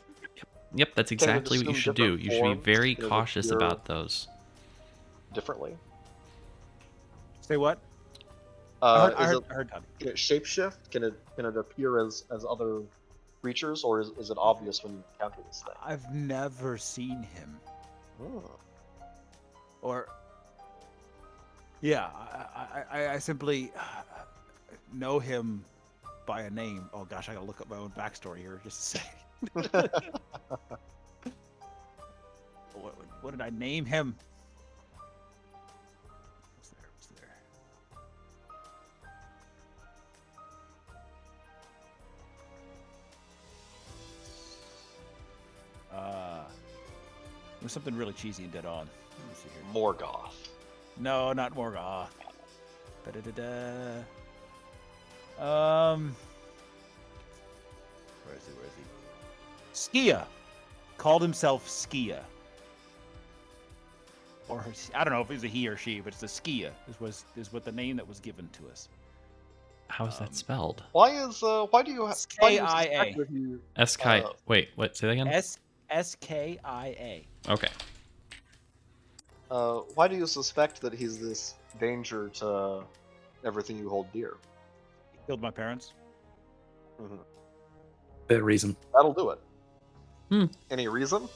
Yep, that's Can it exactly what you assume should do. different You should be forms? very Can it cautious appear about those. differently? Say what? I Is heard Tati. Can it shapeshift? Can it appear as other creatures, or is it obvious when you encounter this thing? I've never seen him. Oh. Or, yeah, I simply know him by a name. Oh gosh, I gotta look up my own backstory here just a second. What did I name him? What's there? It was something really cheesy and dead on. Let me see here. Morgoth. No, not Morgoth. Da-da-da-da. Where is he? Skia. Called himself Skia. Or I don't know if it's a he or she, but it's a Skia. Is what the name that was given to us. How is that spelled? Why do you suspect Skia. that he? S-K. Wait, what? Say that again? Skia. Okay. Why do you suspect that he's this danger to everything you hold dear? He killed my parents. Mm-hmm. Fair reason. That'll do it. Hmm. Any reason?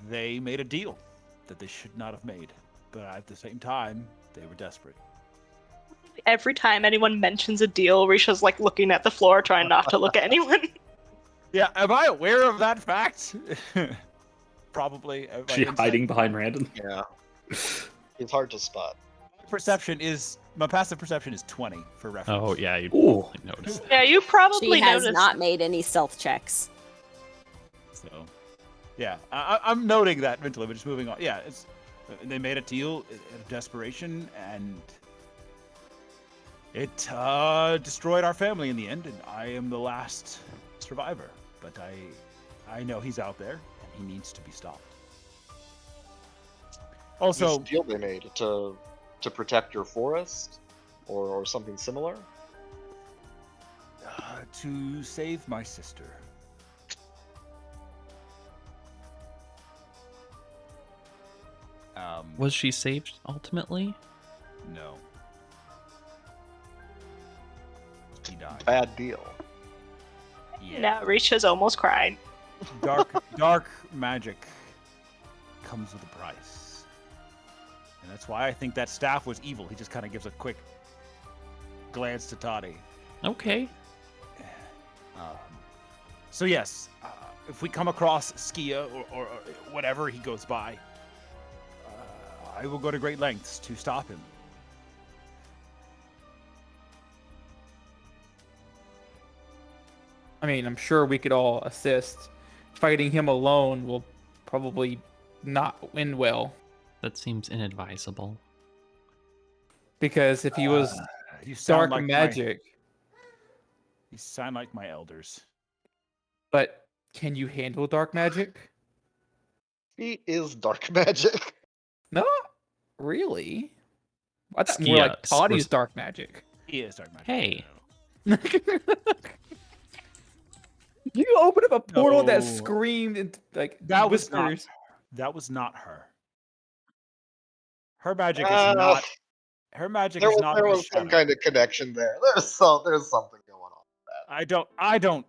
They made a deal that they should not have made, but at the same time, they were desperate. Every time anyone mentions a deal, Risha's like looking at the floor, trying not to look at anyone. Yeah, am I aware of that fact? Probably. She hiding behind Randon? Yeah. It's hard to spot. My passive perception is 20 for reference. Oh, yeah, you Ooh. noticed. Yeah, you probably She has noticed. not made any stealth checks. So, yeah, I'm noting that mentally, but just moving on. Yeah, they made a deal of desperation, and it destroyed our family in the end, and I am the last survivor. But I know he's out there, and he needs to be stopped. Also, This deal they made to protect your forest, or something similar. to save my sister. Was she saved ultimately? No. He died. Bad deal. Now Risha's almost crying. Dark magic comes with a price. And that's why I think that staff was evil. He just kind of gives a quick glance to Tati. Okay. So yes, if we come across Skia or whatever he goes by, I will go to great lengths to stop him. I mean, I'm sure we could all assist. Fighting him alone will probably not end well. That seems inadvisable. Because if he was You sound dark like magic, You sound like my elders. but can you handle dark magic? He is dark magic. No, really. I thought more like Skia, Claudiu's res- dark magic. He is dark magic. Hey. You opened up a portal that No. screamed and like That was not. whispers. That was not her. Her magic is Uh, not. Her magic There is was, not. there the was some shadow. kind of connection there. There's something going on. I don't.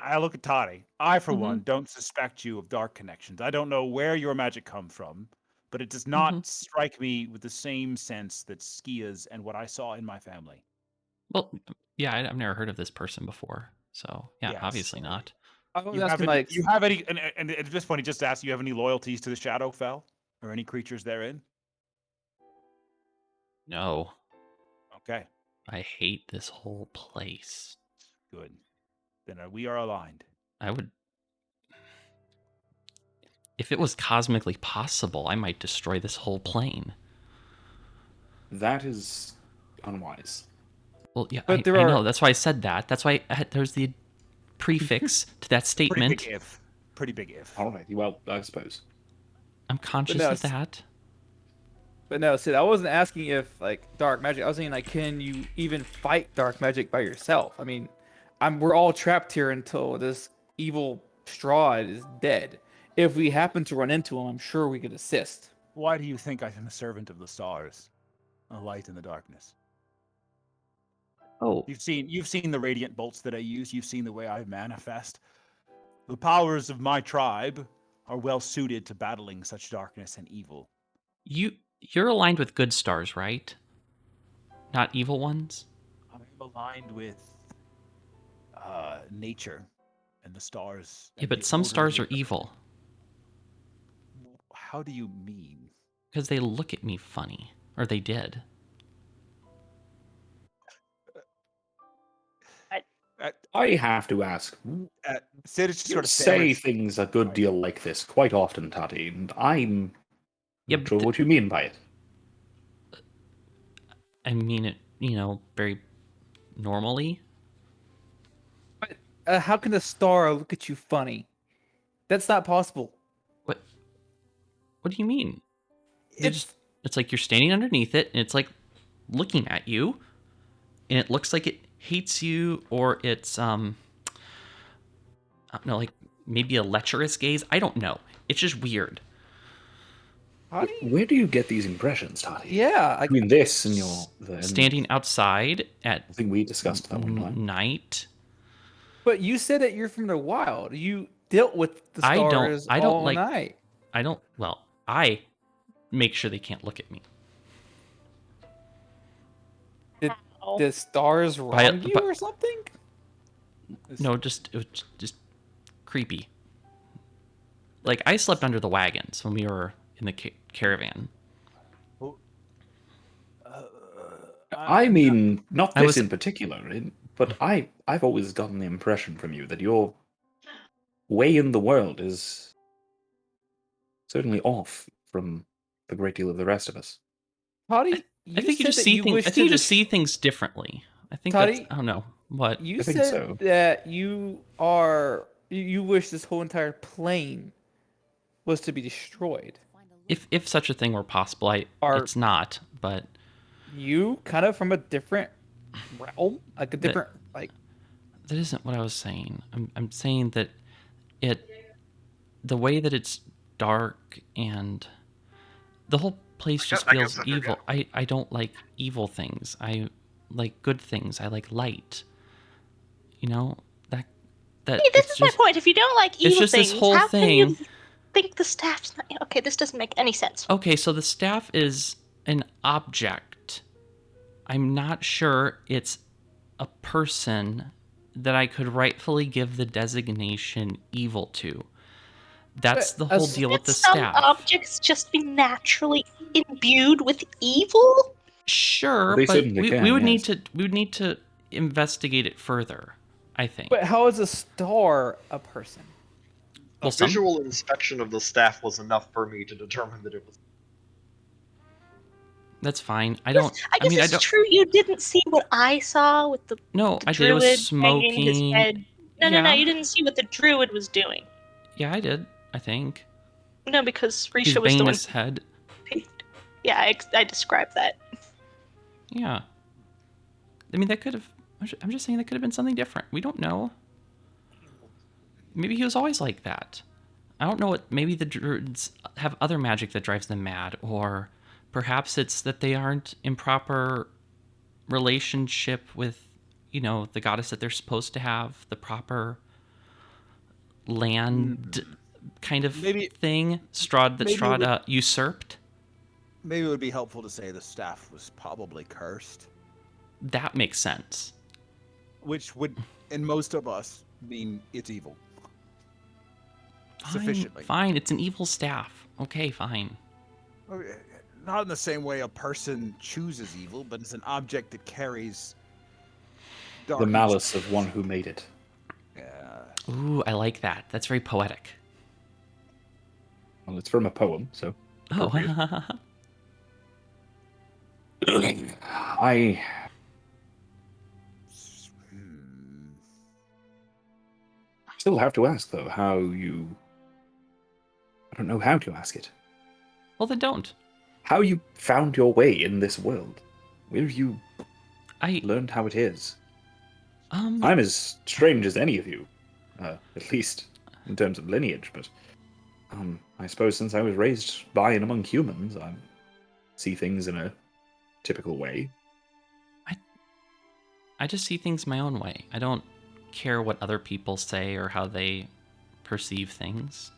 I look at Tati. I, for Mhm. one, don't suspect you of dark connections. I don't know where your magic comes from, but it does not strike me with the same sense that Skia's and what I saw in my family. Well, yeah, I've never heard of this person before. So, yeah, Yes. obviously not. I was You have asking any, like you have any, and at this point, he just asked, you have any loyalties to the Shadowfell or any creatures therein? No, Okay, I hate this whole place. good. Then we are aligned. I would. If it was cosmically possible, I might destroy this whole plane. That is unwise. Well, yeah, But I there are- know. That's why I said that. That's why there's the prefix to that Pretty statement. big if. Pretty big if. All right. Well, I suppose. I'm conscious no, of that. But no, Sid, I wasn't asking if like dark magic. I was saying like, can you even fight dark magic by yourself? I mean, we're all trapped here until this evil Strahd is dead. If we happen to run into him, I'm sure we could assist. Why do you think I am a servant of the stars, a light in the darkness? Oh, You've seen the radiant bolts that I use. You've seen the way I manifest. The powers of my tribe are well suited to battling such darkness and evil. you're aligned with good stars, right? Not evil ones? I'm aligned with nature and the stars. Yeah, and but the some stars are orderly- evil How do you mean? because they look at me funny, or they did. I have to ask. Sid is just You sort of say stammers. things a good deal like this quite often, Tati, and I'm Yeah, not but sure what you mean by it. I mean it, very normally. How can a star look at you funny? That's not possible. What do you mean? It's like you're standing underneath it, and it's like looking at you, and it looks like it hates you, or it's I don't know, like maybe a lecherous gaze. I don't know. It's just weird. Where do you get these impressions, Tati? Yeah, like, Between this and the Standing outside at I think we discussed that one time. night. but you said that you're from the wild. You dealt with the I stars don't all like- night. Well, I make sure they can't look at me. The stars wrong you or something? No, it was just creepy. Like I slept under the wagons when we were in the caravan. I mean, not I this was- in particular, but I've always gotten the impression from you that your way in the world is certainly off from a great deal of the rest of us. Toddy, I think you just see things. I think you just see things differently. I think Toddy, that's. I don't know what. You I think said so. that you wish this whole entire plane was to be destroyed. If such a thing were possible, it's not. But You kind of from a different realm, like a different like. that isn't what I was saying. I'm saying that the way that it's dark and the whole place just I feels guess evil. I don't like evil things. I like good things. I like light. That Hey, this it's is my just- point. If you don't like evil just this things, whole how can you thing- think the staff's not... Okay, this doesn't make any sense. Okay, so the staff is an object. I'm not sure it's a person that I could rightfully give the designation evil to. That's the whole deal with the Some staff. objects just be naturally imbued with evil? Sure, They but certainly we can, would yes. need to investigate it further. I think. But how is a star a person? Well, A visual inspection of the staff was enough for me to determine that it was. That's fine. I Yes, don't. I guess mean, I it's don't. true you didn't see what I saw with the No, I did. It was druid hanging his smoking. head. No, Yeah. you didn't see what the druid was doing. Yeah, I did. I think No, because he's Risha was the banging one his head. who picked. Yeah, I described that. Yeah. I mean, that could have. I'm just saying that could have been something different. We don't know. Maybe he was always like that. I don't know what. Maybe the druids have other magic that drives them mad, or perhaps it's that they aren't in proper relationship with, the goddess that they're supposed to have, the proper land kind of thing. Strahd usurped. Maybe it would be helpful to say the staff was probably cursed, That makes sense. which would, in most of us, mean it's evil. Sufficiently. Fine. It's an evil staff. Okay, fine. Not in the same way a person chooses evil, but it's an object that carries dark The malice of one who made it. Yeah. Ooh, I like that. That's very poetic. Well, it's from a poem, so. Oh. I still have to ask, though, how you. I don't know how to ask it. Well, then don't. How you found your way in this world? Where have you learned how it is? I'm as strange as any of you, at least in terms of lineage, but I suppose since I was raised by and among humans, I see things in a typical way. I just see things my own way. I don't care what other people say or how they perceive things.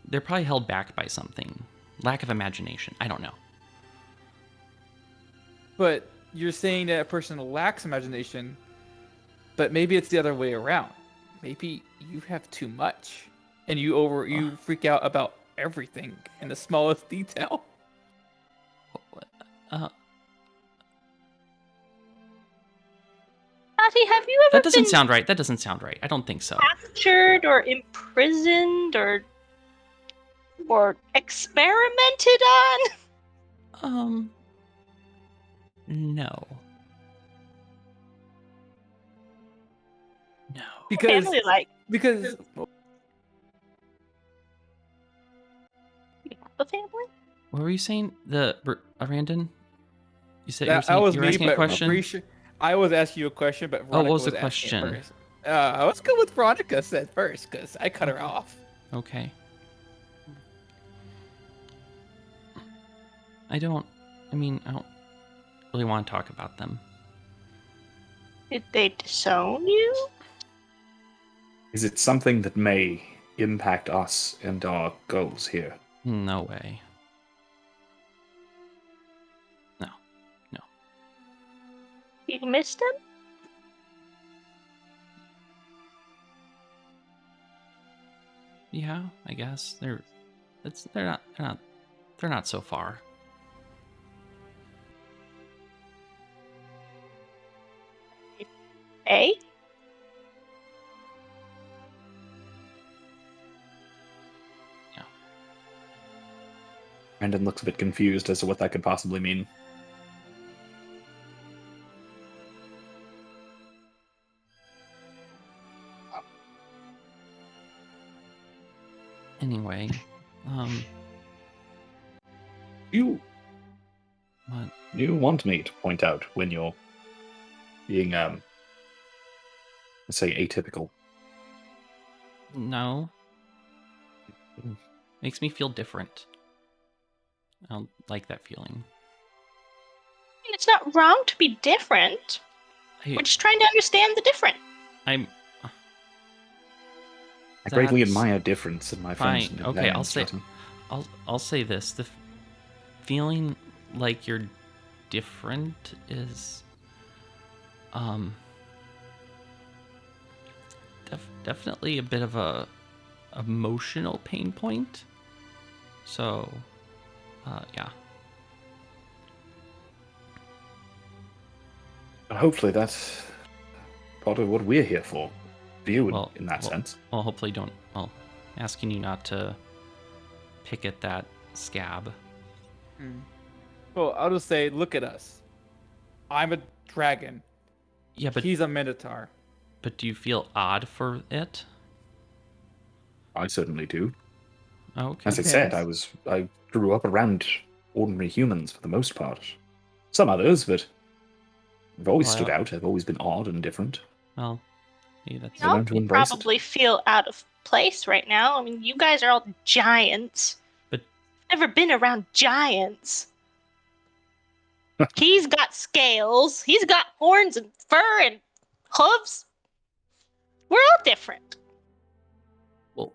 They're probably held back by something. Lack of imagination. I don't know. But you're saying that a person lacks imagination, but maybe it's the other way around. Maybe you have too much, and you freak out about everything in the smallest detail. Tati, have you ever That doesn't been sound right. That doesn't sound right. I don't think so. captured or imprisoned or experimented on? No. No. Because Family like because you have a family? What were you saying? Randon? You said that was you were me, asking a but question? Risha, I was asking you a question, but Veronica what was the asking it question? first. Let's go with Veronica said first, because I cut her off. Okay. I don't really want to talk about them. Did they disown you? Is it something that may impact us and our goals here? No way. No. You missed them? Yeah, I guess they're not so far. Eh? Yeah. Brandon looks a bit confused as to what that could possibly mean. Anyway, You what? you want me to point out when you're being let's say atypical? No. Makes me feel different. I don't like that feeling. I mean, it's not wrong to be different. We're just trying to understand the different. I greatly That's admire difference in my friends. fine. Okay, I'll say this: the feeling like you're different is definitely a bit of a emotional pain point. So yeah. But hopefully that part of what we're here for. You, Well, in that sense. Well, hopefully don't. Well, asking you not to pick at that scab. Well, I'll just say, look at us. I'm a dragon. Yeah, but He's a minotaur. But do you feel odd for it? I certainly do. Okay. As I said, I grew up around ordinary humans for the most part. Some others, but I've always stood out. I've always been odd and different. Well, maybe that's. I learned to You embrace probably feel out of place right now. I mean, you guys are all giants. But never been around giants. He's got scales. He's got horns and fur and hooves. We're all different. Well,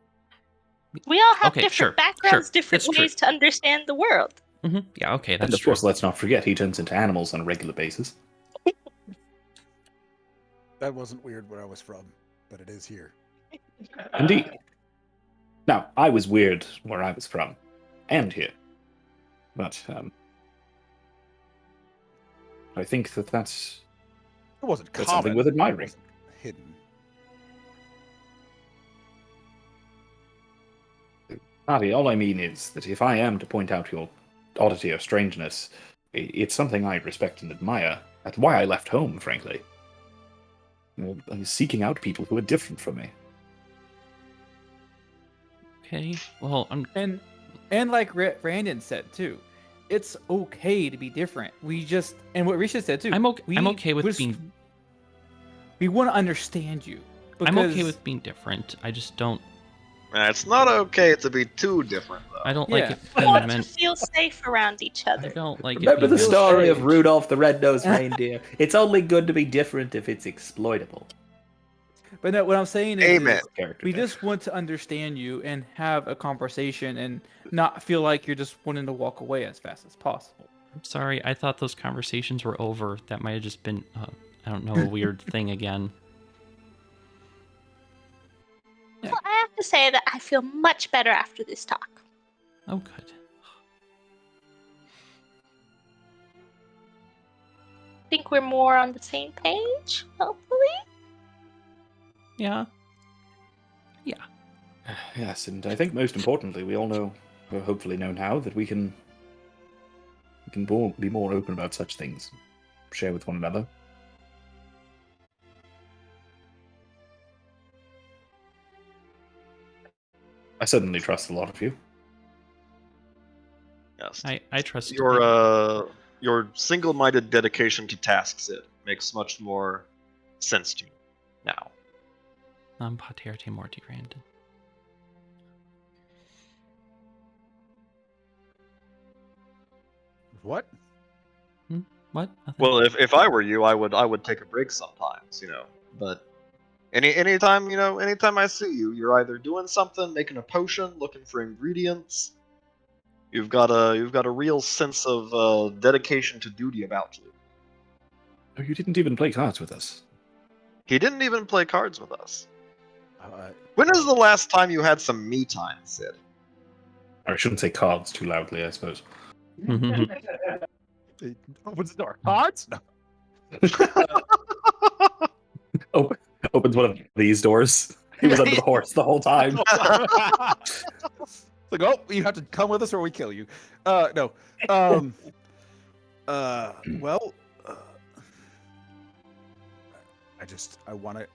we all have okay, different sure, backgrounds, sure, different that's ways true. to understand the world. Mm-hmm. Yeah, okay, that's And of true. course, let's not forget, he turns into animals on a regular basis. That wasn't weird where I was from, but it is here. Indeed. Now, I was weird where I was from, and here. But, I think that's It wasn't common. something worth admiring. It wasn't hidden. Tati, all I mean is that if I am to point out your oddity or strangeness, it's something I respect and admire. That's why I left home, frankly. I was seeking out people who are different from me. Okay, well, And like Brandon said too, it's okay to be different. We just, and what Risha said too. I'm okay with being. We want to understand you. I'm okay with being different. I just don't. It's not okay to be too different, though. I don't like it We being want to meant. feel safe around each I other. don't like Remember it the being story of strange. Rudolph the Red-Nosed Reindeer? It's only good to be different if it's exploitable. But no, what I'm saying Amen. is we just want to understand you and have a conversation and not feel like you're just wanting to walk away as fast as possible. I'm sorry. I thought those conversations were over. That might have just been, I don't know, a weird thing again. Well, I have to say that I feel much better after this talk. Oh, good. Think we're more on the same page, hopefully. Yeah. Yes, and I think most importantly, we all know, or hopefully know now, that we can be more open about such things, share with one another. I certainly trust a lot of you. Yes. I trust Your single-minded dedication to tasks makes much more sense to me now. Pater te morti Brandon. What? What? Nothing. Well, if I were you, I would take a break sometimes, But anytime I see you, you're either doing something, making a potion, looking for ingredients. You've got a real sense of dedication to duty about you. Oh, you didn't even play cards with us. He didn't even play cards with us. When is the last time you had some me time, Sid? I shouldn't say cards too loudly, I suppose. It opens the door. Cards? No. Opens one of these doors. He was under the horse the whole time. It's like, oh, you have to come with us or we kill you. No. Well, I want to.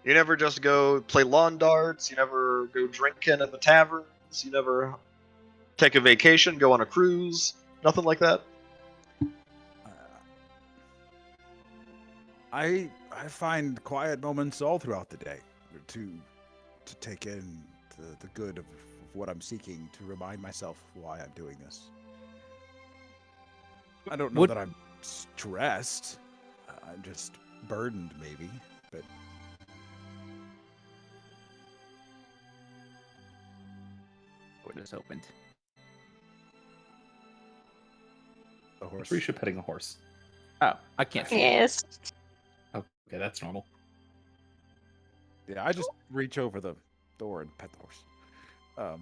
You never just go play lawn darts. You never go drinking at the taverns. You never take a vacation, go on a cruise. Nothing like that. I find quiet moments all throughout the day to take in the good of what I'm seeking, to remind myself why I'm doing this. I don't know that I'm stressed. I'm just burdened, maybe. But What is opened? the horse. Risha petting a horse. Oh, I can't see. Yes. Okay, that's normal. Yeah, I just reach over the door and pet the horse.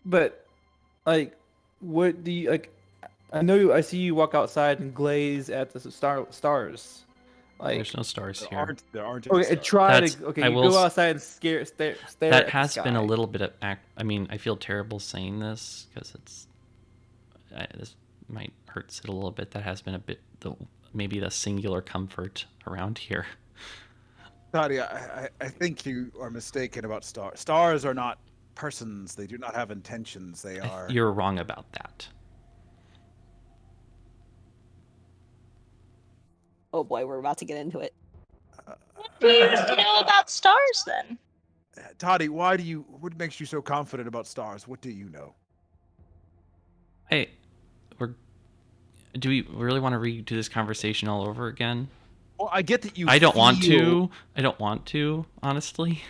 But like, what do you like? I know I see you walk outside and glaze at the stars. Like, There's no stars There here. aren't any okay, stars. try That's- to. Okay, I you will go s- outside and stare That at has the been a sky. little bit of I mean, I feel terrible saying this because this might hurt Sid a little bit. That has been a bit maybe the singular comfort around here. Tati, I think you are mistaken about stars. Stars are not persons. They do not have intentions. They are. You're wrong about that. Oh boy, we're about to get into it. What do you know about stars then? Tati, what makes you so confident about stars? What do you know? Do we really want to redo this conversation all over again? Well, I get that you I don't want feel- to. I don't want to, honestly.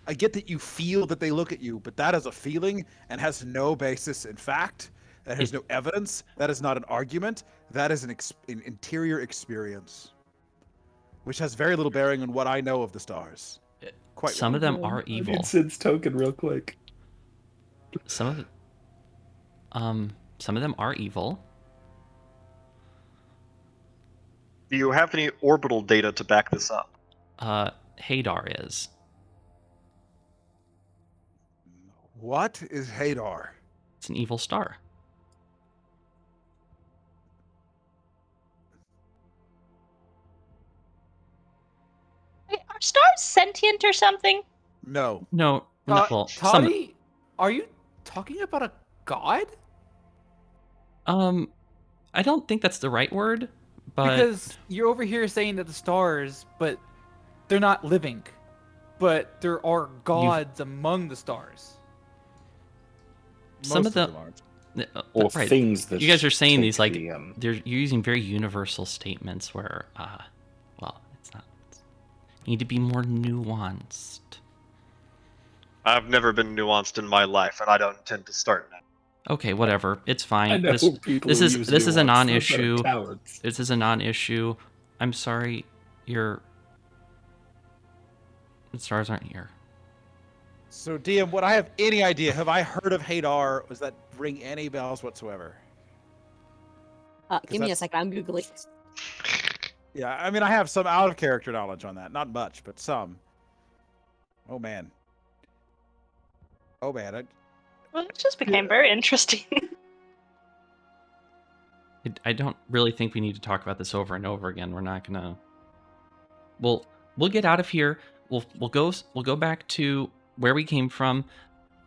I get that you feel that they look at you, but that is a feeling and has no basis in fact. That has no evidence. That is not an argument. That is an interior experience, which has very little bearing on what I know of the stars. Quite Some of them are I evil. need Sid's token real quick. Some of them are evil. Do you have any orbital data to back this up? Hadar is. What is Hadar? It's an evil star. Wait, are stars sentient or something? No. No, well, some. Tati, are you talking about a god? I don't think that's the right word, but Because you're over here saying that the stars, but they're not living. But there are gods among the stars. some Most of them. aren't. Or right. things that You guys are saying take these like the, you're using very universal statements where, well, it's not. You need to be more nuanced. I've never been nuanced in my life, and I don't intend to start now. Okay, whatever. It's fine. I know people this who is use this is a nuance, they're non-issue. cowards. This is a non-issue. I'm sorry. The stars aren't here. So, DM, would I have any idea? Have I heard of Hadar? Does that ring any bells whatsoever? Give me a that's- second. I'm googling. Yeah, I mean, I have some out of character knowledge on that. Not much, but some. Oh man. Oh man. Well, it just became very interesting. I don't really think we need to talk about this over and over again. We're not gonna. We'll get out of here. We'll go back to where we came from.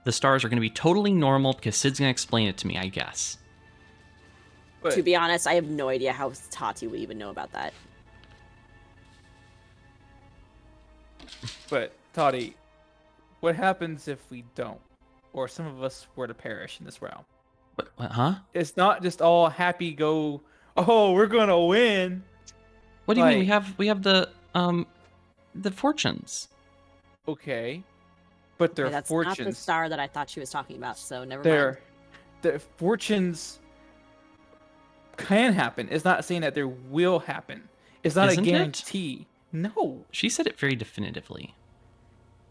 The stars are gonna be totally normal because Sid's gonna explain it to me, I guess. But To be honest, I have no idea how Tati would even know about that. But Tati, what happens if we don't, or some of us were to perish in this realm? What, huh? It's not just all happy go. Oh, we're gonna win. What do you mean? Like- We have the fortunes. Okay, but their Okay, that's not the fortunes. star that I thought she was talking about, so never Their mind. their fortunes can happen. It's not saying that there will happen. It's not Isn't a it? guarantee. No. She said it very definitively.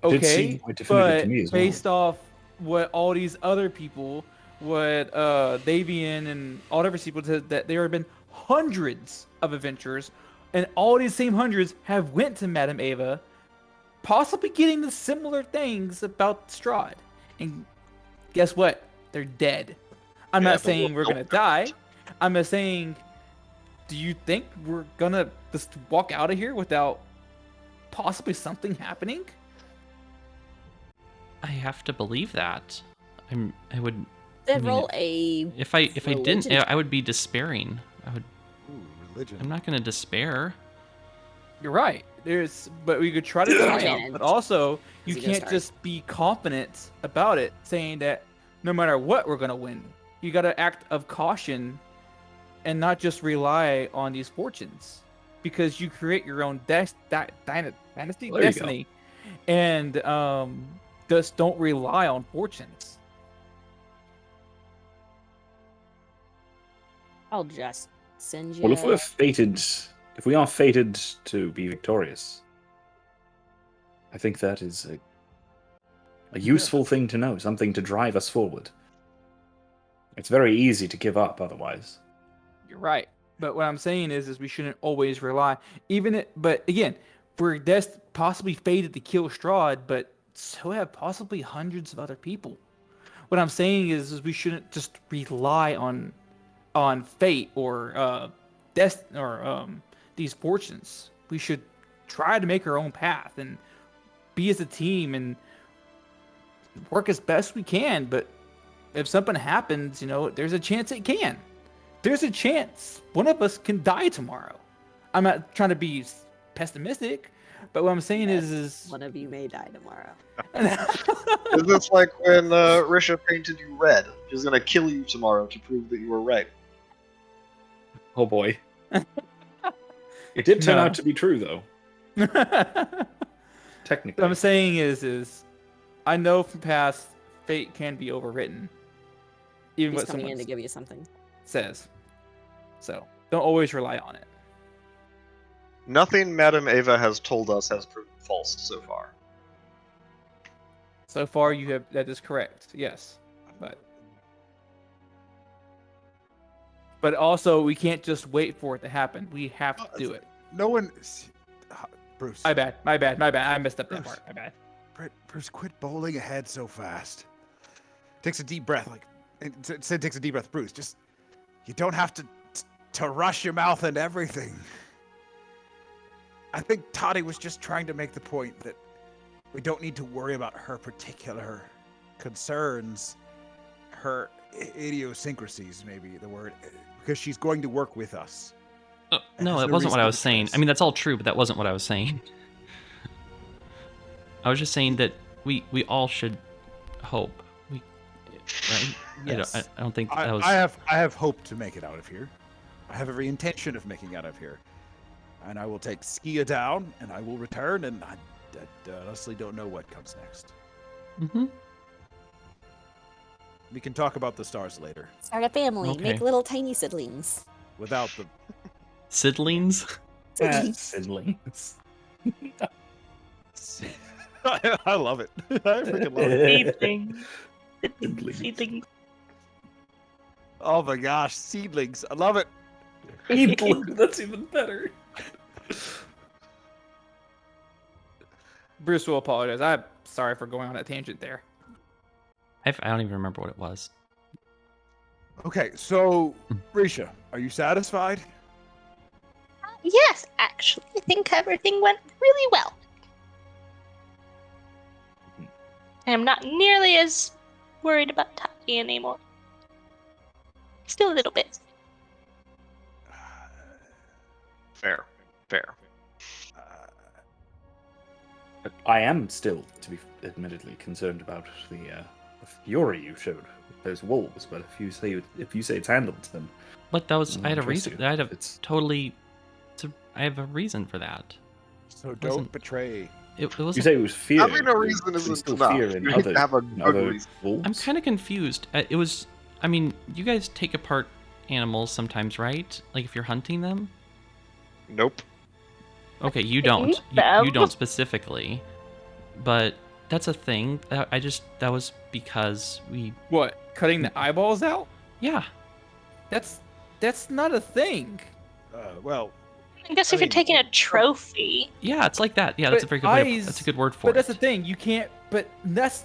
Did Okay, seem quite definitive but to me as well. based off what all these other people, what Davian and all other people said, that there have been hundreds of adventures, and all these same hundreds have went to Madame Ava, possibly getting the similar things about Strahd. And guess what? They're dead. I'm Yeah, not but saying we'll- we're gonna die. I'm just saying, do you think we're gonna just walk out of here without possibly something happening? I have to believe that. I would. They I mean, roll a. If I didn't, religion I would be despairing. Ooh, religion. I'm not gonna despair. You're right. But we could try to Yeah. triumph, Canon. but also you Is he gonna can't start? just be confident about it, saying that no matter what we're gonna win. You got to act of caution, and not just rely on these fortunes, because you create your own dynasty, There you go. destiny, and just don't rely on fortunes. I'll just send you. Well, if we are fated to be victorious, I think that is a useful thing to know, something to drive us forward. It's very easy to give up otherwise. You're right. But what I'm saying is we shouldn't always rely. But again, we're possibly fated to kill Strahd, but so have possibly hundreds of other people. What I'm saying is we shouldn't just rely on fate or these fortunes. We should try to make our own path and be as a team and work as best we can. But if something happens, there's a chance it can. There's a chance one of us can die tomorrow. I'm not trying to be pessimistic, but what I'm saying is one of you may die tomorrow. Is this like when Risha painted you red? She's gonna kill you tomorrow to prove that you were right. Oh boy. It did turn out to be true, though. Technically. What I'm saying is I know from past fate can be overwritten. Even He's what coming someone in to give you something. says. So don't always rely on it. Nothing Madame Ava has told us has proven false so far. So far, that is correct. Yes, but also we can't just wait for it to happen. We have to do it. No one... Bruce. My bad. I messed up that part. My bad. Bruce, quit bowling ahead so fast. Takes a deep breath, Sid takes a deep breath. Bruce, just... You don't have to rush your mouth into everything. I think Tati was just trying to make the point that we don't need to worry about her particular concerns, her idiosyncrasies, maybe the word, because she's going to work with us. No, that wasn't what I was saying. I mean, that's all true, but that wasn't what I was saying. I was just saying that we all should hope. Right? Yes. I don't think that was... I have hope to make it out of here. I have every intention of making it out of here. And I will take Skia down, and I will return, and I honestly don't know what comes next. Mm-hmm. We can talk about the stars later. Start a family. Okay. Make little tiny siblings. Without the... Sidlings? Siblings. I love it. I freaking love it. Seedlings. Oh my gosh, seedlings. I love it. That's even better. Bruce will apologize. I'm sorry for going on a tangent there. I don't even remember what it was. Okay, so, Risha, are you satisfied? Yes, actually, I think everything went really well. I'm not nearly as worried about Tati anymore. Still a little bit. Fair. I am still, to be admittedly, concerned about the fury you showed with those wolves. But if you say it's handled, then But that was... I had a trust reason. you. I have a reason for that. So don't betray. It You wasn't... say it was fear. Having a reason There's isn't still enough. fear in You need to other, have a in good other reason. wolves. I'm kind of confused. It was... I mean, you guys take apart animals sometimes, right? Like if you're hunting them? Nope. Okay, you don't. You don't specifically. But that's a thing. That was because we... What? Cutting the eyeballs out? Yeah. That's not a thing. Well, I guess if you're taking a trophy. Yeah, it's like that. Yeah, that's a very good way. That's a good word for it. But that's the thing. You can't... But that's...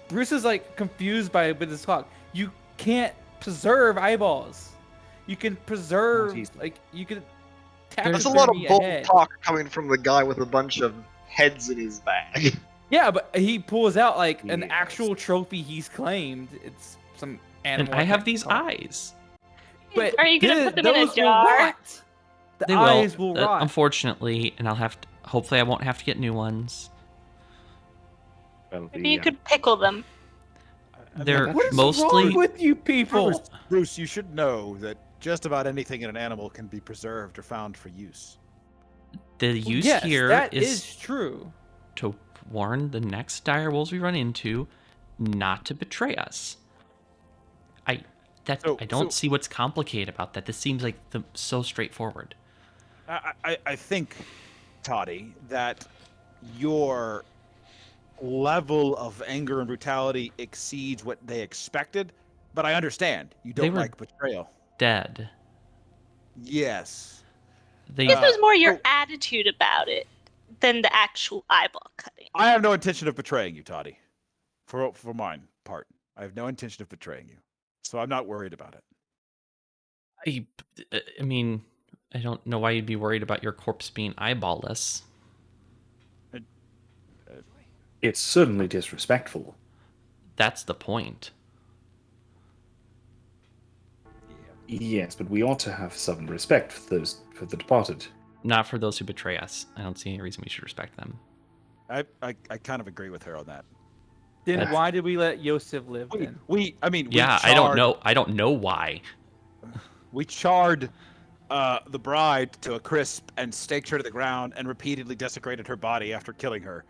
Bruce is confused with this talk. You can't preserve eyeballs. You can preserve... you can... There's a lot of bold talk coming from the guy with a bunch of heads in his bag. Yeah, but he pulls out an actual trophy he's claimed. It's some animal. And I have these eyes. But are you gonna put them in a jar? Will rot. The eyes will rot. Unfortunately, and I'll have to. Hopefully, I won't have to get new ones. Well, Maybe you could pickle them. They're what is mostly wrong with you people? Bruce, you should know that just about anything in an animal can be preserved or found for use. The use yes, here that is true. To warn the next dire wolves we run into not to betray us. I don't see what's complicated about that. This seems like so straightforward. I think, Tati, that your level of anger and brutality exceeds what they expected, but I understand. You They don't were- like betrayal. Dead. Yes. They This was more your so- attitude about it than the actual eyeball cutting. I have no intention of betraying you, Toddy. For mine part, I have no intention of betraying you, so I'm not worried about it. I mean, I don't know why you'd be worried about your corpse being eyeballless. It's certainly disrespectful. That's the point. Yes, but we ought to have some respect for the departed. Not for those who betray us. I don't see any reason we should respect them. I kind of agree with her on that. Then That's- why did we let Yosef live then? Yeah, I don't know. I don't know why. We charred the bride to a crisp and staked her to the ground and repeatedly desecrated her body after killing her.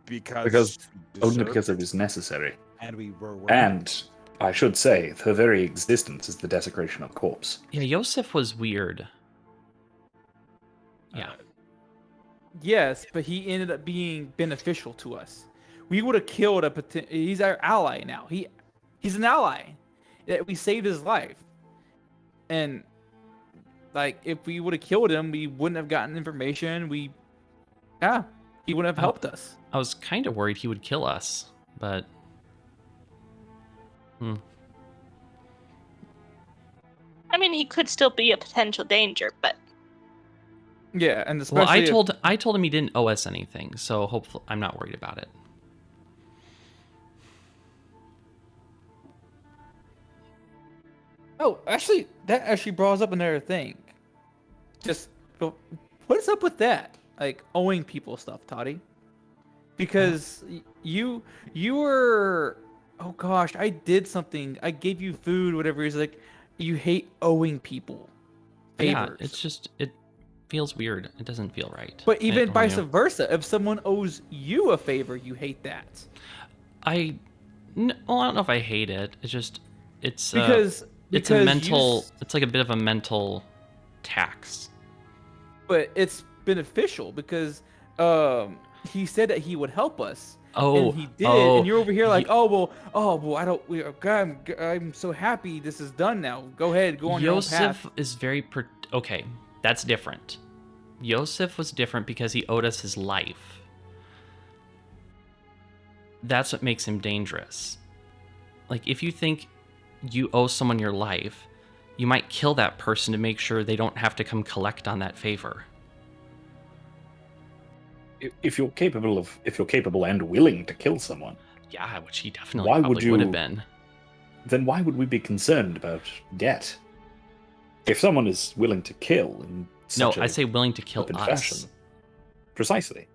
Because only deserved because it, it was necessary. and we were worried. And I should say, her very existence is the desecration of a corpse. Yeah, Yosef was weird. Yeah. Yes, but he ended up being beneficial to us. We would have killed he's our ally now. He's an ally. We saved his life. And like if we would have killed him, we wouldn't have gotten information. He wouldn't have helped us. I was kind of worried he would kill us, but I mean, he could still be a potential danger, but Yeah, and well, especially I told him he didn't owe us anything, so hopefully I'm not worried about it. Oh, actually, that actually brought up another thing. Just what's up with that? Like owing people stuff, Toddy. Because you were, oh gosh, I did something. I gave you food, whatever. He's like, you hate owing people Yeah, favors. it's just it feels weird. It doesn't feel right. But even When vice you- versa, if someone owes you a favor, you hate that. well, I don't know if I hate it. It's just it's Because it's a because mental. It's like a bit of a mental tax. but it's beneficial because he said that he would help us. Oh, And he did, oh, and you're over here like, Ye- oh well, I don't. I'm so happy this is done now. Go ahead, go on your own Yosef path. is very okay. That's different. Yosef was different because he owed us his life. That's what makes him dangerous. Like if you think you owe someone your life, you might kill that person to make sure they don't have to come collect on that favor. If you're capable and willing to kill someone, Yeah, which he definitely Why would probably would have you- been. then why would we be concerned about debt? If someone is willing to kill in No, such I a say willing to kill open us. fashion, precisely.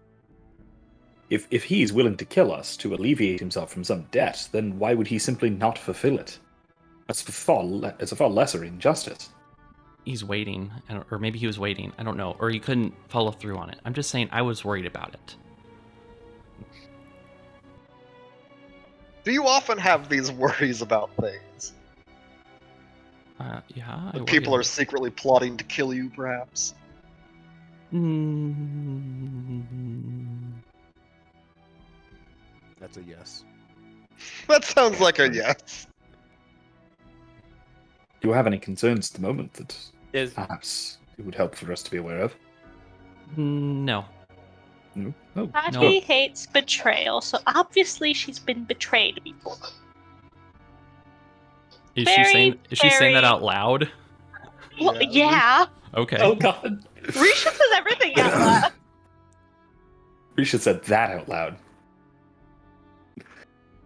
If he's willing to kill us to alleviate himself from some debt, then why would he simply not fulfill it? It's a far lesser injustice. He's waiting, or maybe he was waiting. I don't know, or he couldn't follow through on it. I'm just saying I was worried about it. Do you often have these worries about things? Yeah. That people are secretly plotting to kill you, perhaps? That's a yes. That sounds like a yes. Do you have any concerns at the moment that Is perhaps it would help for us to be aware of? No. No? Oh. Tati hates betrayal, so obviously she's been betrayed before. Is Very, she saying that very- out loud? Well, yeah. Okay. Oh god. Risha says everything out loud. Risha said that out loud.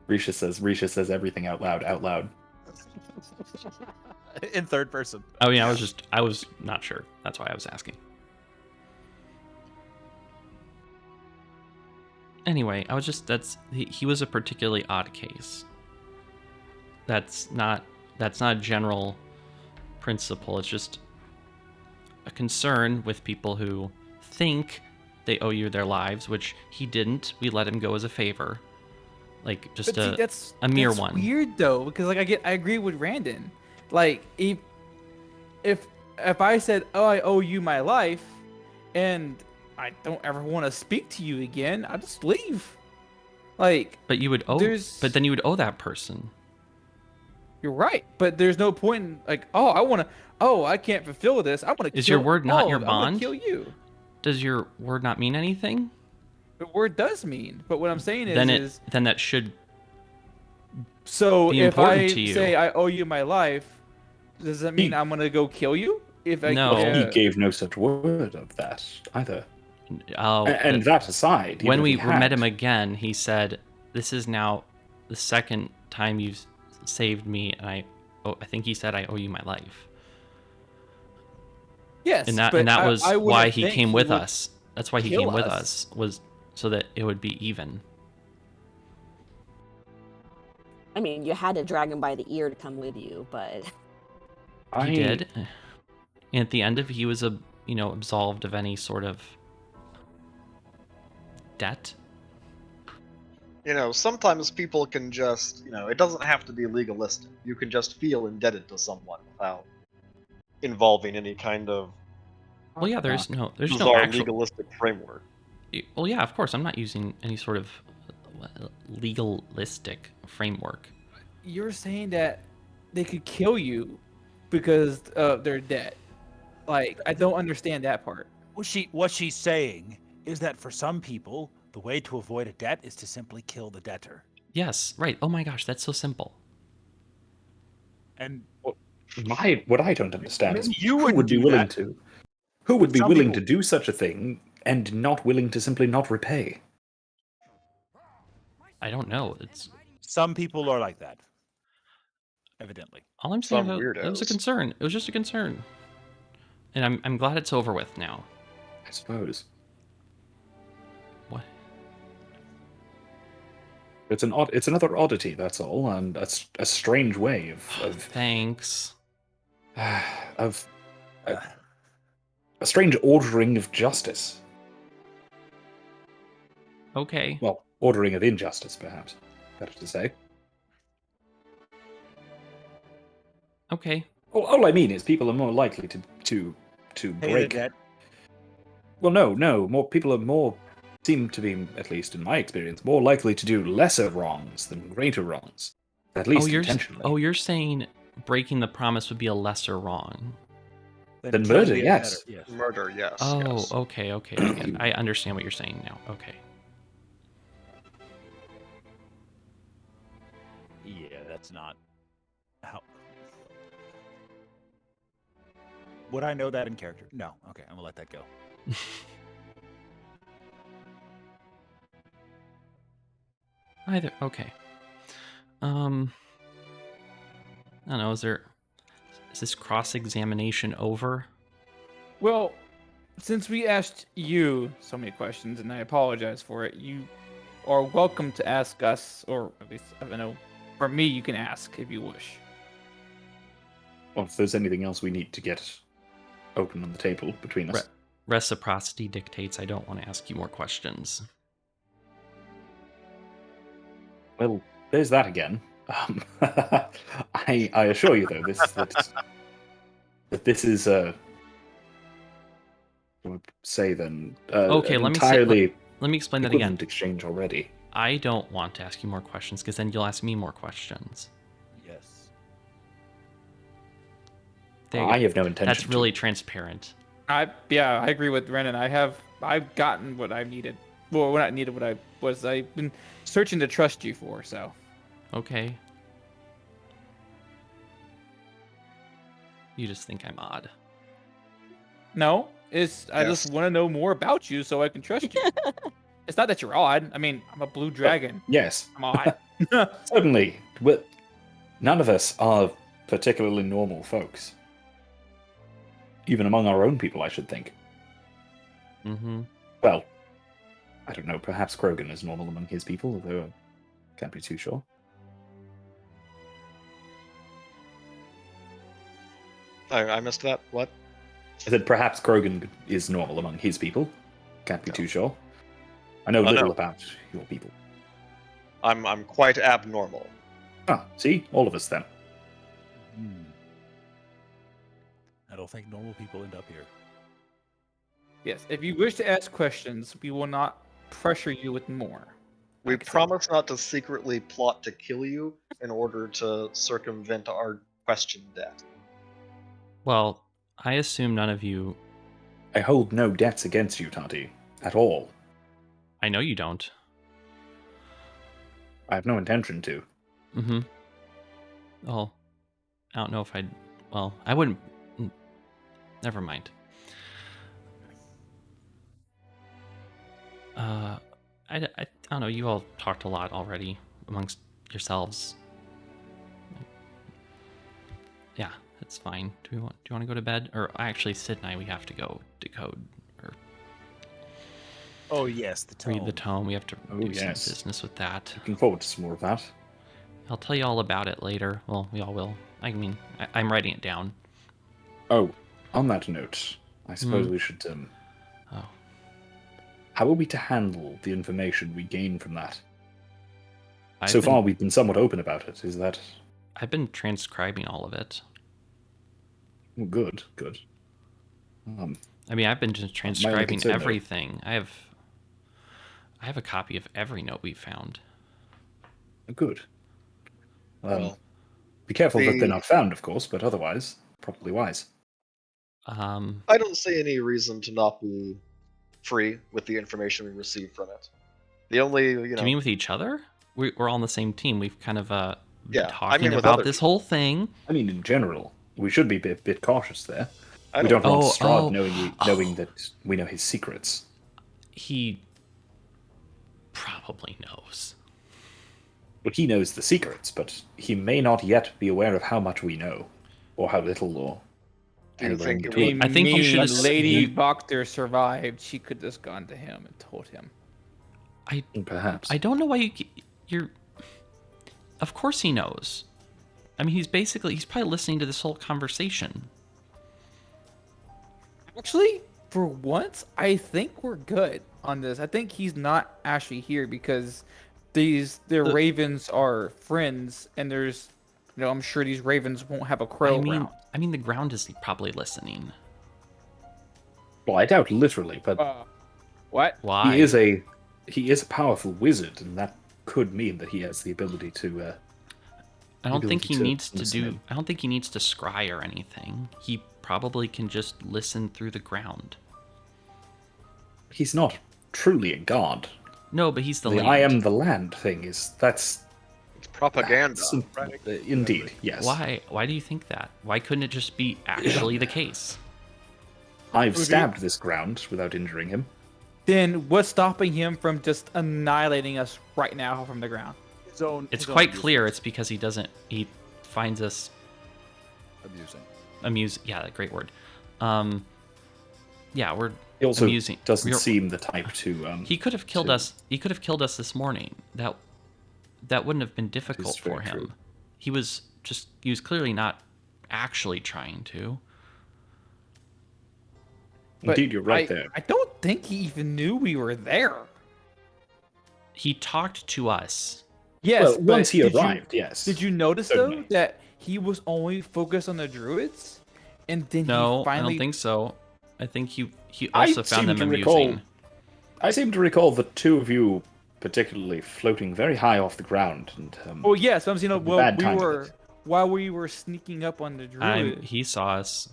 Risha says everything out loud. In third person. I mean, I was not sure. That's why I was asking. Anyway, he was a particularly odd case. That's not a general principle. It's just a concern with people who think they owe you their lives, which he didn't. We let him go as a favor. Like just But see, a mere that's one. weird though, because like I agree with Randon. Like if I said, "Oh, I owe you my life," and I don't ever want to speak to you again, I just leave. Like But you would owe. there's- But then you would owe that person. You're right, but there's no point in like, I can't fulfill this. I want to kill. Is your word not your I'm bond? gonna kill you. Does your word not mean anything? The word does mean, but what I'm saying Then that should so be if important I to you. say I owe you my life, does that mean I'm gonna go kill you? If I No. He gave no such word of that either. Oh, And that aside, when even we if he had, met him again, he said, "This is now the second time you've saved me, and I think he said I owe you my life." yes, And that was why he came with us. That's why he came with us, was so that it would be even. I mean, you had to drag him by the ear to come with you, but He did. And at the end of it, he was absolved of any sort of debt. Sometimes people can just, it doesn't have to be legalistic. You can just feel indebted to someone without involving any kind of Well, yeah, there's no bizarre actual legalistic framework. Well, yeah, of course, I'm not using any sort of legalistic framework. You're saying that they could kill you because of their debt. Like, I don't understand that part. What she's saying is that for some people, the way to avoid a debt is to simply kill the debtor. Yes, right. Oh my gosh, that's so simple. And what I don't understand is you who would be willing to people do such a thing and not willing to simply not repay. I don't know. Some people are like that. Evidently. All I'm saying Some is it was a weirdos. concern. It was just a concern. And I'm glad it's over with now. I suppose. What? It's another oddity, that's all, and that's a strange way of Thanks. of a strange ordering of justice. Okay. Well, ordering of injustice, perhaps, better to say. Okay. All I mean is people are more likely to Pay break. the debt. Well, no. More people seem to be, at least in my experience, more likely to do lesser wrongs than greater wrongs. At least intentionally. You're saying breaking the promise would be a lesser wrong. Than trying to murder, get yes. better, yes. Murder, yes. Oh, yes. okay. I understand what you're saying now. Okay. Yeah, that's not how. Would I know that in character? No. Okay, I'm gonna let that go. Either. Okay. I don't know. Is this cross-examination over? Well, since we asked you so many questions, and I apologize for it, you are welcome to ask us, or at least, I don't know, for me, you can ask if you wish. Well, if there's anything else we need to get open on the table between us. Reciprocity dictates I don't want to ask you more questions. Well, there's that again. I assure you, though, that this is I would say then Okay, an let me explain that again. equivalent exchange already. I don't want to ask you more questions because then you'll ask me more questions. Yes. There you I go. have no intention. That's really transparent. I agree with Renan. I've gotten what I needed. Well, not needed what I've been searching to trust you for, so. Okay. You just think I'm odd. No, I just want to know more about you so I can trust you. It's not that you're odd. I mean, I'm a blue dragon. Yes. I'm odd. Certainly. But none of us are particularly normal folks. Even among our own people, I should think. Mm-hmm. Well, I don't know. Perhaps Krogan is normal among his people, although I can't be too sure. I missed that. What? I said perhaps Krogan is normal among his people. Can't be too sure. I know little about your people. I'm quite abnormal. Ah, see? All of us then. I don't think normal people end up here. Yes, if you wish to ask questions, we will not pressure you with more. We Like I said, promise not to secretly plot to kill you in order to circumvent our question debt. Well, I assume none of you. I hold no debts against you, Tati, at all. I know you don't. I have no intention to. Mm-hmm. Well, I don't know if I'd. Well, I wouldn't. Never mind. I don't know. You all talked a lot already amongst yourselves. Yeah, that's fine. Do you want to go to bed? Or actually, Sid and I, we have to go decode or Oh yes, the tome. read the tome. We have to Oh, do yes. some business with that. Looking forward to some more of that. I'll tell you all about it later. Well, we all will. I mean, I'm writing it down. Oh, on that note, I suppose we should. Oh. How are we to handle the information we gain from that? I've So been- far, we've been somewhat open about it. Is that I've been transcribing all of it. well, good? Good. I mean, I've been just transcribing concern, though- everything. I have a copy of every note we found. Good. Well, be careful that the- they're not found, of course, but otherwise, probably wise. I don't see any reason to not be free with the information we receive from it. The only, you know, Do you mean with each other? We're all on the same team. We've kind of been Yeah, I talking mean with about other this whole thing. I mean, in general, we should be a bit cautious there. I We don't want Oh, Strahd oh, knowing that we know his secrets. He probably knows. Well, he knows the secrets, but he may not yet be aware of how much we know, or how little, or Do you anywhere in think it between. I think you should when have- Lady you- Bokter survived, she could have just gone to him and told him. Perhaps. I don't know why you're. Of course he knows. I mean, he's probably listening to this whole conversation. Actually, for once, I think we're good on this. I think he's not actually here because the ravens are friends, and there's, I'm sure these ravens won't have a crow around. I mean, the ground is probably listening. Well, I doubt literally, but What? Why? he is a powerful wizard, and that could mean that he has the ability to. I don't think he ability to needs to listen do. in. I don't think he needs to scry or anything. He probably can just listen through the ground. He's not truly a god. No, but he's the The land. I am the land thing that's It's propaganda. indeed, yes. Why do you think that? Why couldn't it just be actually the case? I've stabbed this ground without injuring him. Then what's stopping him from just annihilating us right now from the ground? It's quite clear it's because he finds us amusing. Yeah, great word. Yeah, we're He also amusing. doesn't seem the type to. He could have killed us. He could have killed us this morning. That wouldn't have been difficult for very him. true. He was clearly not actually trying to. But Indeed, you're right there. I don't think he even knew we were there. He talked to us. Yes, Well, but once he did you- arrived, yes. Did you notice though Certainly. that he was only focused on the druids, and then No, he finally? I don't think so. I think he I also found seem them to amusing. recall- I seem to recall the two of you particularly floating very high off the ground, and Oh yes, I'm saying. Well, bad we timing. were while we were sneaking up on the druid He saw us.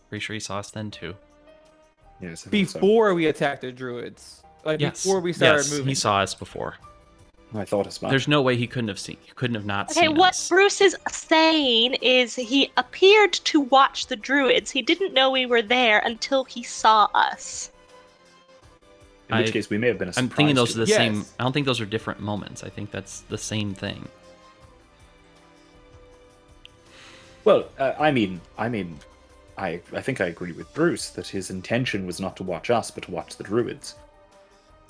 Pretty sure he saw us then too. yes, I thought so. before we attacked the druids. Like Yes. before we started yes, moving. he saw us before. I thought as much. There's no way he couldn't have seen. He couldn't have not Okay, seen what us. Bruce is saying is he appeared to watch the druids. He didn't know we were there until he saw us. In which I- case, we may have been a surprise. I'm thinking those to are the them. Yes. same. I don't think those are different moments. I think that's the same thing. Well, I think I agree with Bruce that his intention was not to watch us, but to watch the druids.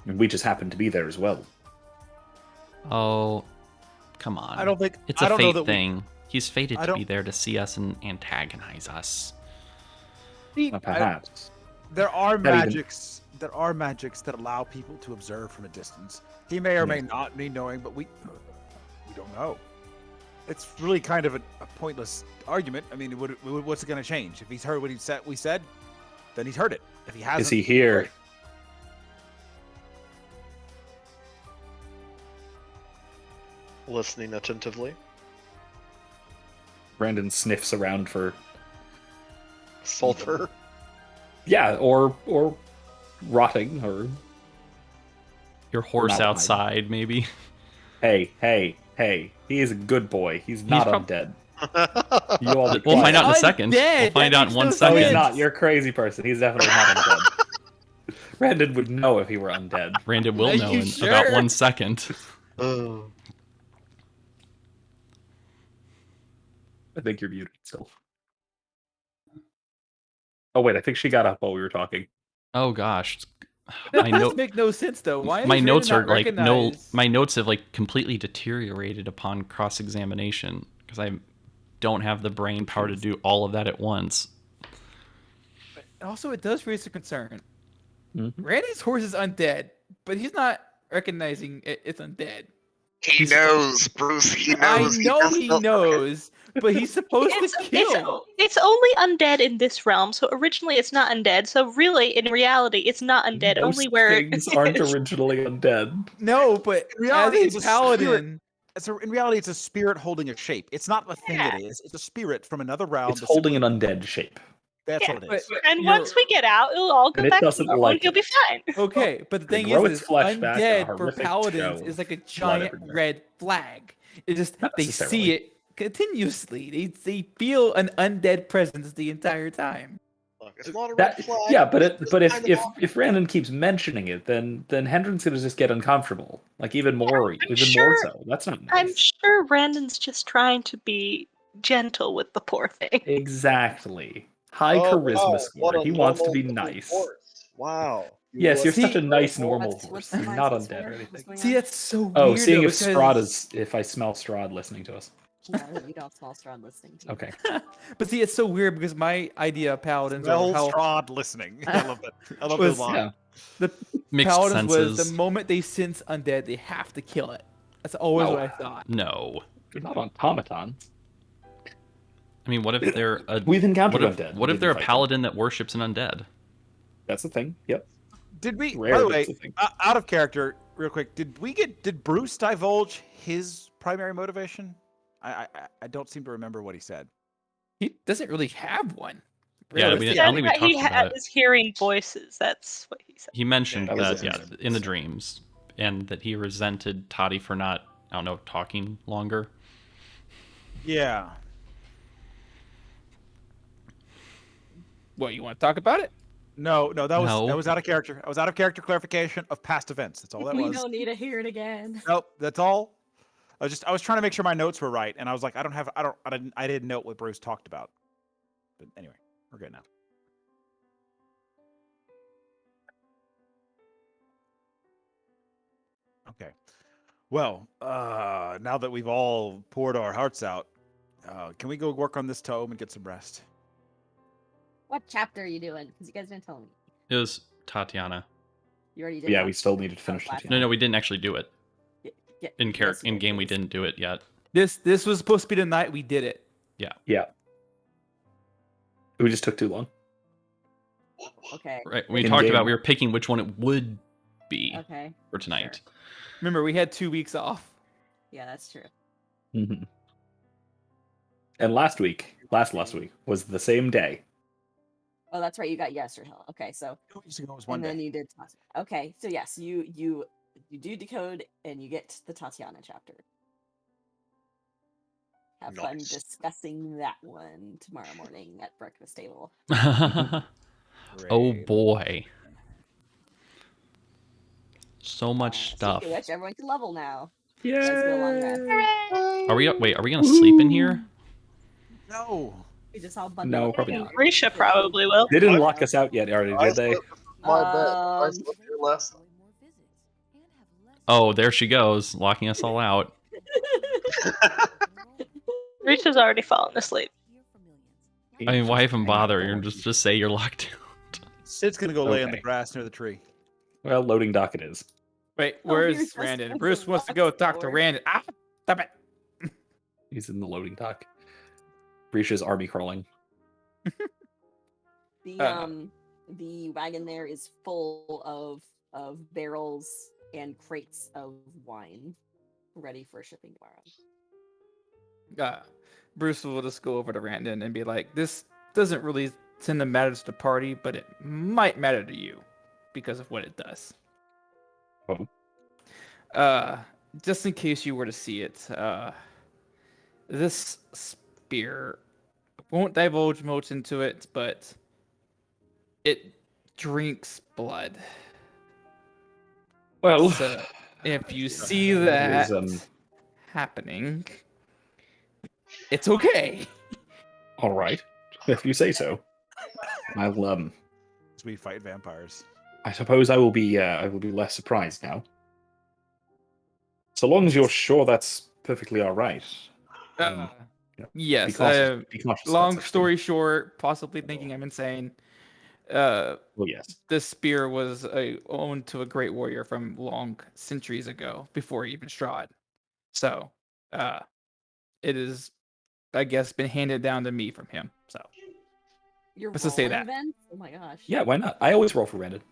And we just happened to be there as well. Oh, come on. I don't think It's I a don't know fate that we- thing. He's fated I to be don't- there to see us and antagonize us. Perhaps. There are Not even- magics. There are magics that allow people to observe from a distance. He may or may not be knowing, but we don't know. It's really kind of a pointless argument. I mean, what's it going to change? If he's heard what we said, then he's heard it. If he hasn't, Is he here? listening attentively. Brandon sniffs around for Sulfur. yeah, or rotting, or Your horse Formaldehyde. outside, maybe. hey, he is a good boy. He's not prob- undead. You all be We'll quiet. find out in a second. Undead! We'll find That out in makes one no No, he's second. not. You're a crazy person. He's definitely not undead. Brandon would know if he were undead. Brandon will Are know you in about sure? 1 second. Oh. I think you're muted still. Oh wait, I think she got up while we were talking. Oh gosh. That My does note make no sense though. Why my does notes Raiden are not like no recognize- my notes have like completely deteriorated upon cross-examination because I don't have the brain power to do all of that at once. Also, it does raise a concern. Mhm. Randy's horse is undead, but he's not recognizing it's undead. He knows, Bruce. He knows. I know does he not- knows, but he's supposed to kill. It's only undead in this realm, so originally it's not undead. So really, in reality, it's not undead. Most only where things aren't originally undead. No, but In reality, as it's a a paladin, In reality, it's a spirit holding a shape. It's not the thing Yeah. it is. It's a spirit from another realm. It's that holding simply- an undead shape. That's Yeah, what it but- is. and you're- once we get out, it'll all go And it back to doesn't normal, like and you'll be fine. okay, but the thing grow is its flesh back in a undead for horrific paladins show is like a of blood giant everywhere. red flag. It's just Not they necessarily. see it continuously. They feel an undead presence the entire time. Look, it's not a red That, flag. yeah, but it's if kind of if Brandon keeps mentioning it, then Hendron's gonna just get uncomfortable, like even more sure- so. That's not nice. I'm sure Brandon's just trying to be gentle with the poor thing. Exactly. High Oh, charisma wow, score. what a He wants to normal be looking nice. horse. Wow. Yes, you're such See- a nice normal What's horse. the You're not license undead for? or What's anything. going See, on? that's so Oh, weird. seeing though, if Strahd because- is if I smell Strahd listening to us. No, you don't smell Strahd listening to you. Okay. But see, it's so weird because my idea of paladins Smell or how Strahd listening. I love it. I love Was- the line. Yeah. the Mixed paladins was senses. the moment they sense undead, they have to kill it. That's always No. what I thought. No. They're not automatons. I mean, what if they're a We've encountered what if, undead. What We if they're a didn't fight them. paladin that worships an undead? That's the thing. Yep. Did we? Rare, By the but way, it's a thing. out of character, real quick. Did Bruce divulge his primary motivation? I don't seem to remember what he said. He doesn't really have one. Yeah, we didn't- I don't think we That he talked about it. is hearing voices. That's what he said. He mentioned Yeah, that was that, it. in the dreams, and that he resented Tati for not, I don't know, talking longer. Yeah. What, you want to talk about it? No, that was No. that was out of character. I was out of character clarification of past events. That's all that We was. don't need to hear it again. Nope, that's all. I was trying to make sure my notes were right, and I was like, I didn't note what Bruce talked about. But anyway, we're good now. Okay. Well, now that we've all poured our hearts out, can we go work on this tome and get some rest? What chapter are you doing? Because you guys didn't tell me. It was Tatiana. You already did. Yeah, that? we still need to finish last it. No, we didn't actually do it Yeah, in yes, you in did, game. We yes. didn't do it yet. This was supposed to be the night we did it. Yeah. We just took too long. Okay. Right. We In talked game. about we were picking which one it would be Okay. for tonight. Remember, we had 2 weeks off. Yeah, that's true. Mm-hmm. And last week was the same day. Oh, that's right. You got Yester. Okay, so 2 weeks ago was one and then day. you did Tatiana. Okay, so yes, you do decode and you get the Tatiana chapter. Have fun Nice. discussing that one tomorrow morning at breakfast table. Oh Great. boy. So much stuff. Speaking of which, everyone can level now. Yeah. Let's go along that. Are we gonna sleep in here? No. We just all bundle No, up probably together. not. Risha probably will. They didn't lock us out yet, already, I did they? slept my bed. I Um, slept here last night. Oh, there she goes, locking us all out. Risha's already fallen asleep. I mean, why even bother? You're just say you're locked out. Sid's gonna go lay on the Okay. grass near the tree. Well, loading dock it is. Wait, Oh, you're where's just Brandon? on Bruce the wants to go rocks talk to floor. Brandon. Ah, stop it. He's in the loading dock. Risha's army crawling. The wagon there is full of barrels and crates of wine. ready for shipping tomorrow. Bruce will just go over to Randon and be like, "This doesn't really send a matter to the party, but it might matter to you because of what it does." Oh. Just in case you were to see it, this spear, won't divulge much into it, but it drinks blood. Well, So if you see that that is, happening, it's okay. all right, if you say so. I'll As we fight vampires. I suppose I will be less surprised now. So long as you're sure that's perfectly all right. Yes. Be cautious about Long such story short, possibly thinking I'm insane. Well, yes. This spear was owned to a great warrior from long centuries ago, before even Strahd. So, it is, I guess, been handed down to me from him. So, You're let's just say rolling, that. Vince? Oh my gosh. Yeah, why not? I always roll for Randon.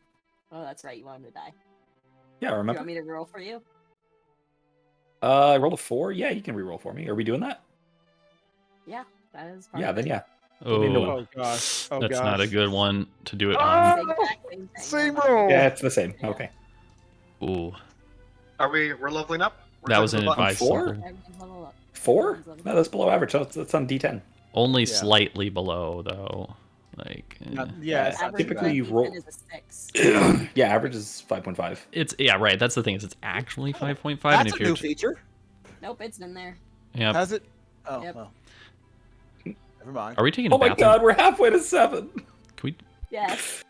Oh, that's right. You want him to die. Yeah, I Do you remember. want me to roll for you? I rolled a 4. Yeah, you can re-roll for me. Are we doing that? Yeah, that is part Yeah, of then it. yeah. Oh gosh. Oh That's gosh. not a good one to do it Ah! on. Same thing. Same roll. Yeah, it's the same. Yeah. Okay. Ooh, We're leveling up? We're that was clicking an the button. advice. 4? Everything's level up. 4? Everything's level No, up. that's below average. So that's on D10. Only Yeah. slightly below, though. Like, Yeah, it's not Average too typically bad. you roll- is a 6. Yeah, average is 5.5. it's yeah, right. That's the thing. Is it's actually 5.5, and That's if a you're new feature. Nope, it's in there. yeah, Has it? Oh Yep. well. Never mind. are we taking Oh a my bathroom? god, we're halfway to 7. Can we Yes.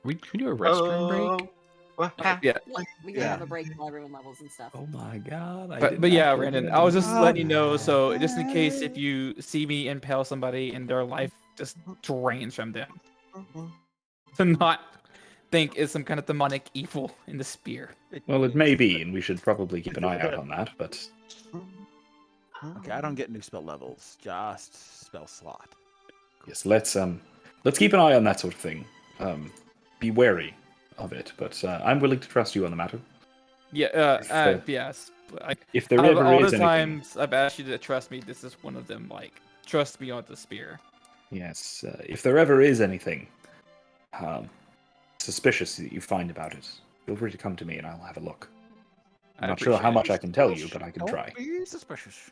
can we do a restroom break? Well, Yeah. Yeah, we can Yeah. have a break while everyone levels and stuff. Oh my god. But yeah, Randon, I was just Oh, letting you know. So just in case if you see me impale somebody and their life just drains from them, to not think it's some kind of demonic evil in the spear. Well, it may be, and we should probably keep an eye out on that, but Okay, I don't get new spell levels, just spell slot. yes, let's keep an eye on that sort of thing. Be wary of it, but I'm willing to trust you on the matter. Yeah, yes. If there Out of ever all is the anything, times I've asked you to trust me, this is one of them. Like, trust me on the spear. yes, if there ever is anything suspicious that you find about it, feel free to come to me and I'll have a look. I'm I not sure how appreciate much it. I can tell you, but I can Don't try. be suspicious.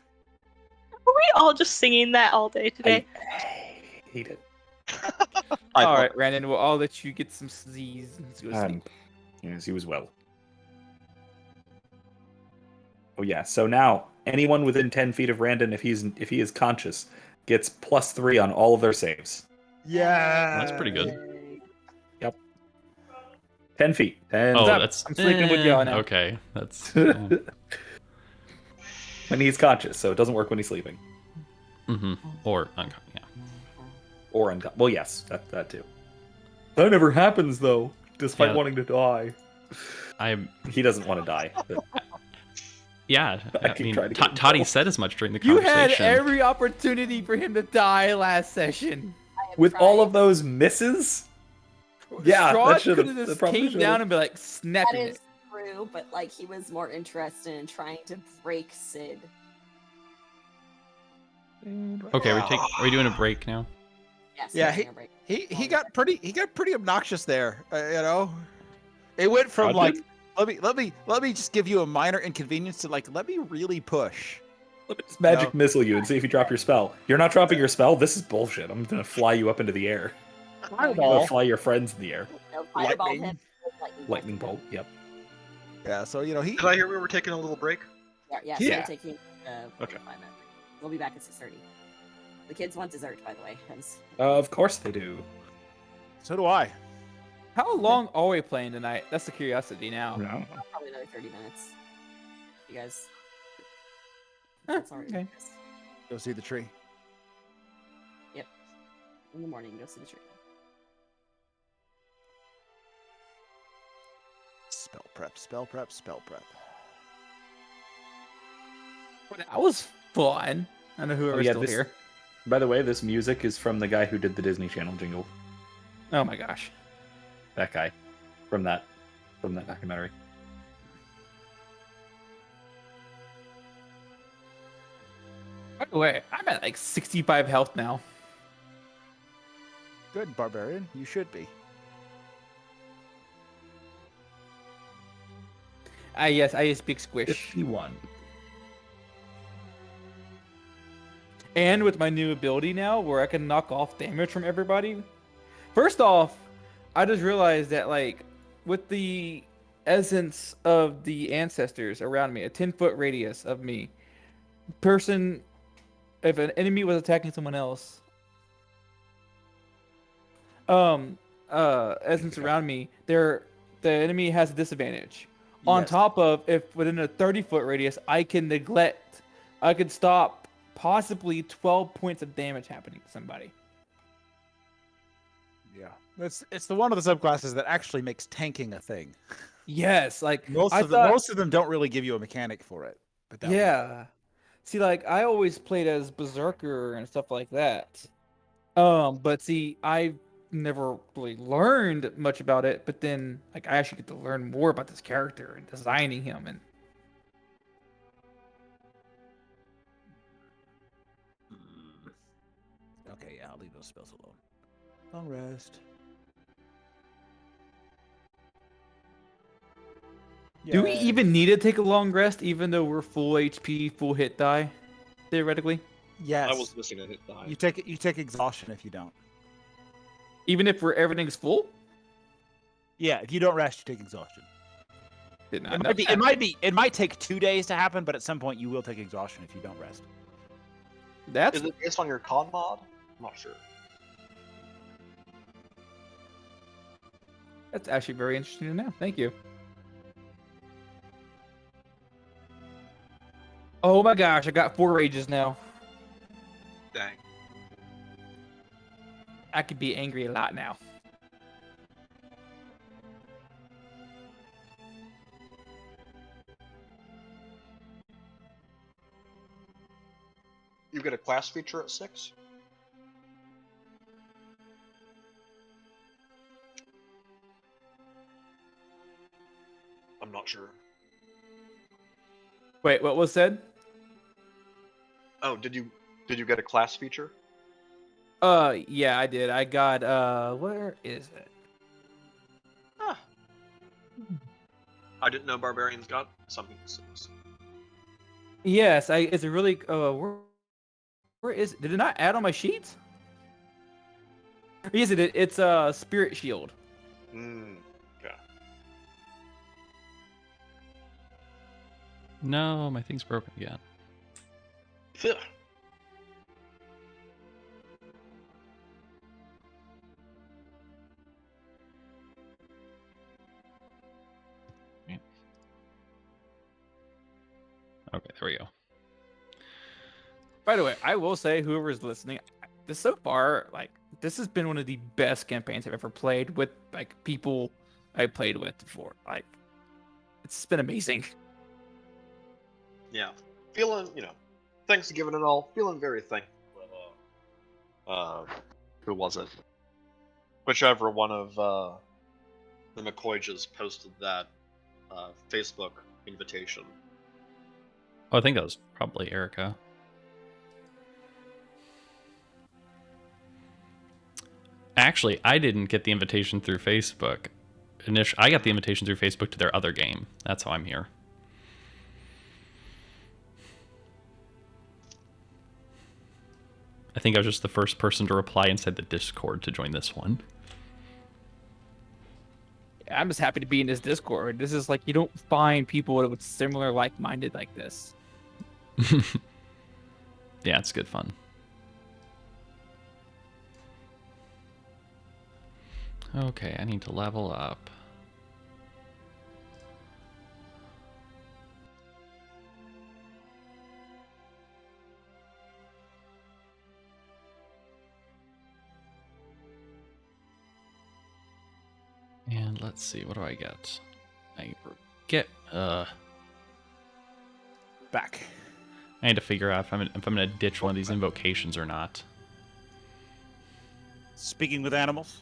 Were we all just singing that all day today? I hate it. I All love right, Brandon. Well, I'll let you get some Z's and go sleep. Yes, he was well. Oh yeah. So now anyone within 10 feet of Randon, if he is conscious, gets +3 on all of their saves. Yeah. That's pretty good. Yay. 10 feet. And Oh, up. that's I'm sleeping with y'all now. Okay, that's when he's conscious, so it doesn't work when he's sleeping or yeah. or well, yes, that too. That never happens though, despite Yeah. wanting to die. I'm He doesn't want to die. but- yeah. I I keep mean, trying to get him Tati killed. said as much during the You conversation. had every opportunity for him to die last session. I have With all tried. of those misses, yeah, that Strahd should could have. have That just probably came should've. down and be like That snapping is it. true, but like he was more interested in trying to break Sid. Okay, are we doing a break now? Yes. Yeah, we're gonna break. He got pretty obnoxious there. You know, it went from Roger. like let me just give you a minor inconvenience to like let me really push. Let me just magic No. missile you and see if you drop your spell. You're not dropping your spell? This is bullshit. I'm gonna fly you up into the air. I'm gonna fly your friends in the air. No, fireball Lightning. him. Lightning bolt, yep. Yeah, so you know he. Did I hear we were taking a little break? Yeah, Yeah. so we're taking Okay. 5 minutes. We'll be back at 6:30. The kids want dessert, by the way. hence- Of course they do. So do I. How long are we playing tonight? That's the curiosity now. No. Probably another 30 minutes. You guys. Huh, That's already okay. Go see the tree. In the morning, go see the tree. Spell prep, spell prep, spell prep. Well, that was fun. I don't know whoever's yeah, still this- here. By the way, this music is from the guy who did the Disney Channel jingle. Oh my gosh. That guy. From that documentary. Wait, I'm at like 65 health now. Good, barbarian. You should be. Yes, I speak squish. 51. And with my new ability now, where I can knock off damage from everybody. First off, I just realized that like with the essence of the ancestors around me, a 10-foot radius of me, if an enemy was attacking someone else, essence around me, the enemy has a disadvantage. On Yes. top of, if within a 30-foot radius, I can stop possibly 12 points of damage happening to somebody. Yeah. It's the one of the subclasses that actually makes tanking a thing. Yes, like Most of them don't really give you a mechanic for it. But that one yeah. See, like I always played as Berserker and stuff like that. But see, I never really learned much about it. But then, like, I actually get to learn more about this character and designing him. And Okay, yeah, I'll leave those spells alone. Long rest. do we even need to take a long rest, even though we're full HP, full hit die, theoretically? Yes. I was missing a hit die. You take exhaustion if you don't. Even if everything's full? Yeah, if you don't rest, you take exhaustion. Did not It know might be. that. It might take 2 days to happen, but at some point you will take exhaustion if you don't rest. That's Is it based on your con mod? I'm not sure. That's actually very interesting to know. Thank you. Oh my gosh, I got 4 rages now. Dang. I could be angry a lot now. You get a class feature at 6? I'm not sure. Wait, what was said? Oh, did you get a class feature? Yeah, I did. I got, where is it? Huh. I didn't know barbarians got something at 6. Yes, it's a really, where is it? Did it not add on my sheet? Yes, it did. It's a spirit shield. Okay. No, my thing's broken again. Phew. Okay, there we go. By the way, I will say, whoever's listening, this so far, like, this has been one of the best campaigns I've ever played with, like, people I played with before. Like, it's been amazing. Yeah. Feeling, Thanksgiving and all, feeling very thankful. Who was it? Whichever one of the McCoys posted that Facebook invitation. Oh, I think that was probably Erica. Actually, I didn't get the invitation through Facebook. I got the invitation through Facebook to their other game. That's how I'm here. I think I was just the first person to reply inside the Discord to join this one. I'm just happy to be in this Discord. This is like, you don't find people with similar like-minded like this. Yeah, it's good fun. Okay, I need to level up. And let's see, what do I get? I get Back. I need to figure out if I'm gonna ditch one of these invocations or not. Speaking with animals.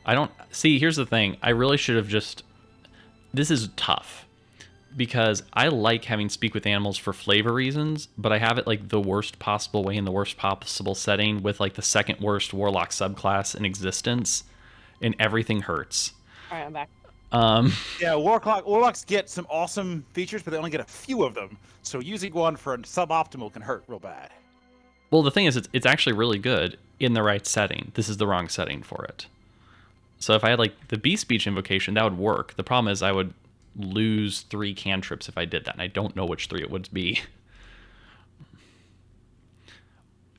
I don't see. Here's the thing. I really should have just. This is tough because I like having speak with animals for flavor reasons, but I have it like the worst possible way in the worst possible setting with like the second worst warlock subclass in existence, and everything hurts. All right, I'm back. Yeah, warlocks get some awesome features, but they only get a few of them. So using one for suboptimal can hurt real bad. Well, the thing is, it's actually really good in the right setting. This is the wrong setting for it. So if I had like the Beast Speech invocation, that would work. The problem is I would lose 3 cantrips if I did that, and I don't know which 3 it would be.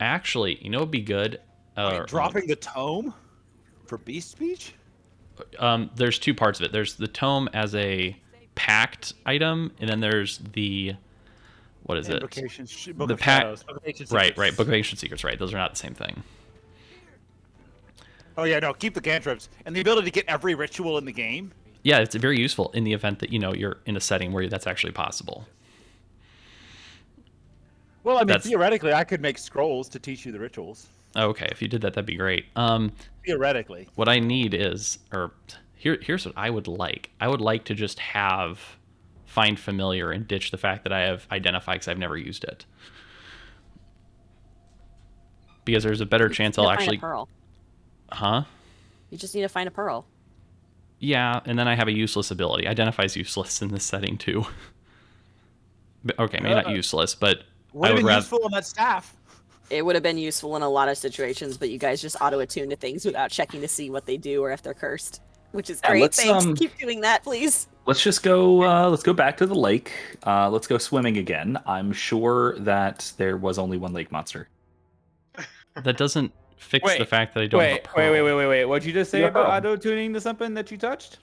Actually, you know what would be good? Dropping the tome for Beast Speech? There's 2 parts of it. There's the tome as a packed item, and then there's the... What is it? Book of Shadows. Right. Book of Ancient Secrets, right. Those are not the same thing. Oh yeah, no, keep the cantrips. And the ability to get every ritual in the game. Yeah, it's very useful in the event that, you're in a setting where that's actually possible. Well, I mean, theoretically, I could make scrolls to teach you the rituals. Okay, if you did that, that'd be great. Theoretically. What I need is, here's what I would like. I would like to just have Find Familiar and ditch the fact that I have Identify because I've never used it. Because there's a better chance I'll actually... Find a pearl. Huh? You just need to find a pearl. Yeah, and then I have a useless ability. Identify is useless in this setting too. Okay, maybe not useless, but would have been useful on that staff. It would have been useful in a lot of situations, but you guys just auto-attune to things without checking to see what they do or if they're cursed, which is great. Thanks. Keep doing that, please. Let's just go. Let's go back to the lake. Let's go swimming again. I'm sure that there was only one lake monster. That doesn't fix the fact that I don't have a pearl. Wait. What'd you just say about auto-tuning to something that you touched?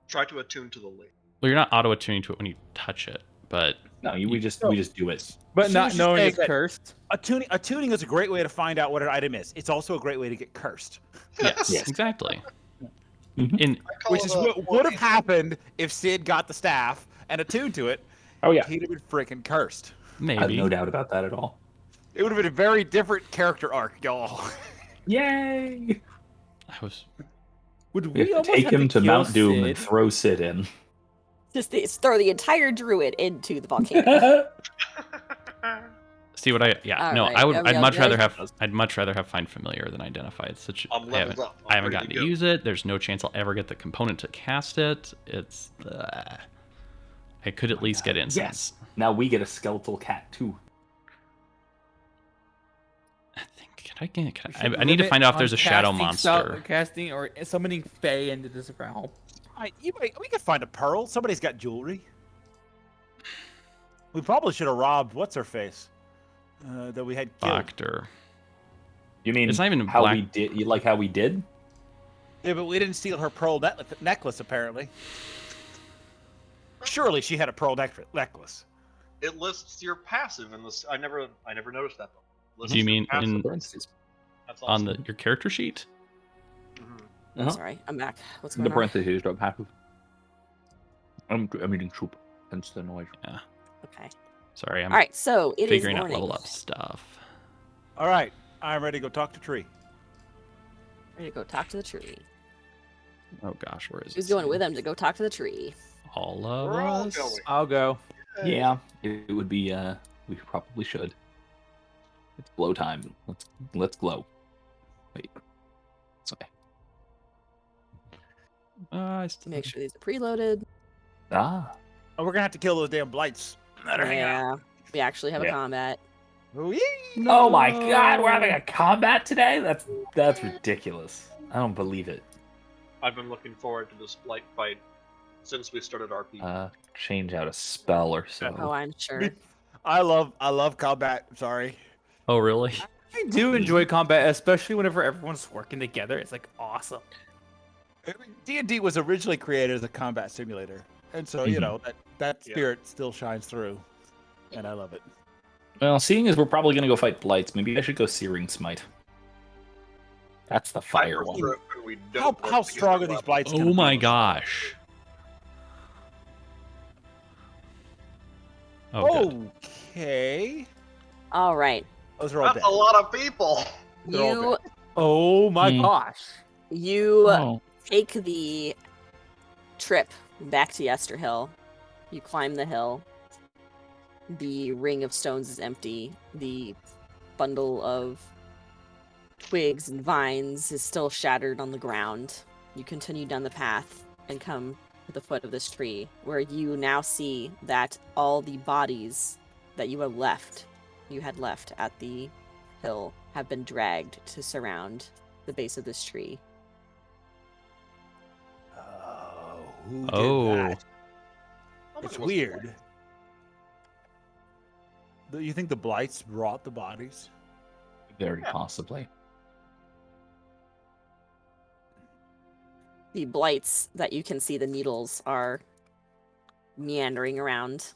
Try to attune to the lake. Well, you're not auto-attuning to it when you touch it, but... No, we just do it. But not knowing it's cursed? Attuning is a great way to find out what an item is. It's also a great way to get cursed. Yes. Exactly. Which is what would have happened if Sid got the staff and attuned to it. Oh yeah, he'd have been freaking cursed. Maybe. I have no doubt about that at all. It would have been a very different character arc, y'all. Yay! Would we take him to Mount Doom and throw Sid in? Just throw the entire druid into the volcano. See what I'd much rather have Find Familiar than Identify. It's such I haven't gotten to use it. There's no chance I'll ever get the component to cast it. It's I could at least get incense. Yes. Now we get a skeletal cat too. I need to find out if there's a shadow monster. Casting or summoning Fae into this realm. We could find a pearl. Somebody's got jewelry. We probably should have robbed what's-her-face that we had killed. Doctor. You mean it's not even how we did? You like how we did? Yeah, but we didn't steal her pearl necklace, apparently. Surely she had a pearl necklace. It lists your passive in this. I never noticed that. Do you mean on your character sheet? Mm-hmm. Sorry, I'm back. What's going on? The parentheses don't have. I'm eating soup. Hence the noise. Yeah. Okay. Sorry, I'm. All right, so it figuring is out level up stuff. All right, I'm ready to go talk to Tree. Ready to go talk to the tree. Oh gosh, where is it? Who's going with him to go talk to the tree? All of us. I'll go. Yeah, it would be. We probably should. It's glow time. Let's glow. Wait. Sorry. Make sure these are preloaded. Ah. Oh, we're gonna have to kill those damn blights. Yeah, we actually have a combat. No. Oh my god, we're having a combat today? That's ridiculous. I don't believe it. I've been looking forward to this blight fight since we started RP. Change out a spell or so. Oh, I'm sure. I love combat. Sorry. Oh really? I do enjoy combat, especially whenever everyone's working together. It's like awesome. D&D was originally created as a combat simulator, and so you know that spirit still shines through, and I love it. Well, seeing as we're probably gonna go fight blights, maybe I should go Searing Smite. That's the fire one. How strong are these blights? Oh my gosh. Oh, okay. All right. Those are all That's a lot of people. Oh my gosh. You take the trip back to Yester Hill, You climb the hill. The ring of stones is empty. The bundle of twigs and vines is still shattered on the ground. You continue down the path and come to the foot of this tree, where you now see that all the bodies that you had left at the hill, have been dragged to surround the base of this tree. Oh, who did Oh. that? How much It's was weird. You think the blights brought the bodies? Very Yeah. possibly. The blights that you can see, the needles are meandering around,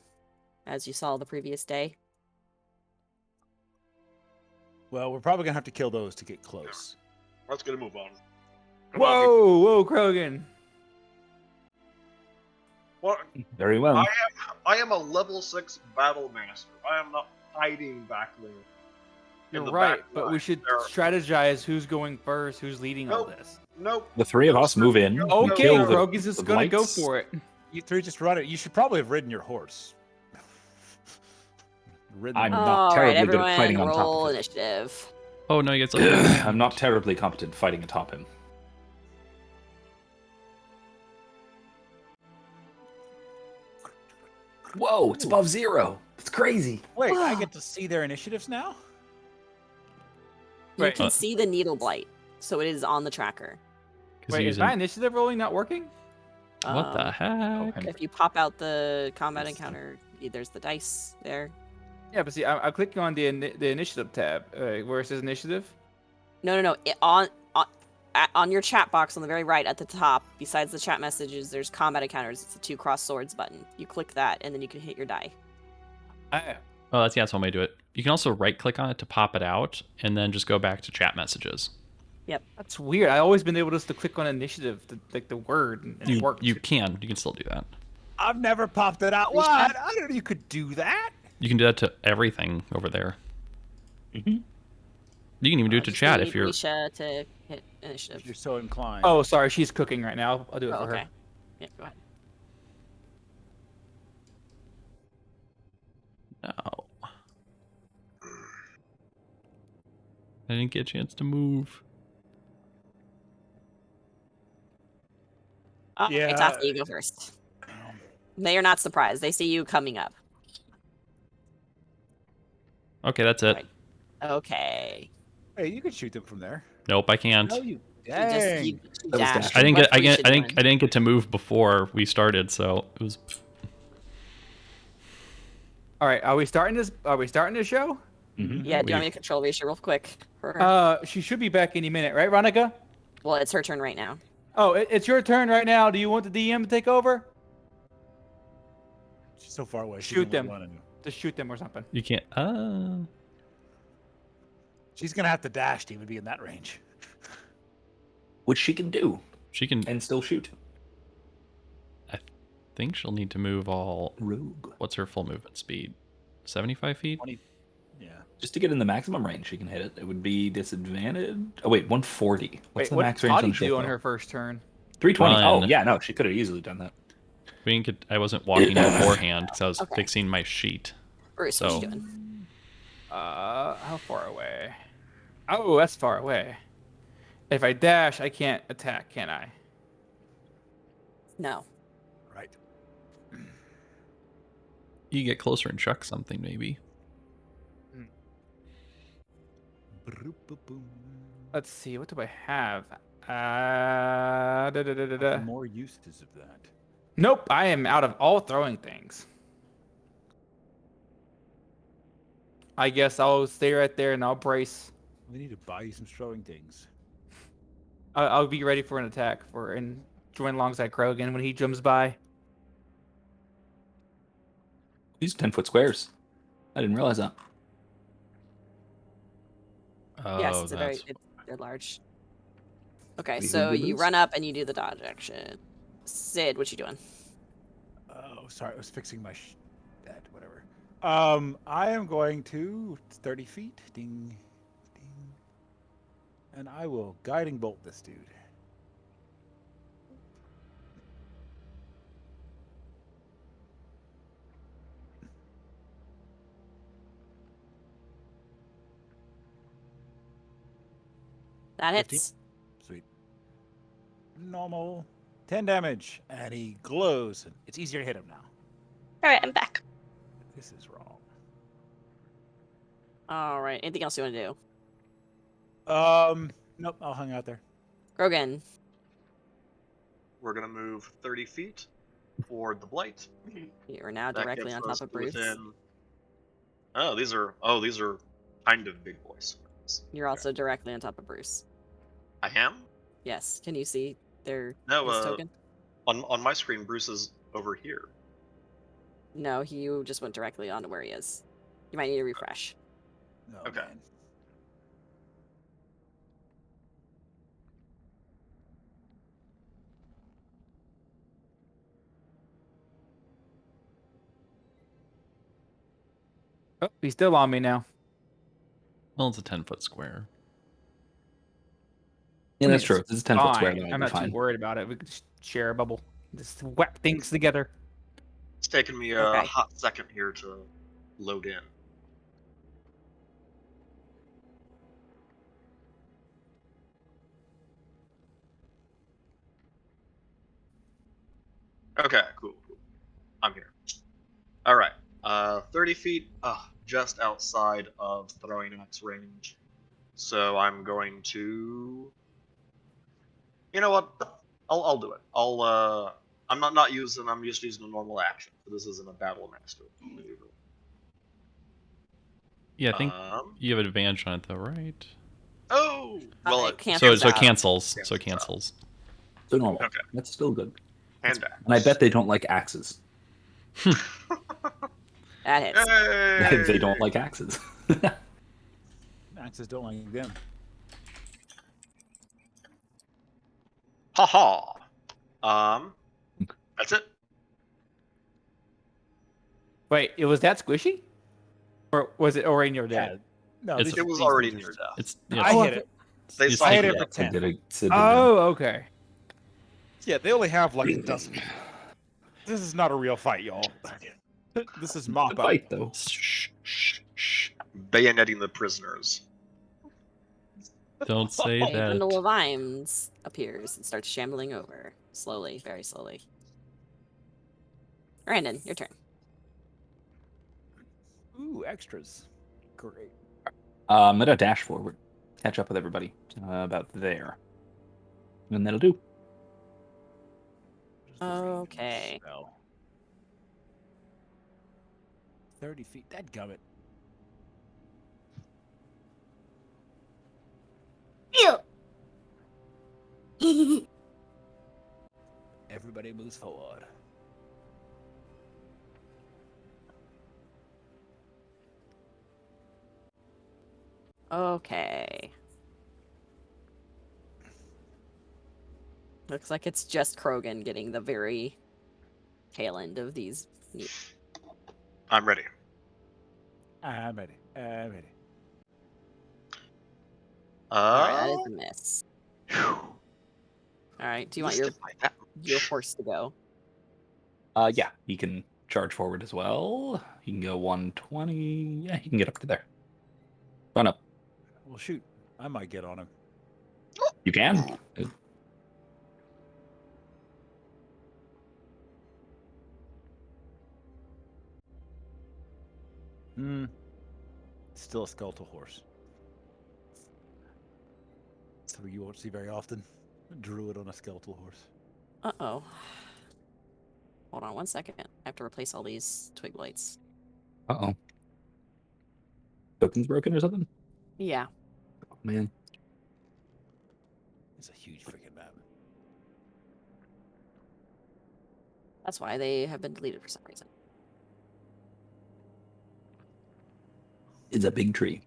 as you saw the previous day. Well, we're probably gonna have to kill those to get close. Let's get a move on. Come on, Whoa, Krogan. What? Very well. I am a level 6 battle master. I am not hiding back there. You're in the right, back but we line. should There are- strategize who's going first, who's leading all Nope. this. Nope. The three of No, us sir. move in. No, we Okay, kill the, Krogan's just the gonna go blights. for it. You three just run it. You should probably have ridden your horse. Ridden I'm the- not All right, terribly good everyone, at fighting on top roll of it. initiative. Oh no, you guys. I'm not terribly competent fighting atop him. Whoa, it's above 0. It's crazy. Wait, I get to see their initiatives now? You Wait, can see the needle blight, so it is on the tracker. Wait, is my initiative rolling not working? What the heck? Okay. If you pop out the combat encounter, there's the dice there. Yeah, but see, I'm clicking on the initiative tab, where it says initiative. No. On your chat box on the very right at the top, besides the chat messages, there's combat encounters. It's the 2 cross swords button. You click that, and then you can hit your die. Oh, that's one way to do it. You can also right click on it to pop it out, and then just go back to chat messages. That's weird. I always been able just to click on initiative, like the word, and it worked. You can still do that. I've never popped it out. What? I didn't know you could do that. You can do that to everything over there. Mm-hmm. You can even do it to Just chat need if you're. Risha to hit If initiative. you're so inclined. Oh, sorry, she's cooking right now. I'll do it Oh, for okay. her. Yeah, go ahead. No. I didn't get a chance to move. Okay, Yeah. Tati, you go first. They are not surprised. They see you coming up. Okay, that's it. Right. Okay. Hey, you could shoot them from there. Nope, I can't. No, you. You just Dang. you That was dashed. dash. I didn't What's get. Risha I doing? didn't get to move before we started, so it was. All right, are we starting this? Are we starting this show? Mm-hmm. Yeah, do you want me to control Risha real quick for her? She should be back any minute, right, Ronica? Well, it's her turn right now. Oh, it's your turn right now. Do you want the DM to take over? She's so far away. she Shoot can them. run and- Just shoot them or something. You can't. She's gonna have to dash to even be in that range. Which she can do She can. and still shoot. I think she'll need to move all. Rogue. What's her full movement speed? 75 feet. 20. Yeah. Just to get in the maximum range, she can hit it. It would be disadvantage. Oh wait, 140. What's Wait, the what max did range Tati on do on Shilpo? her first turn? 320. Oh Run. yeah, no, she could have easily done that. We didn't get. I wasn't walking beforehand because I was Okay. fixing my sheet. Bruce, what So- you doing? How far away? Oh, that's far away. If I dash, I can't attack, can I? No. Right. You get closer and chuck something, maybe. Let's see. What do I have? Da. More uses of that. Nope, I am out of all throwing things. I guess I'll stay right there and I'll brace. We need to buy you some throwing things. I'll be ready for an attack and join alongside Krogan when he jumps by. These 10-foot squares. I didn't realize that. Oh, yes, that's. they're large. Okay, These so are you boobies? run up and you do the dodge action. Sid, what you doing? Oh, sorry, I was fixing my that whatever. I am going to 30 feet. Ding, ding, and I will guiding bolt this dude. That 15? hits. Sweet. Normal. 10 damage. And he glows. It's easier to hit him now. All right, I'm back. This is wrong. All right. Anything else you want to do? Nope, I'll hang out there. Krogan. We're gonna move 30 feet toward the blight. You are now That directly gets on top us of to Bruce. within. These are kind of big boys. You're Okay. also directly on top of Bruce. I am? Yes. Can you see his No, token? on my screen, Bruce is over here. No, you just went directly onto where he is. You might need to refresh. Oh, Okay. man. Oh, he's still on me now. Well, it's a 10-foot square. Yeah, I mean, that's true. it's It's a 10-foot square. fine. Though, I'm not too worried about it. We could just share a bubble. Just whack things together. It's taken me a Okay. hot second here to load in. Okay, cool. I'm here. All right. 30 feet, just outside of throwing axe range. So I'm going to. You know what? I'll do it. I'm not using. I'm just using a normal action. So this isn't a battle master maneuver. Yeah, I think Um. you have advantage on it, though, right? Oh. Well, It it cancels So it out. cancels. So Cancels it cancels. So normal. Okay. That's still good. hand And I bet they don't like axes. That hits. Yay! They don't like axes. Axes don't like them. Haha. That's it. Wait, it was that squishy? Or was it already near dead? No, It's- It was already near death. It's I hit it. They it's saw I hit taking- it for 10. Sid did it. Oh, okay. Yeah, they only have like a dozen. This is not a real fight, y'all. This is mop Good up. fight, though. Shh, shh, shh. bayoneting the prisoners. Don't say A bundle that. of vines appears and starts shambling over. Slowly, very slowly. Brandon, your turn. Ooh, extras. Great. I'm gonna dash forward, catch up with everybody about there, and that'll do. What is the range of this Okay. spell? 30 feet. Dadgummit. Everybody moves forward. Okay. Looks like it's just Krogan getting the very tail end of these. I'm ready. I'm ready. I'm ready. Alright, that is a miss. Alright, do you want Missed it by that your much. horse to go? Yeah, he can charge forward as well. He can go 120. Yeah, he can get up to there. Run up. Well, shoot. I might get on him. You can. Still a skeletal horse. Something you won't see very often. A druid on a skeletal horse. Uh-oh. Hold on one second. I have to replace all these twig blights. Uh-oh. Token's broken or something? Yeah. Oh, man. It's a huge freaking map. That's why they have been deleted for some reason. It's a big tree.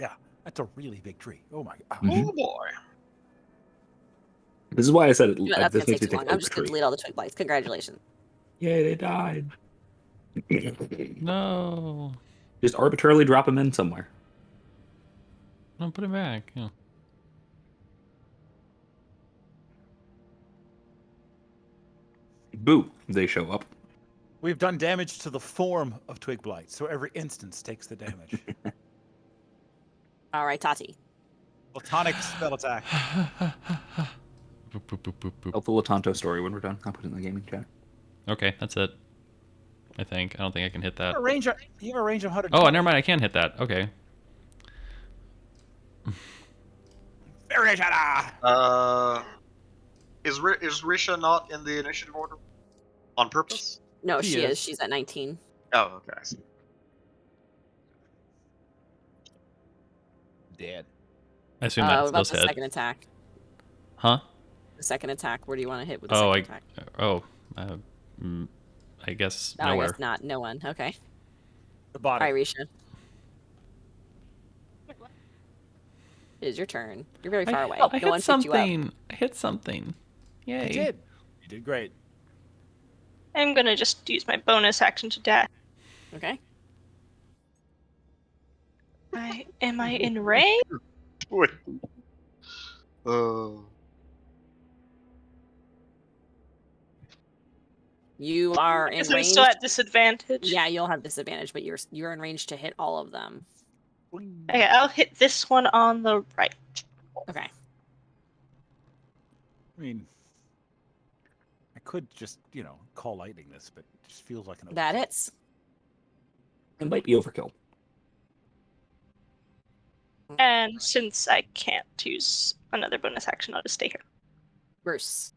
Yeah, that's a really big tree. Oh my god. Mhm. Oh boy. This is why I said it. You know, that's This gonna makes take me too think long. I'm oak just gonna tree. delete all the twig blights. Congratulations. Yay, they died. No. Just arbitrarily drop them in somewhere. No, put it back. Yeah. Boo, they show up. We've done damage to the form of Twig Blight, so every instance takes the damage. All right, Tati. Platonic spell attack. Boop, boop, boop, boop, boop. Tell the Latanto story when we're done. I'll put it in the gaming chat. Okay, that's it. I think. I don't think I can hit that. You have a range of 100. Oh, never mind. I can hit that. Okay. Is Risha not in the initiative order on purpose? No, She she is. is. She's at 19. Oh, okay. I see. Dead. I assume What that's about those the hit. second attack? Huh? The second attack. Where do you want to hit with the Oh, second attack? I guess No, I nowhere. guess not. No one. Okay. The All body. right, Risha. It is your turn. You're very far away. I No hit one picked you up. something. I hit something. Yay. You did. You did great. I'm gonna just use my bonus action to dash. Okay. Am I in range? Wait. You are in Because I'm range. still at disadvantage. Yeah, you'll have disadvantage, but you're in range to hit all of them. Okay, I'll hit this one on the right. Okay. I mean, I could just, call lightning this, but it just feels like an That overkill. hits. It might be overkill. And since I can't use another bonus action, I'll just stay here. Bruce.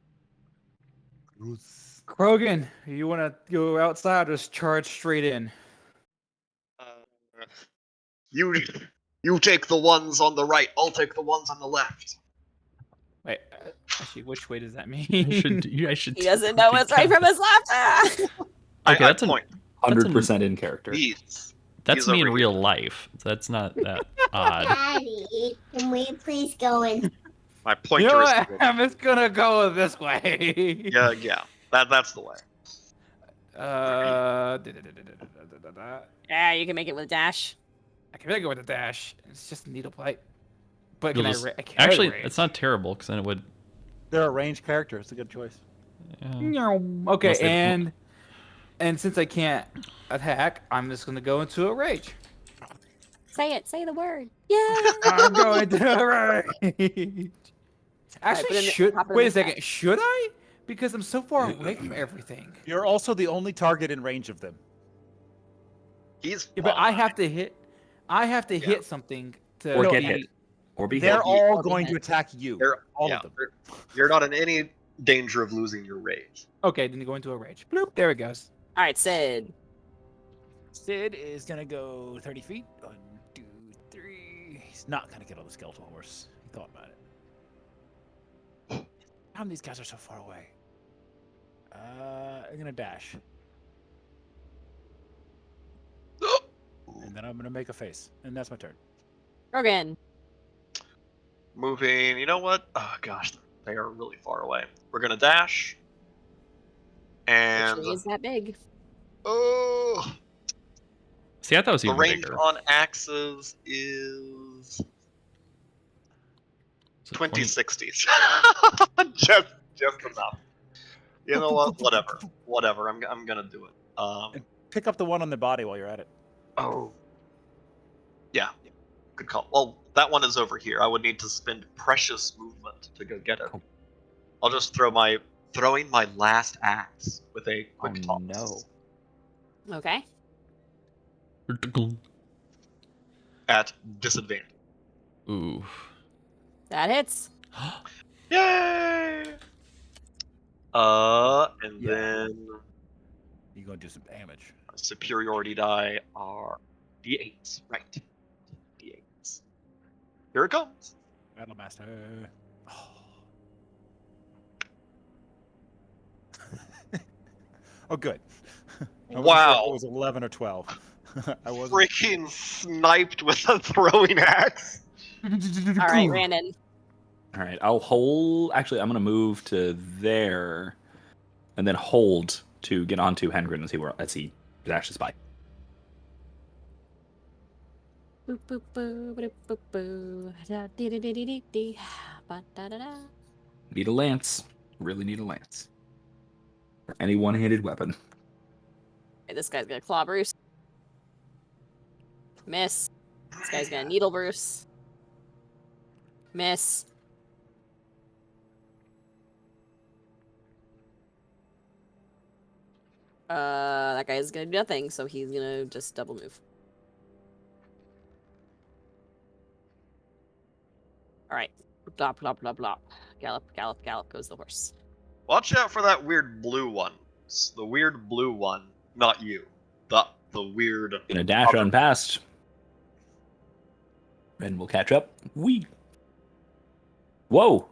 Krogan, you want to go outside or just charge straight in? You take the ones on the right. I'll take the ones on the left. Wait, actually, which way does that mean? I should. He doesn't know what's right from his left. Ah! Okay, that's point. 100% in character. That's He's me in over real here. life. That's not that odd. Daddy, can we please go in? My You pointer know is. what? I'm just gonna go this way. Yeah. That's the way. Yeah, you can make it with dash. I can really go with the dash. It's just needle plate. But You'll can just- I can Actually, I it's not terrible because then it would. They're a ranged character. It's a good choice. Yeah. Okay, Unless they- and since I can't attack, I'm just gonna go into a rage. Say it. Say the word. Yeah. I'm going to a rage. Actually, put it in the- should pop it in wait a the chat. second. Should I? Because I'm so far away from everything. You're also the only target in range of them. He's. Yeah, but I have to hit. I have to Yeah. hit something to Or get be- hit. Or be They're hit. all Or be going to hit. attack you. All of them. You're not in any danger of losing your rage. Okay, then you go into a rage. Bloop, there it goes. All right, Sid. Sid is going to go 30 feet. 1, 2, 3. He's not going to get on the skeletal horse. He thought about it. How come these guys are so far away? I'm going to dash. And then I'm going to make a face. And that's my turn. Krogan. Moving. You know what? Oh gosh, they are really far away. We're gonna dash. The And tree is that big. oh, See, I thought it was the even range bigger. on axes is So 2060s. just enough. You know what? Whatever. I'm gonna do it. Pick up the one on the body while you're at it. Oh. Yeah. Good call. Well, that one is over here. I would need to spend precious movement to go get it. I'll just throwing my last axe with a quick toss. no. Okay. At disadvantage. Ooh. That hits. Yay! And Yeah. then You're going to do some damage. superiority die are d8s, right? D8s. Here it comes. Battle Master. Oh. Oh, good. I wasn't sure if Wow. It was 11 or 12. I wasn't. Freaking sniped with a throwing axe. All right, Randon. All right, I'll hold. Actually, I'm going to move to there and then hold to get onto Hengrin and see where. Let's see. Dashes by. Boop, boop, boo, ba-doop, boop, boo. Da, dee, dee, dee, dee, dee, dee. Ba, da, da, da. Need a lance. Really need a lance. Or any one-handed weapon. Okay, this guy's gonna claw Bruce. Miss. This guy's gonna needle Bruce. Miss. That guy's gonna do nothing, so he's gonna just double move. Alright. Blop, blop, blop, blop. Gallop, gallop, gallop goes the horse. Watch out for that weird blue one. It's the weird blue one, not you. The weird. Gonna dash on past. And we'll catch up. Wee. Whoa.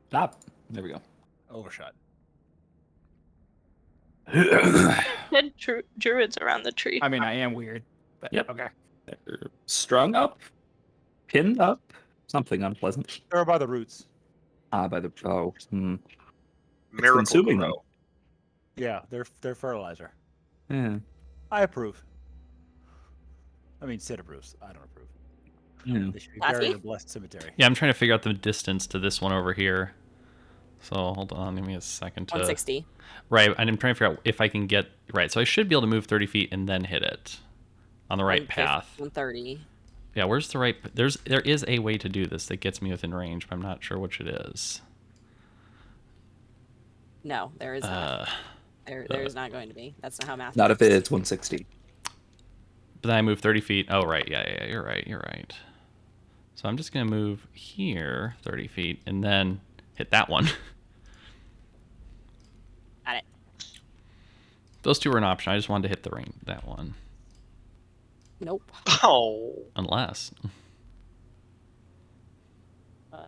Stop. There we go. Overshot. Then druids around the tree. I mean, I am weird. But Yep. Okay. Strung up. Pinned up. Something unpleasant. Or by the roots. By the Miracle consuming Grow. them. Yeah, they're fertilizer. Yeah. I approve. I mean, Sid approves. I don't approve. Yeah. They should be Lassie? buried in a blessed cemetery. Yeah, I'm trying to figure out the distance to this one over here. So hold on, give me a second to. 160. Right, I'm trying to figure out if I can get right. So I should be able to move 30 feet and then hit it on the right 150, path. 130. Yeah, where's the right? There is a way to do this that gets me within range, but I'm not sure which it is. No, there is not. There's not going to be. That's not how math Not works. if it's 160. But then I move 30 feet. Oh, right. Yeah, you're right. So I'm just going to move here 30 feet and then hit that one. Got it. Those two were an option. I just wanted to hit that one. Nope. Oh. Unless.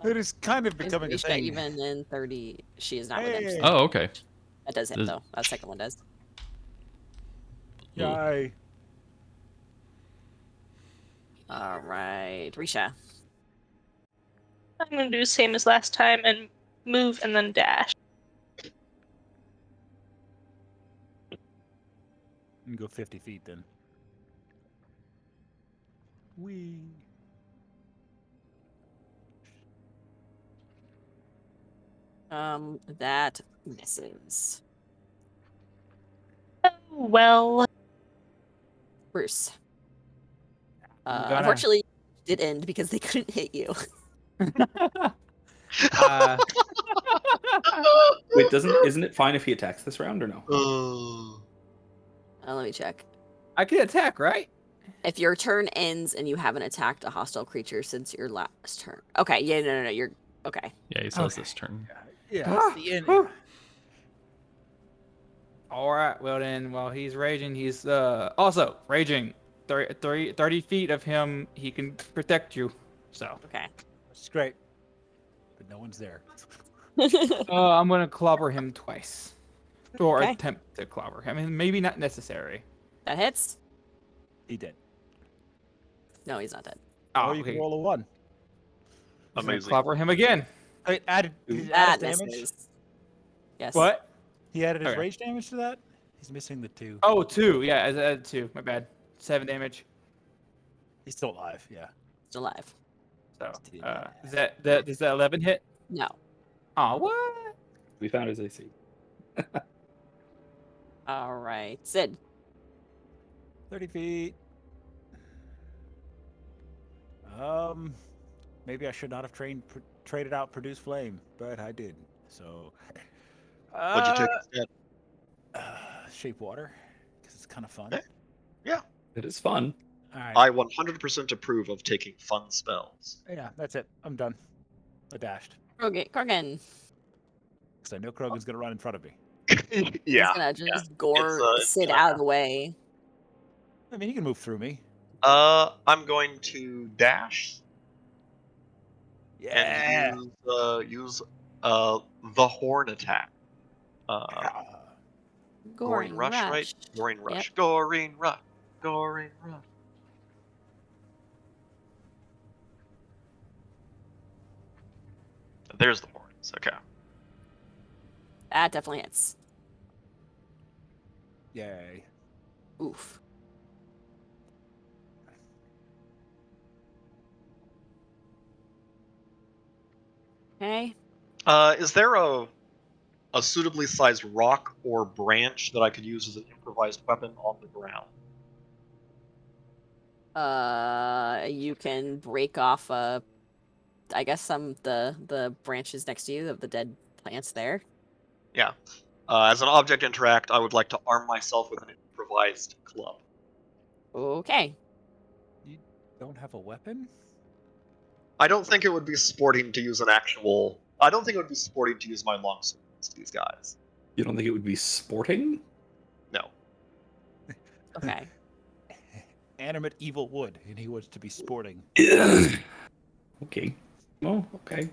It is kind of becoming a Risha thing. even in 30, she is not Hey. within. Oh, okay. That does hit, Does- though. That second one does. Yay. All right. Risha. I'm gonna do the same as last time and move and then dash. You can go 50 feet then. Wee. That misses. Oh, well, Bruce. gonna- Unfortunately, it did end because they couldn't hit you. Wait, isn't it fine if he attacks this round or no? Let me check. I can attack, right? If your turn ends and you haven't attacked a hostile creature since your last turn. Okay, yeah, no, you're okay. Yeah, he says Okay. this turn. Yeah, it's the end. All right. Well, then, while he's raging, he's also raging. 30 feet of him, he can protect you. So Okay. It's great. But no one's there. I'm going to clobber him twice. Or Okay. attempt to clobber him. I mean, maybe not necessary. That hits? He did. No, he's not dead. Oh, Or you okay. can roll a 1. I'm gonna Amazing. clobber him again. He added his That damage. misses. Yes. What? He added his Okay. rage damage to that. He's missing the 2. Oh, 2. Yeah, I added 2. My bad. 7 damage. He's still alive. Yeah. Still alive. So, Still does that 11 hit? No. Oh, what? We found his AC. All right. Sid. 30 feet. Maybe I should not have traded out Produce Flame, but I did. So. What'd you take instead? Shape Water, because it's kind of fun. Yeah. It is fun. All right. I 100% approve of taking fun spells. Yeah, that's it. I'm done. I dashed. Krogan. Because I know Krogan's going to run in front of me. Yeah. He's gonna just gore It's Sid gonna out of the way. I mean, he can move through me. I'm going to dash Yeah. and use the horn attack. Goring rush, right? Goring rush. Yep. Goring rush. Goring rush. There's the horns. Okay. That definitely hits. Yay. Oof. Okay. Is there a a suitably sized rock or branch that I could use as an improvised weapon on the ground? You can break off I guess the branches next to you of the dead plants there. Yeah. As an object interact, I would like to arm myself with an improvised club. Okay. You don't have a weapon? I don't think it would be sporting to use an actual. I don't think it would be sporting to use my longsword against these guys. You don't think it would be sporting? No. Okay. Animate evil wood, and he was to be sporting. Okay. Oh, okay.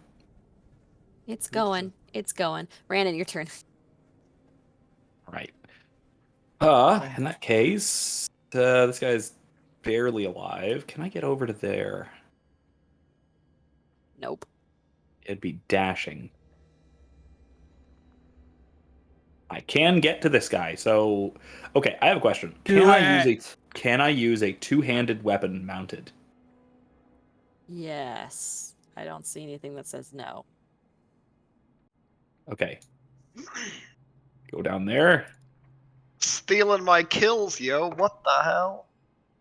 It's going. It's going. Brandon, your turn. Right. In that case, this guy's barely alive. Can I get over to there? Nope. It'd be dashing. I can get to this guy, so okay. I have a question. Can I use a two-handed weapon mounted? Yes. I don't see anything that says no. Okay. Go down there. Stealing my kills, yo. What the hell?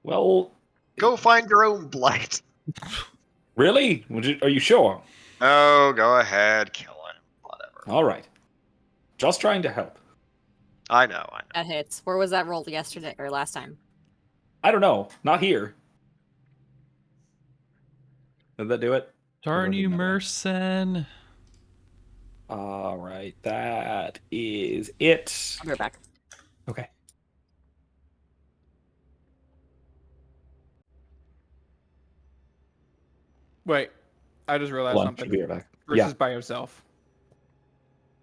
Well, Go find your own blight. really? Are you sure? Oh, go ahead. Kill him. Whatever. All right. Just trying to help. I know. That hits. Where was that rolled yesterday or last time? I don't know. Not here. Did that do it? Darn you, Merson. All right. That is it. I'll be right back. Okay. Wait, I just realized Hold on, something. should be right back. Bruce Yeah. is by himself.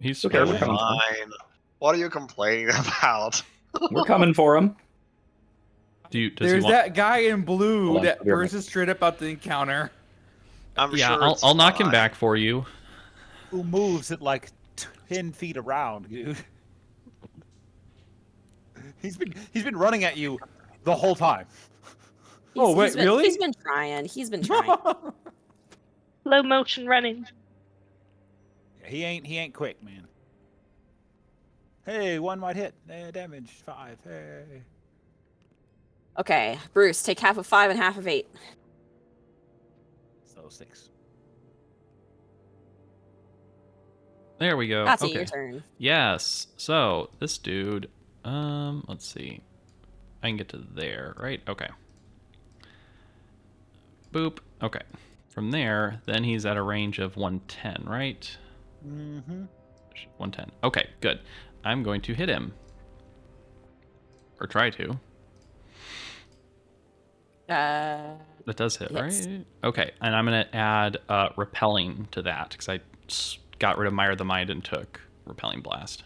He's Okay, we're scrolling. coming for him. Fine. What are you complaining about? We're coming for him. Does he There's want... that guy in blue Hold on, that I'll be right Bruce is straight up about to encounter. I'm Yeah, sure I'll knock him back for you. Who moves at like 10 feet around, dude? He's been running at you the whole time. Really? He's been trying. He's been trying. Low motion running. He ain't quick, man. Hey, one might hit. Damage 5. Hey. Okay, Bruce, take half of 5 and half of 8. So 6. There we go. Tati, Okay. your turn. Yes. So this dude, let's see. I can get to there, right? Okay. Boop. Okay. From there, then he's at a range of 110, right? Mm-hmm. 110. Okay, good. I'm going to hit him. Or try to. That does hit, hits. right? Okay, and I'm going to add repelling to that, because I got rid of Mire the Mind and took Repelling Blast.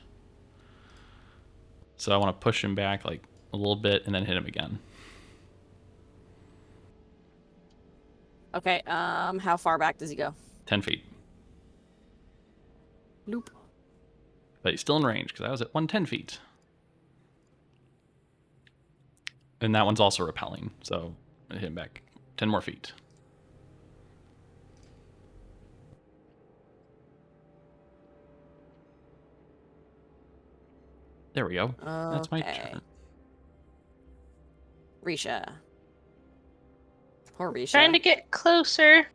So I want to push him back like a little bit and then hit him again. Okay, how far back does he go? 10 feet. Loop. But he's still in range, because I was at 110 feet. And that one's also repelling, so I hit him back 10 more feet. There we go. That's my Okay. turn. Risha. Poor Risha. Trying to get closer.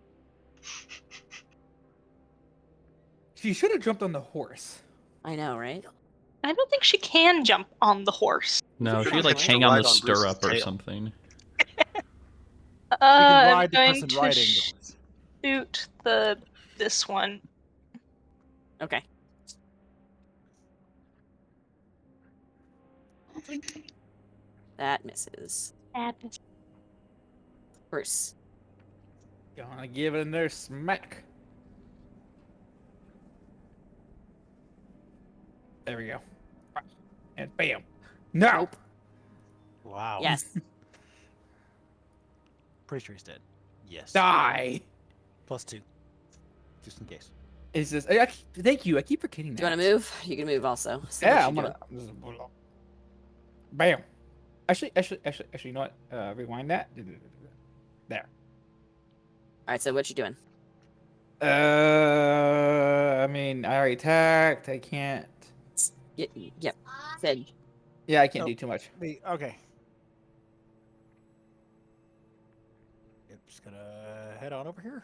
She should have jumped on the horse. I know, right? I don't think she can jump on the horse. No, You're she'd not like supposed to hang on ride the on Bruce's stirrup or tail. something. You can I'm ride the going person to riding the horse. shoot this one. Okay. That misses. Bruce. Gonna give it another smack. There we go. And bam. No. Nope. Wow. Yes. Pretty sure he's dead. Yes. Die. +2. Just in case. It's just. Thank you. I keep forgetting that. Do you want to move? You can move also. So Yeah, what I'm you gonna. Bam. Actually, you know what? Rewind that. There. All right. So what you doing? I mean, I already attacked. I can't. Yep. Sid. Yeah, I can't Oh. do too much. Okay. I'm just gonna head on over here.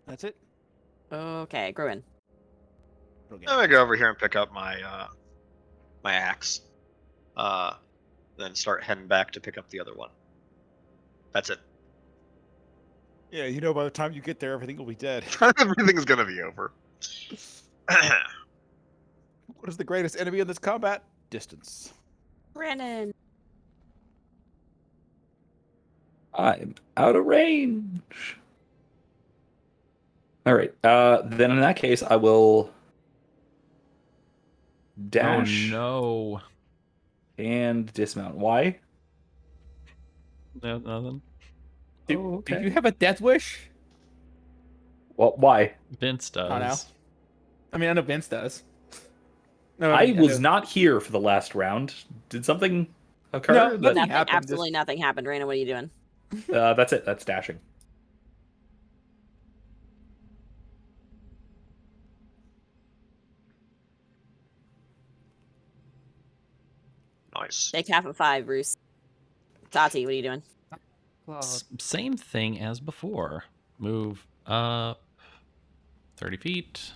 That's it. Okay, Gruen. Okay. I'm gonna go over here and pick up my my axe. Then start heading back to pick up the other one. That's it. Yeah, you know, by the time you get there, everything will be dead. Everything's gonna be over. What is the greatest enemy in this combat? Distance. Brandon. I'm out of range. All right. Then in that case, I will dash Oh and dismount. Why? no. No, nothing. Do, Oh, do okay. you have a death wish? Well, why? Vince does. I know. I mean, I know Vince does. No, I mean, was know. not here for the last round. Did something occur? No, that- nothing Nothing, happened. absolutely nothing happened. Raina, what are you doing? that's it. That's dashing. Nice. Take half of 5, Bruce. Tati, what are you doing? Same thing as before. Move up 30 feet,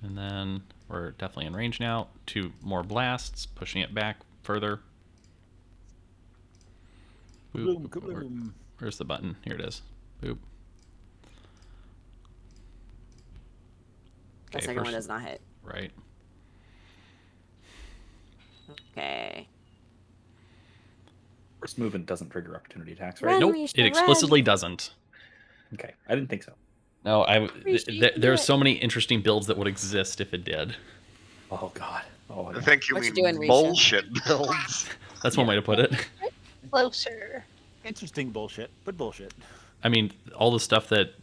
and then we're definitely in range now. 2 more blasts, pushing it back further. Kaboom, Boop. kaboom. Where's the button? Here it is. Boop. The Okay, second one first- does not hit. Right. Okay. First movement doesn't trigger opportunity attacks, Run, right? Nope, Risha, it explicitly doesn't. Okay, I didn't think so. No, Risha, you can do there's it. so many interesting builds that would exist if it did. Oh God. Oh, I yeah. think you What you mean doing, Risha? bullshit builds. That's one way to put it. Closer. Interesting bullshit, but bullshit. I mean, all the stuff that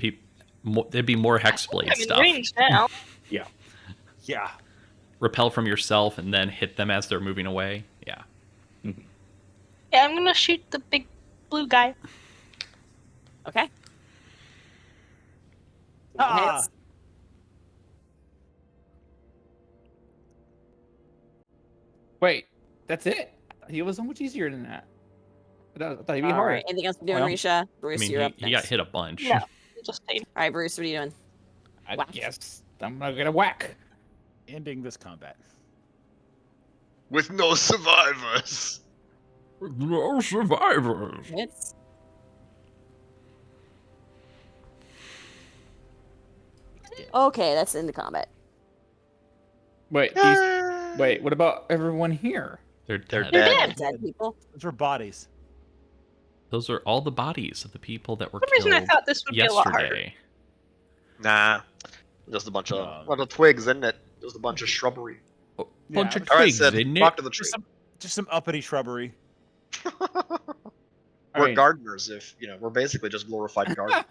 there'd be more hexblade I'm in stuff. range now. Yeah. Yeah. Repel from yourself and then hit them as they're moving away. Yeah. Yeah, I'm gonna shoot the big blue guy. Okay. Ah! Hits. Wait, that's it? He was so much easier than that. I thought he'd be All hard. right. Anything else you're doing, Well, Risha? I Bruce, mean, you're up he next. got hit a bunch. No, just saying. All right, Bruce, what are you doing? I Whack. guess I'm not gonna whack. Ending this combat. With no survivors. No survivors. Hits. Okay, that's into combat. Wait, wait. What about everyone here? They're They're dead. They're dead. dead. Dead people. Those are bodies. Those are all the bodies of the people that were For some reason, I killed thought this would be a lot harder. yesterday. Nah. Just a bunch of No. lot of twigs, isn't it? Just a bunch of shrubbery. Bunch of Yeah, All right, twigs, Sid, isn't talk it? to the tree. Just some uppity shrubbery. We're right. gardeners, if you know. We're basically just glorified gardeners.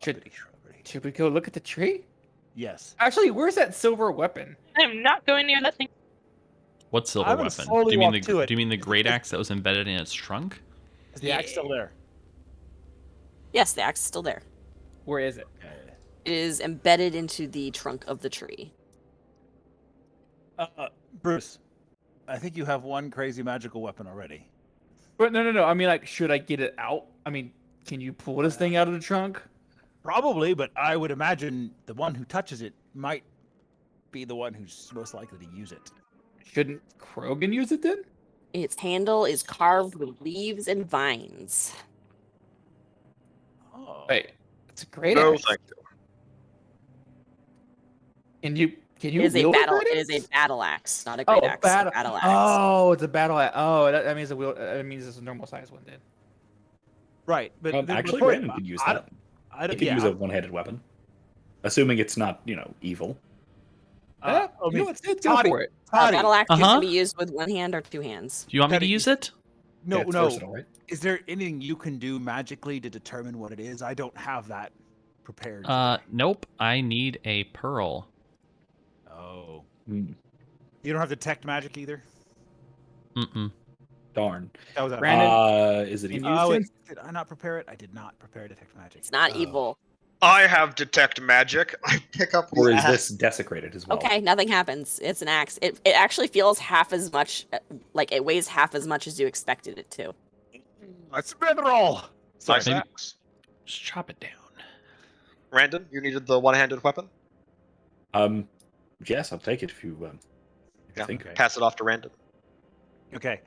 Should, Uppity shrubbery. should we go look at the tree? Yes. Actually, where's that silver weapon? I'm not going near that thing. What silver I'm gonna weapon? slowly Do you mean walk the to it. do you mean the great axe that was embedded in its trunk? Is the axe still there? Yes, the axe is still there. Where is it? It is embedded into the trunk of the tree. Bruce, I think you have one crazy magical weapon already. But no. I mean, like, should I get it out? I mean, can you pull this thing out of the trunk? Probably, but I would imagine the one who touches it might be the one who's most likely to use it. Shouldn't Krogan use it then? Its handle is carved with leaves and vines. Oh. Wait, it's a great No, axe. thank you. Can you It is a wield battle. great It is a axe? battle axe, not a great axe. battle. A battle axe. Oh, it's a battle axe. Oh, that means that means it's a normal size one then. Right, but the Actually, point- Brandon could use I that. don't- I He don't, could yeah, use a one-handed weapon, assuming it's not, evil. Yeah, I you know mean, what? Sid, go Toddy- for it. Toddy, Battle axe Uh-huh. can be used with one hand or 2 hands. Do you want me to Teddy, use it? no, Yeah, it's no. versatile, right? Is there anything you can do magically to determine what it is? I don't have that prepared. Nope. I need a pearl. Oh. Hmm. You don't have detect magic either? Mm-mm. Darn. That was Brandon, Is it can evil? you Oh, wait, sense? did I not prepare it? I did not prepare detect magic. It's not Oh. evil. I have detect magic. I pick up the Or is axe. this desecrated as well? Okay, nothing happens. It's an axe. It actually feels half as much, like it weighs half as much as you expected it to. Let's spin the roll. Sorry. Nice Maybe- axe. Just chop it down. Randon, you needed the one-handed weapon? Yes, I'll take it if you Yeah. think. Okay. Pass it off to Randon. Okay.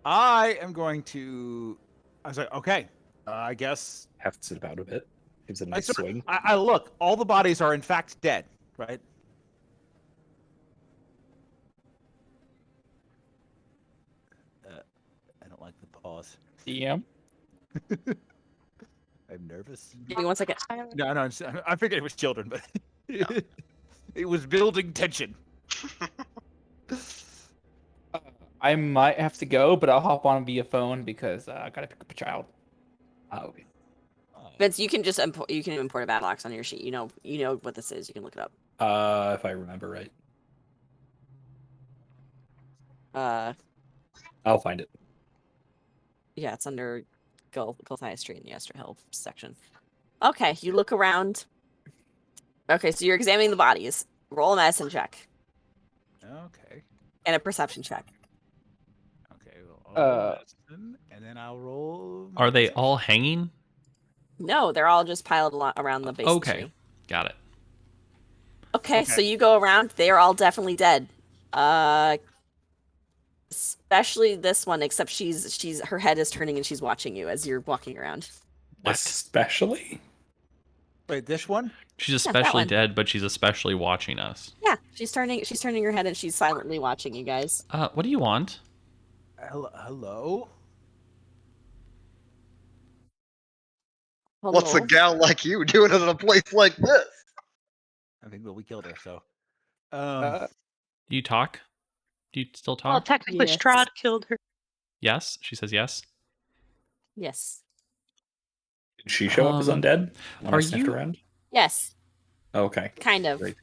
I am going to. I was like, okay. I guess. Hefts it about a bit. Gives it a I, nice sort of- swing. I look. All the bodies are in fact dead, right? I don't like the pause. DM. I'm nervous. Give me 1 second. No, I figured it was children, but it was building tension. I might have to go, but I'll hop on via phone because I gotta pick up a child. Okay. Vince, you can just import a Battleaxe on your sheet. You know what this is. You can look it up. If I remember right. I'll find it. Yeah, it's under Gulthias Tree in the Yester Hill section. Okay, you look around. Okay, so you're examining the bodies. Roll a medicine check Okay. and a perception check. Okay. Well, I'll roll medicine, and then I'll roll. Are they perception. all hanging? No, they're all just piled around the base of the Okay, tree. got it. Okay, so Okay. you go around. They are all definitely dead. Especially this one, except she's her head is turning and she's watching you as you're walking around. What? Especially? Wait, this one? She's that especially one. dead, but she's especially watching us. Yeah, she's turning her head and she's silently watching you guys. What do you want? Hello? What's a Hello? gal like you doing in a place like this? I think we killed her, so. Do you talk? Do you still Well, talk? technically, Yes. Strahd killed her. Yes? She says yes. Yes. Did she show up as undead when I are sniffed you- around? Yes. Okay. Kind of. Great.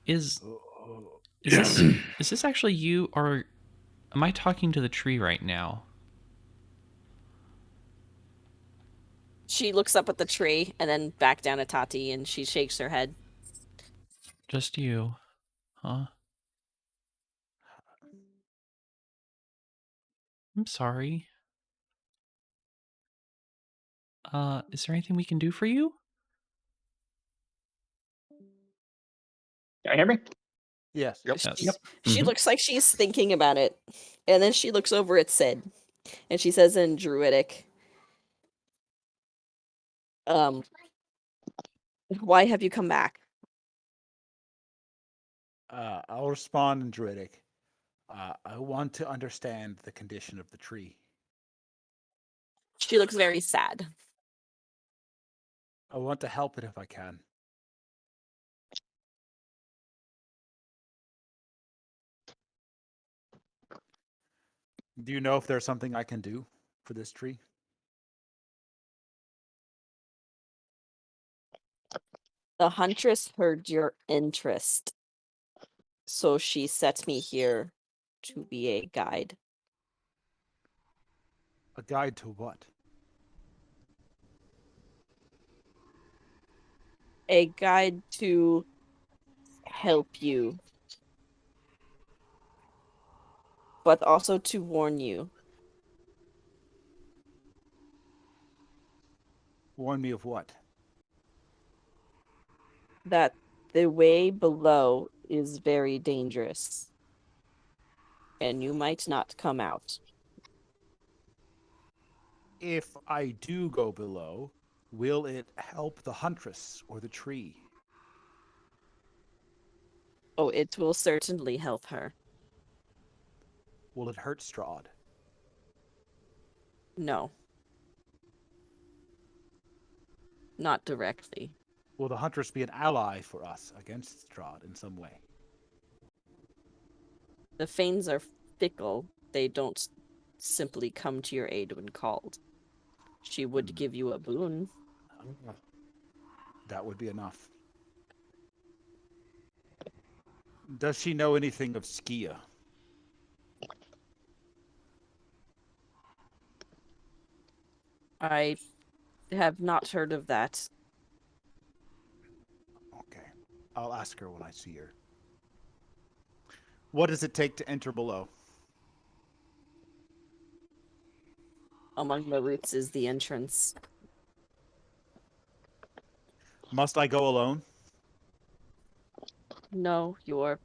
Is this actually you, or am I talking to the tree right now? She looks up at the tree and then back down at Tati and she shakes her head. Just you, huh? I'm sorry. Is there anything we can do for you? Can you hear me? Yes. Yep. Yes. She, she Mhm. looks like she's thinking about it. And then she looks over at Sid. And she says in Druidic, why have you come back? I'll respond in Druidic. I want to understand the condition of the tree. She looks very sad. I want to help it if I can. Do you know if there's something I can do for this tree? The huntress heard your interest. So she set me here to be a guide. A guide to what? A guide to help you. But also to warn you. Warn me of what? That the way below is very dangerous. And you might not come out. If I do go below, will it help the huntress or the tree? Oh, it will certainly help her. Will it hurt Strahd? No. Not directly. Will the huntress be an ally for us against Strahd in some way? The Fanes are fickle. They don't simply come to your aid when called. She would give you a boon. That would be enough. Does she know anything of Skia? I have not heard of that. Okay. I'll ask her when I see her. What does it take to enter below? Among the roots is the entrance. Must I go alone? No, your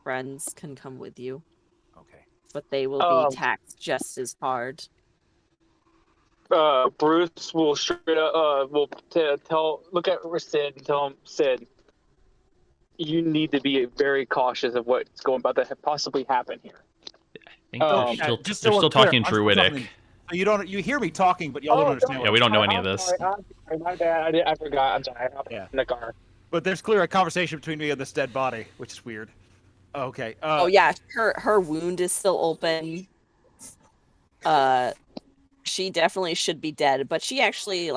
friends can come with you, Okay. but they will be taxed just as hard. Bruce will straight up look at Sid and tell him, Sid, you need to be very cautious of what's going about to possibly happen here. I think they're Um, still, just they're so we're still clear, talking I'm still Druidic. talking- You hear me talking, but y'all don't understand. Yeah, we don't know any of this. I'm sorry, my bad. I forgot. I'm sorry. I'm Yeah. in the car. But there's clearly a conversation between me and this dead body, which is weird. Okay. Oh yeah, her wound is still open. She definitely should be dead, but she actually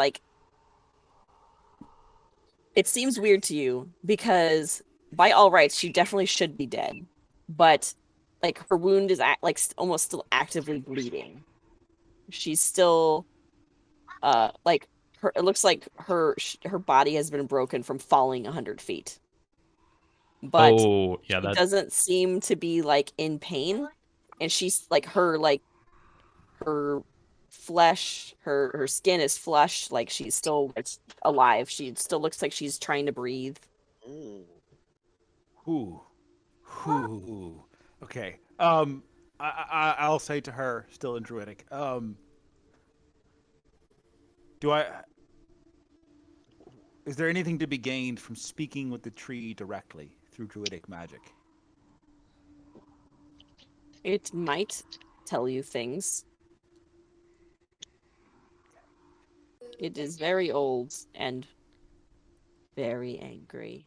it seems weird to you because by all rights she definitely should be dead, but her wound is almost still actively bleeding. She's still it looks like her body has been broken from falling 100 feet. But Oh, yeah, she that doesn't seem to be in pain, and she's her flesh, her skin is flush, she's still alive. She still looks like she's trying to breathe. Who? Okay. I'll say to her, still in Druidic. Is there anything to be gained from speaking with the tree directly through Druidic magic? It might tell you things. It is very old and very angry.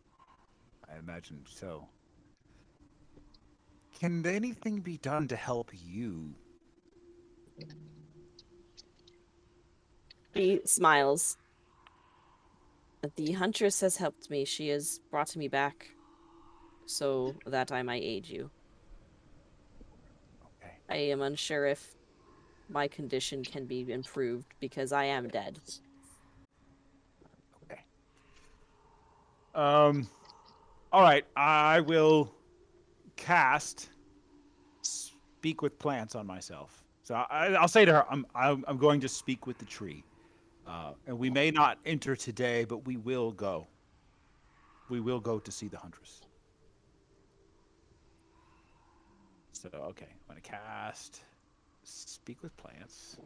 I imagine so. Can anything be done to help you? He smiles. The huntress has helped me. She has brought me back so that I might aid you. Okay. I am unsure if my condition can be improved because I am dead. Okay. All right. I will cast Speak with Plants on myself. So I'll say to her, I'm going to speak with the tree, and we may not enter today, but we will go. We will go to see the huntress. So okay, I'm going to cast Speak with Plants.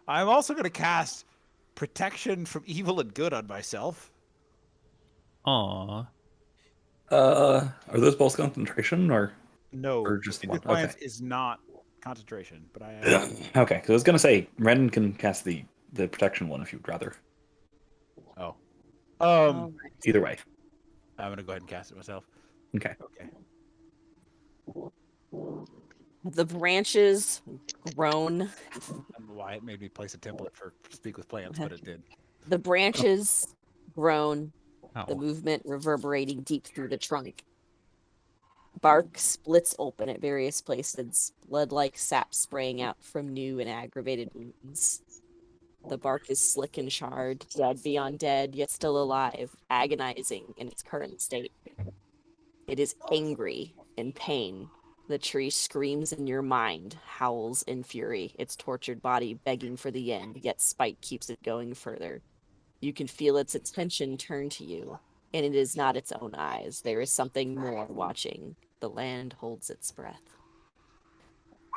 I'm also going to cast Protection from Evil and Good on myself. Aw. Are those both concentration or No, or just Speak one? with Plants Okay. is not concentration, but I Okay, because I was gonna say Ren can cast the protection one if you'd rather. Oh. Either way. I'm gonna go ahead and cast it myself. Okay. Okay. The branches groan. I don't know why it made me place a template for Speak with Plants, but it did. The branches groan, the Ow. movement reverberating deep through the trunk. Bark splits open at various places, blood-like sap spraying out from new and aggravated wounds. The bark is slick and charred, dead beyond dead, yet still alive, agonizing in its current state. It is angry, in pain. The tree screams in your mind, howls in fury, its tortured body begging for the end, yet spite keeps it going further. You can feel its attention turn to you, and it is not its own eyes. There is something more watching. The land holds its breath.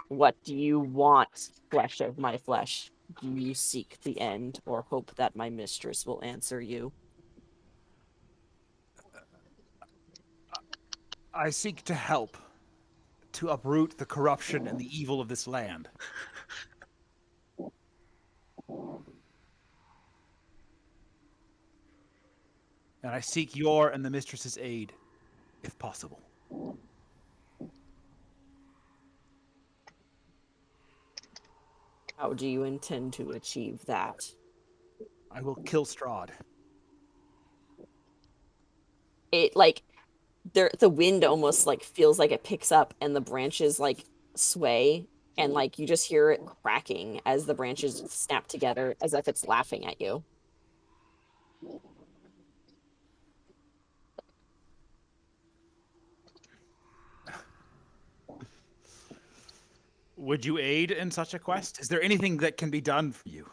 What do you want, flesh of my flesh? Do you seek the end, or hope that my mistress will answer you? I seek to help, to uproot the corruption and the evil of this land. And I seek your and the mistress's aid, if possible. How do you intend to achieve that? I will kill Strahd. It the wind almost feels like it picks up and the branches sway And like you just hear it cracking as the branches snap together as if it's laughing at you. Would you aid in such a quest? Is there anything that can be done for you?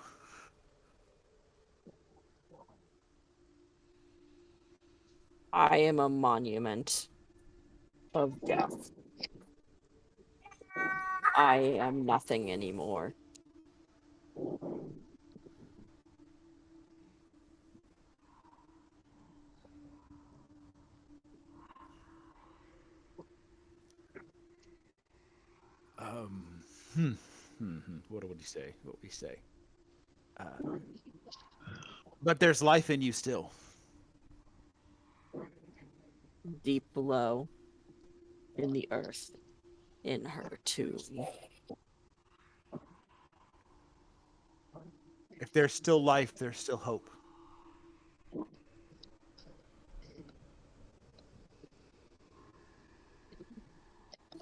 I am a monument of death. I am nothing anymore. What would you say? What would we say? But there's life in you still. Deep below, in the earth, in her tomb. If there's still life, there's still hope.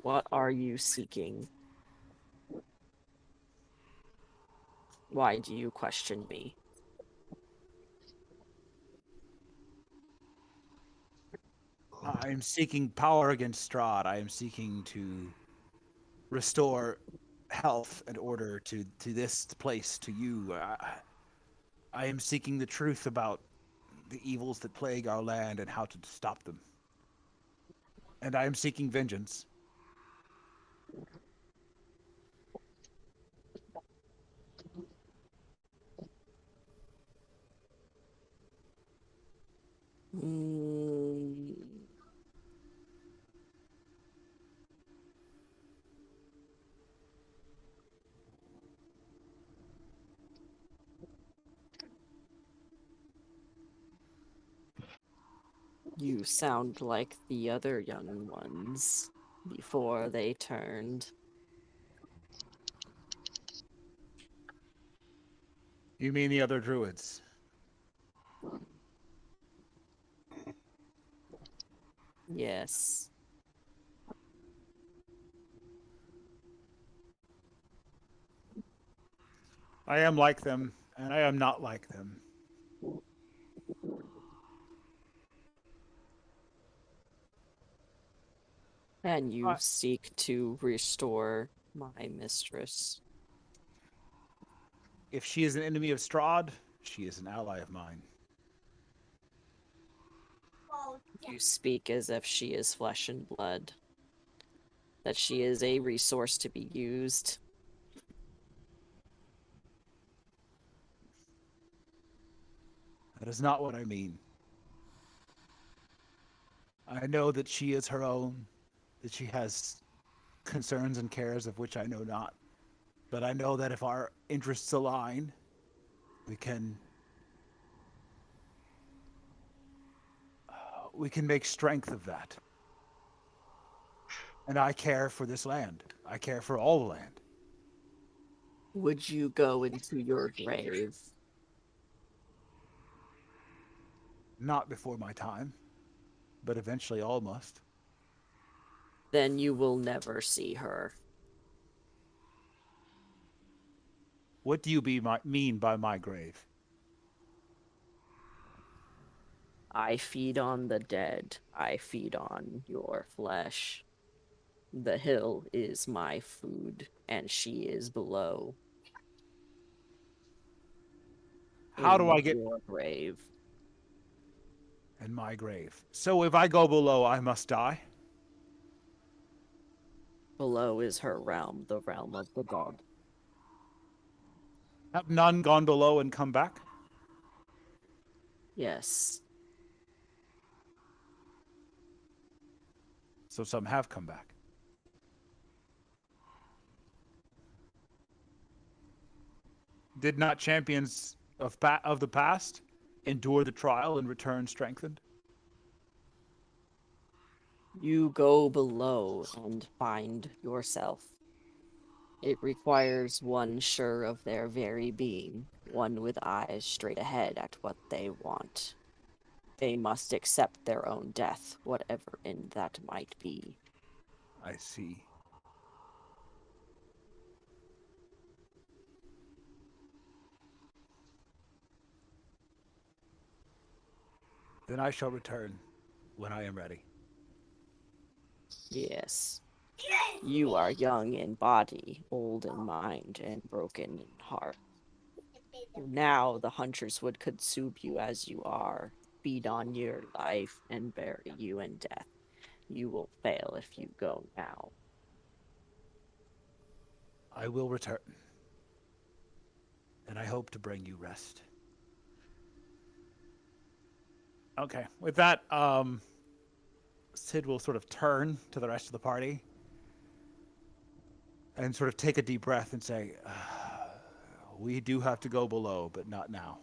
What are you seeking? Why do you question me? I am seeking power against Strahd. I am seeking to restore health and order to this place, to you. I am seeking the truth about the evils that plague our land and how to stop them. And I am seeking vengeance. Mm, you sound like the other young ones before they turned. You mean the other druids? Yes. I am like them, and I am not like them. And you seek to restore my mistress. If she is an enemy of Strahd, she is an ally of mine. You speak as if she is flesh and blood. That she is a resource to be used. That is not what I mean. I know that she is her own, that she has concerns and cares of which I know not. But I know that if our interests align, we can make strength of that. And I care for this land. I care for all the land. Would you go into your grave? Not before my time, but eventually all must. Then you will never see her. What do you mean by my grave? I feed on the dead. I feed on your flesh. The hill is my food, and she is below. How do In I get your grave? in my grave? So if I go below, I must die? Below is her realm, the realm of the god. Have none gone below and come back? Yes. So some have come back. Did not champions of the past endure the trial and return strengthened? You go below and find yourself. It requires one sure of their very being, one with eyes straight ahead at what they want. They must accept their own death, whatever end that might be. I see. Then I shall return when I am ready. Yes. You are young in body, old in mind, and broken in heart. Now the hunters would consume you as you are, feed on your life, and bury you in death. You will fail if you go now. I will return. And I hope to bring you rest. Okay. With that, Sid will sort of turn to the rest of the party and sort of take a deep breath and say, we do have to go below, but not now.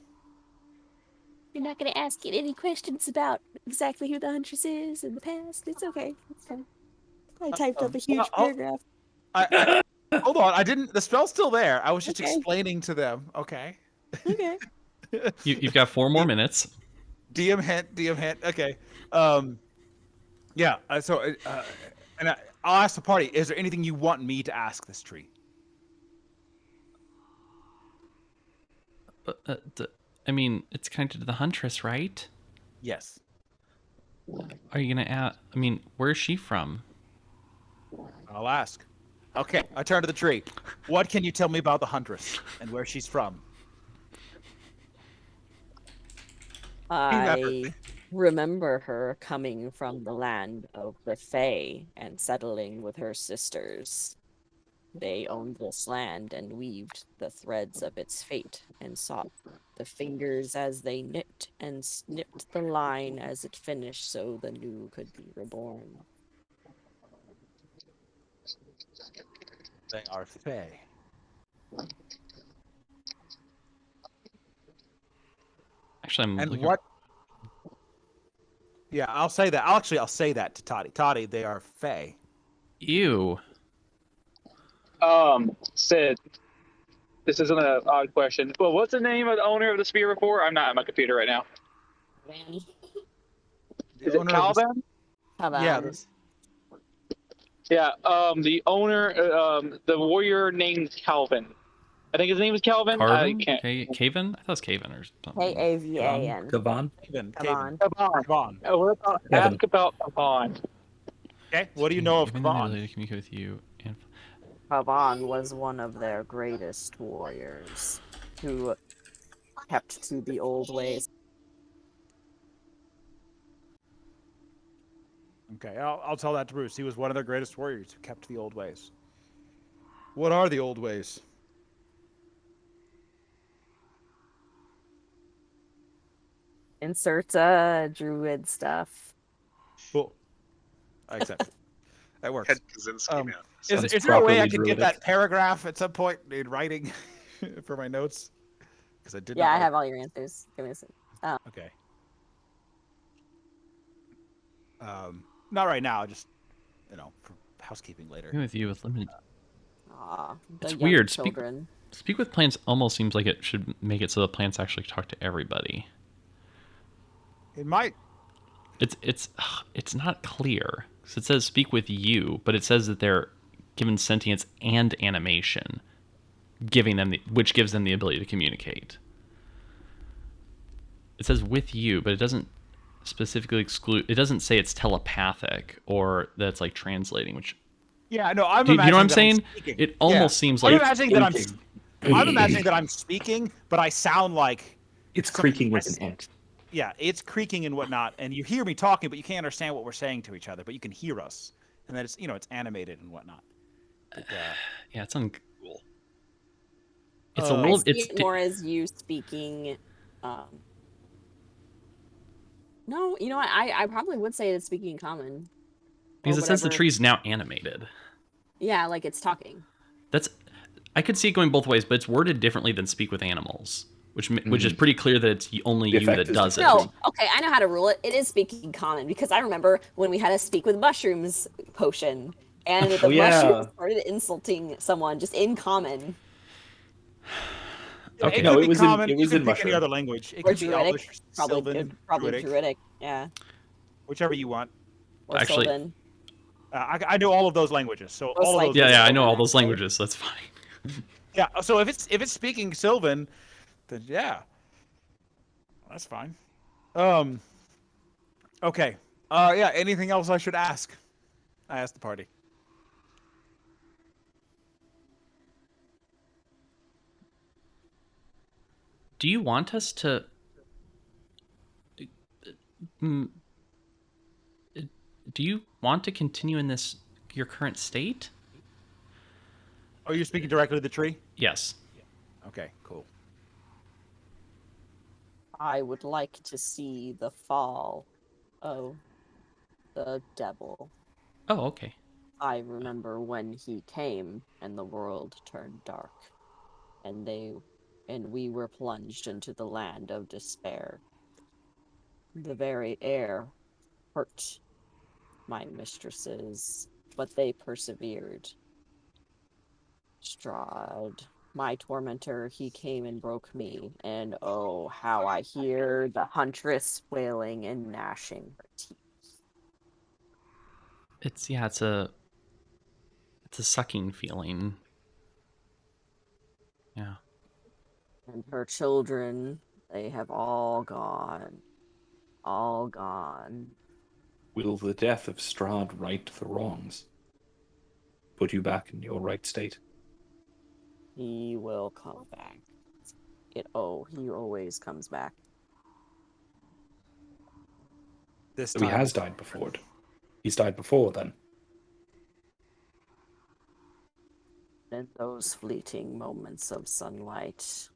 You're not going to ask it any questions about exactly who the huntress is in the past. It's okay. It's fine. I typed up a huge paragraph. Hold on. I didn't. The spell's still there. I was just Okay. explaining to them. Okay. Okay. You've got 4 more minutes. DM hint. Okay. Yeah. And I'll ask the party, is there anything you want me to ask this tree? I mean, it's connected to the huntress, right? Yes. Are you gonna ask? I mean, where's she from? I'll ask. Okay, I turn to the tree. What can you tell me about the huntress and where she's from? I remember her coming from the land of the Fae and settling with her sisters. They owned this land and weaved the threads of its fate and sought the fingers as they knit and snipped the line as it finished so the new could be reborn. They are Fae. Actually, I'm And looking. what? Yeah, I'll say that. I'll say that to Tati. Tati, they are Fae. Ew. Sid, this isn't an odd question. Well, what's the name of the owner of the spear before? I'm not at my computer right now. Vanny. Is it Calvin? Yeah. Yeah. The owner, the warrior named Calvin. I think his name was Calvin. Carvin? I can't. Caven? I thought it was Caven or something. Kavan. Kavan? Kavan. Kavan. Ask about Kavan. Okay. What do you know of Given the Kavan? ability to communicate with you and Kavan was one of their greatest warriors who kept to the old ways. Okay, I'll tell that to Bruce. He was one of their greatest warriors who kept the old ways. What are the old ways? Insert druid stuff. Cool. I accept it. That works. Head Kaczynski, man. Is there a way I could get that paragraph at some point in writing for my notes? Because I did. Yeah, I have all your answers. Give me a second. Oh. Okay. Not right now. Just for housekeeping later. with you with limited. The It's young weird. Children. Speak with plants almost seems like it should make it so the plants actually talk to everybody. It might. It's not clear. So it says speak with you, but it says that they're given sentience and animation, which gives them the ability to communicate. It says with you, but it doesn't specifically exclude. It doesn't say it's telepathic or that it's like translating. Which Yeah, no. I'm do you know what I'm saying? speaking. It almost seems like I'm imagining that I'm speaking, but I sound like it's creaking like an ant. Yeah, it's creaking and whatnot, and you hear me talking, but you can't understand what we're saying to each other. But you can hear us, and then it's it's animated and whatnot. But, yeah, it's uncool. It's a little. I see it more as you speaking. No, you know what? I probably would say it's speaking in common. Because it says the tree's now animated. Yeah, like it's talking. I could see it going both ways, but it's worded differently than speak with animals, which is pretty clear that it's only you that does it. No, okay, I know how to rule it. It is speaking common because I remember when we had a speak with mushrooms potion, and the mushrooms started insulting someone just in common. Okay, no, it was common. It was in any other language. It or could druidic, be Elvish, Sylvan, probably druidic. Yeah. Whichever you want. Or actually, Sylvan. I know all of those languages, so Most all of those. Yeah, I know all those languages. So that's fine. Yeah, so if it's speaking Sylvan, then yeah, that's fine. Okay. Yeah. Anything else I should ask? I asked the party. Do you want us to? mm, Do you want to continue in this your current state? Oh, you're speaking directly to the tree? Yes. Okay. Cool. I would like to see the fall of the devil. Oh, okay. I remember when he came and the world turned dark, and we were plunged into the land of despair. The very air hurt my mistresses, but they persevered. Strahd, my tormentor, he came and broke me, and oh, how I hear the huntress wailing and gnashing her teeth. It's it's a sucking feeling. Yeah. And her children, they have all gone. All gone. Will the death of Strahd right the wrongs? Put you back in your right state? He will come back. He always comes back. This So time he has died before. He's died before then. In those fleeting moments of sunlight,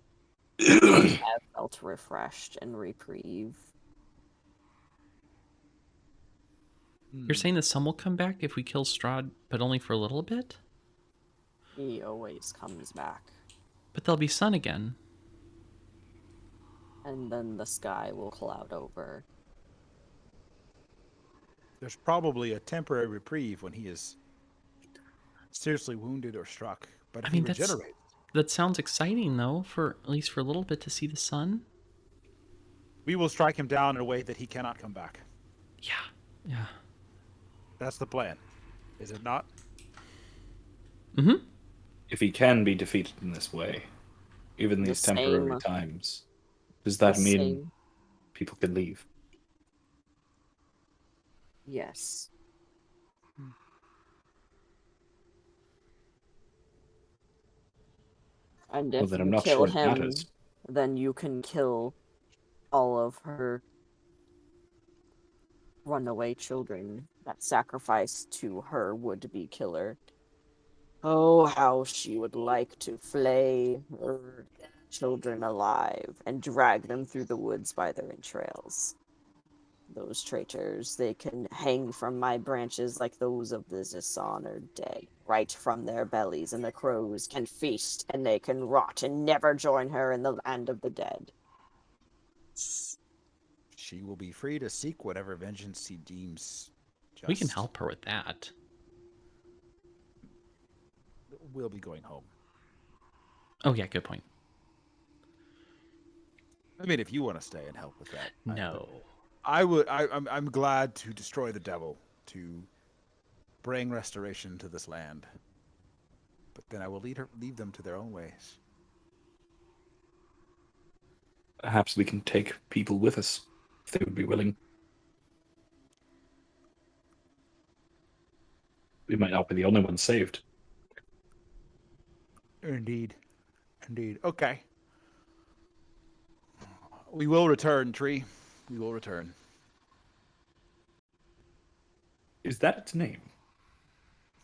I have felt refreshed and reprieve. You're saying the sun will come back if we kill Strahd, but only for a little bit? He always comes back. But there'll be sun again. And then the sky will cloud over. There's probably a temporary reprieve when he is seriously wounded or struck. But if I mean, he regenerates, that sounds exciting though, for at least for a little bit to see the sun. we will strike him down in a way that he cannot come back. Yeah. That's the plan, is it not? Mm-hmm. If he can be defeated in this way, even these temporary times, does that mean people can leave? Yes. And if then I'm you not kill sure it him, matters. then you can kill all of her runaway children that sacrificed to her would-be killer. Oh, how she would like to flay her children alive and drag them through the woods by their entrails. Those traitors, they can hang from my branches like those of the dishonored dead, right from their bellies, and the crows can feast, and they can rot and never join her in the land of the dead. She will be free to seek whatever vengeance he deems just. We can help her with that. We'll be going home. Oh yeah, good point. I mean, if you want to stay and help with that. No. I would. I'm glad to destroy the devil, to bring restoration to this land. But then I will leave them to their own ways. Perhaps we can take people with us, if they would be willing. We might not be the only ones saved. Indeed. Okay. We will return, Tree. We will return. Is that its name?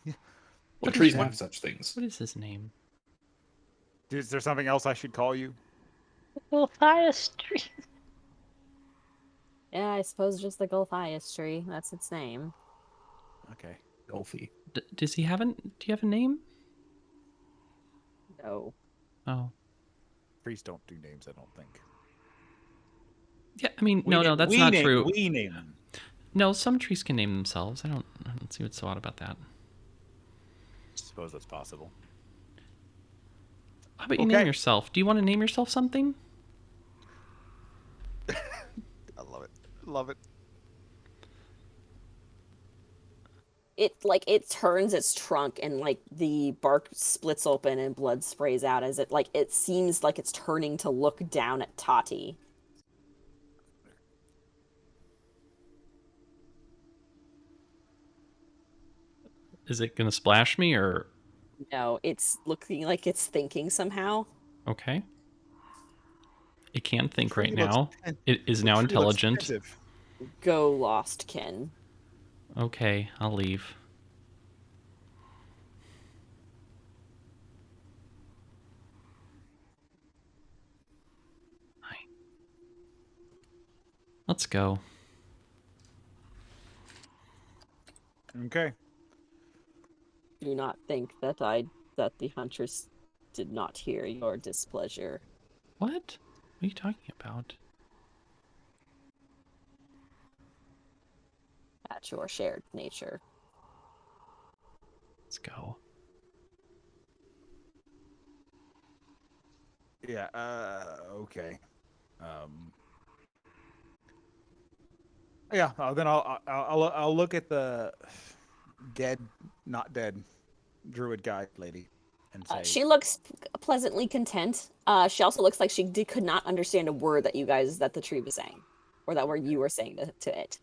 Yeah. The trees have such things. What is his name? Is there something else I should call you? Gulthias Tree. Yeah, I suppose just the Gulthias Tree. That's its name. Okay. Gulthy. Does he have do you have a name? No. Oh. Trees don't do names, I don't think. Yeah, I mean, no, that's not true. We name them. No, some trees can name themselves. I don't see what's so odd about that. I suppose that's possible. How about you name yourself? Do you want to name yourself something? I love it. Love it. It turns its trunk and like the bark splits open and blood sprays out as it seems like it's turning to look down at Tati. Is it gonna splash me or No, it's looking like it's thinking somehow. okay? It can think Tree right looks now. pen- It is the now tree looks intelligent. pensive. Go, lost kin. Okay, I'll leave. Hi. Let's go. Okay. Do not think that the huntress did not hear your displeasure. What? What are you talking about? At your shared nature. Let's go. Yeah. Okay. Um. Yeah. Then I'll look at the dead, not dead, druid guy lady, and say, She looks pleasantly content. She also looks like could not understand a word that the tree was saying, or that word you were saying to it.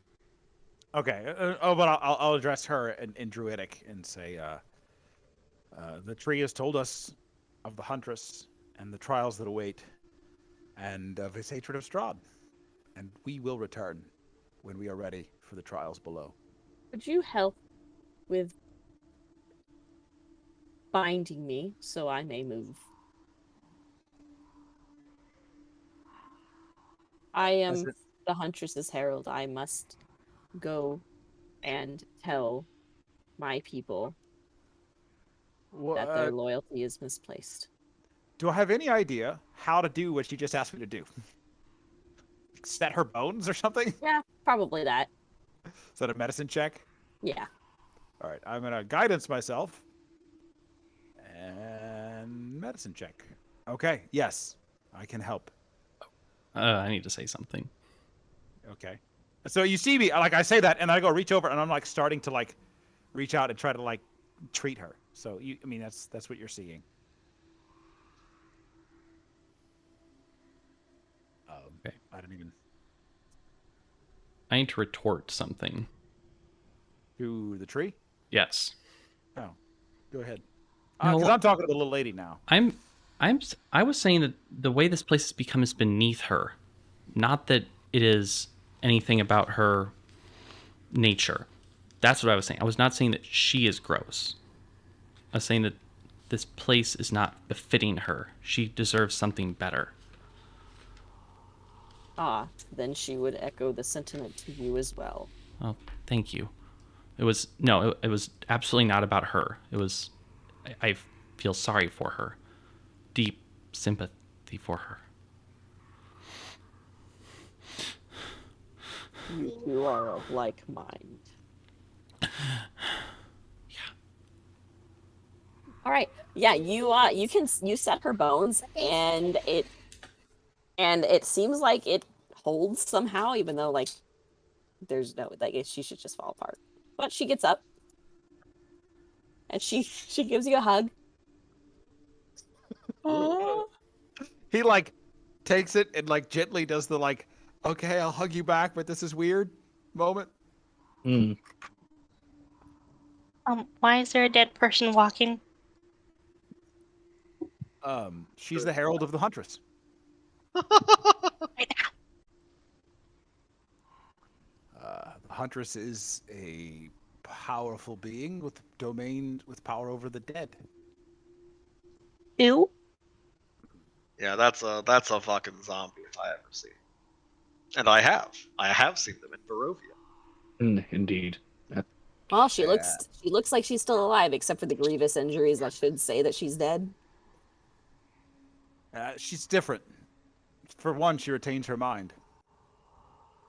okay. But I'll address her in druidic and say, the tree has told us of the huntress and the trials that await, and of his hatred of Strahd, and we will return when we are ready for the trials below. Could you help with binding me so I may move? I am the huntress's herald. I must go and tell my people that their loyalty is misplaced. Do I have any idea how to do what she just asked me to do? Set her bones or something? Yeah, probably that. Is that a medicine check? Yeah. All right, I'm gonna guidance myself and medicine check. Okay, yes, I can help. I need to say something. Okay, so you see me like I say that, and I go reach over, and I'm like starting to like reach out and try to like treat her. So I mean, that's what you're seeing. Okay. I don't even I need to retort something. to the tree. Yes. Oh, go ahead. No, Because I'm talking to the little lady now. I was saying that the way this place has become is beneath her, not that it is anything about her nature. That's what I was saying. I was not saying that she is gross. I was saying that this place is not befitting her. She deserves something better. Ah, then she would echo the sentiment to you as well. Oh, thank you. It was absolutely not about her. It was I feel sorry for her. Deep sympathy for her. You two are of like mind. Yeah. All right. Yeah, you set her bones, and it seems like it holds somehow, even though like there's no like she should just fall apart. But she gets up and she gives you a hug. He like takes it and like gently does the like, okay, I'll hug you back, but this is weird moment. Why is there a dead person walking? She's the herald of the huntress. Right now. The huntress is a powerful being with power over the dead. Ew. Yeah, that's a fucking zombie if I ever see. And I have seen them in Barovia. Indeed. Well, she looks like she's still alive, except for the grievous injuries that should say that she's dead. She's different. For one, she retains her mind.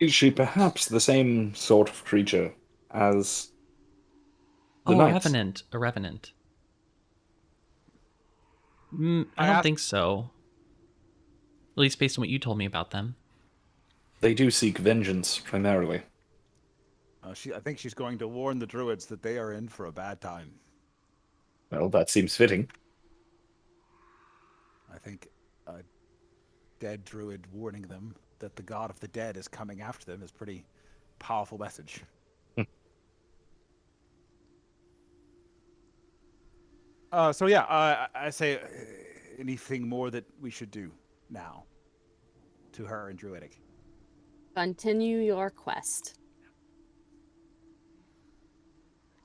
Is she perhaps the same sort of creature as the A knights? revenant. A revenant. I don't think so. At least based on what you told me about them. They do seek vengeance, primarily. I think she's going to warn the druids that they are in for a bad time. Well, that seems fitting. I think a dead druid warning them that the god of the dead is coming after them is pretty powerful message. So yeah, I say anything more that we should do now to her and Druidic. Continue your quest.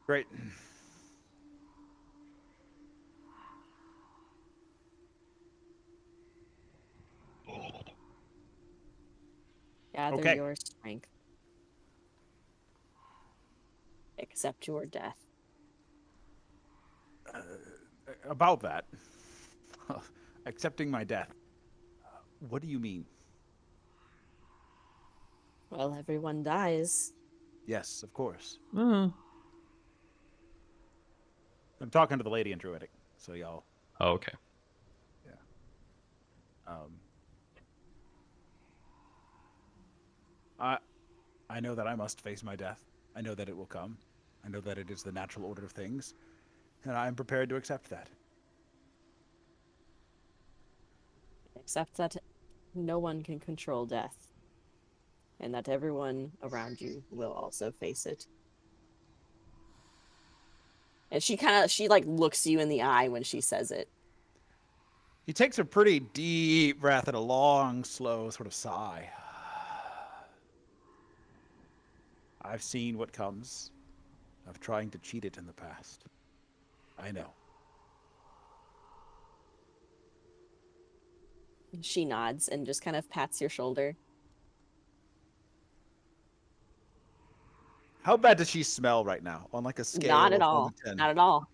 Great. Gather Okay. your strength. Accept your death. About that, accepting my death. What do you mean? Well, everyone dies. Yes, of course. Oh, I'm talking to the lady in Druidic, so y'all. okay. Um, I know that I must face my death. I know that it will come. I know that it is the natural order of things, and I am prepared to accept that. Accept that no one can control death. And that everyone around you will also face it. And she like looks you in the eye when she says it. He takes a pretty deep breath and a long, slow sort of sigh. I've seen what comes of trying to cheat it in the past. I know. She nods and just kind of pats your shoulder. How bad does she smell right now? On like a scale Not at of 1 all. to 10. Not at all.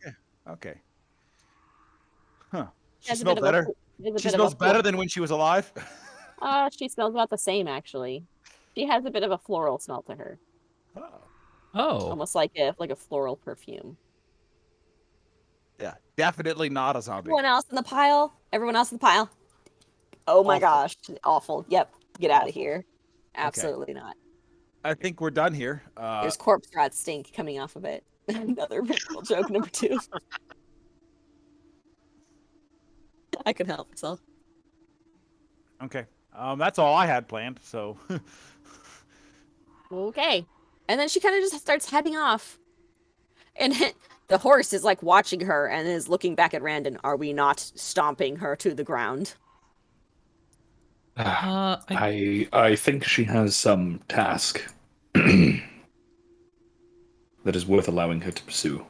Okay. Huh. She Has a smells bit of a better. fl- has a She bit of a smells better than when she was alive. she smells about the same actually. She has a bit of a floral smell to her. Oh. Oh, Almost like a floral perfume. Yeah, definitely not a zombie. Everyone else in the pile? Everyone else in the pile? Oh my Awful. gosh. Awful. Yep. Get out of Awful. here. Absolutely not. I think we're done here. There's corpse rot stink coming off of it. Another visual joke number 2. I could help myself. Okay. That's all I had planned. So. Okay. And then she kind of just starts heading off. And the horse is like watching her and is looking back at Randon. Are we not stomping her to the ground? I think she has some task that is worth allowing her to pursue.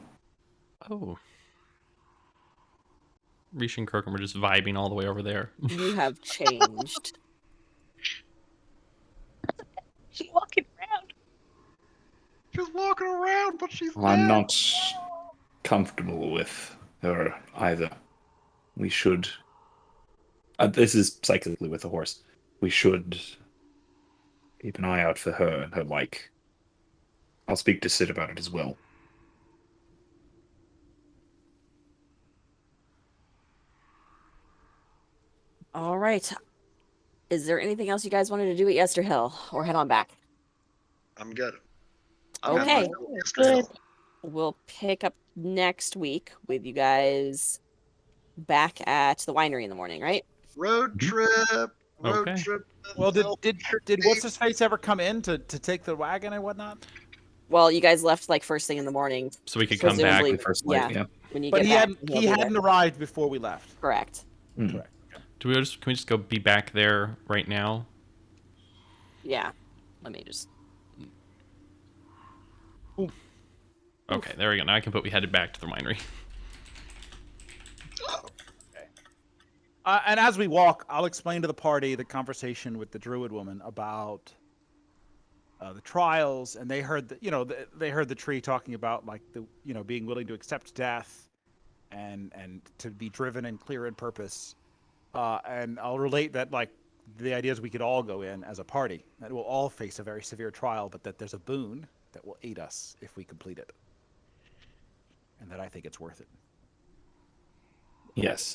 oh. Risha and Krogan were just vibing all the way over there. You have changed. She's walking around. She's walking around, but she's I'm dead. not comfortable with her either. We should. This is psychically with the horse. We should keep an eye out for her and her like. I'll speak to Sid about it as well. All right. Is there anything else you guys wanted to do at Yester Hill or head on back? I'm good. Okay. Good. We'll pick up next week with you guys back at the winery in the morning, right? Road trip. Road Okay. trip. Well, did what's his face ever come in to take the wagon and whatnot? Well, you guys left like first thing in the morning. So we could come back. Presumably, First yeah. light, yeah. When you But get he back, hadn't he'll be there. arrived before we left. Correct. Correct. Can we just go be back there right now? Yeah. Let me just. Okay, there we go. Now I can put we headed back to the winery. And as we walk, I'll explain to the party the conversation with the druid woman about the trials, and they heard they heard the tree talking about like the being willing to accept death, and to be driven and clear in purpose. And I'll relate that like the idea is we could all go in as a party, that we'll all face a very severe trial, but that there's a boon that will aid us if we complete it, and that I think it's worth it. Yes.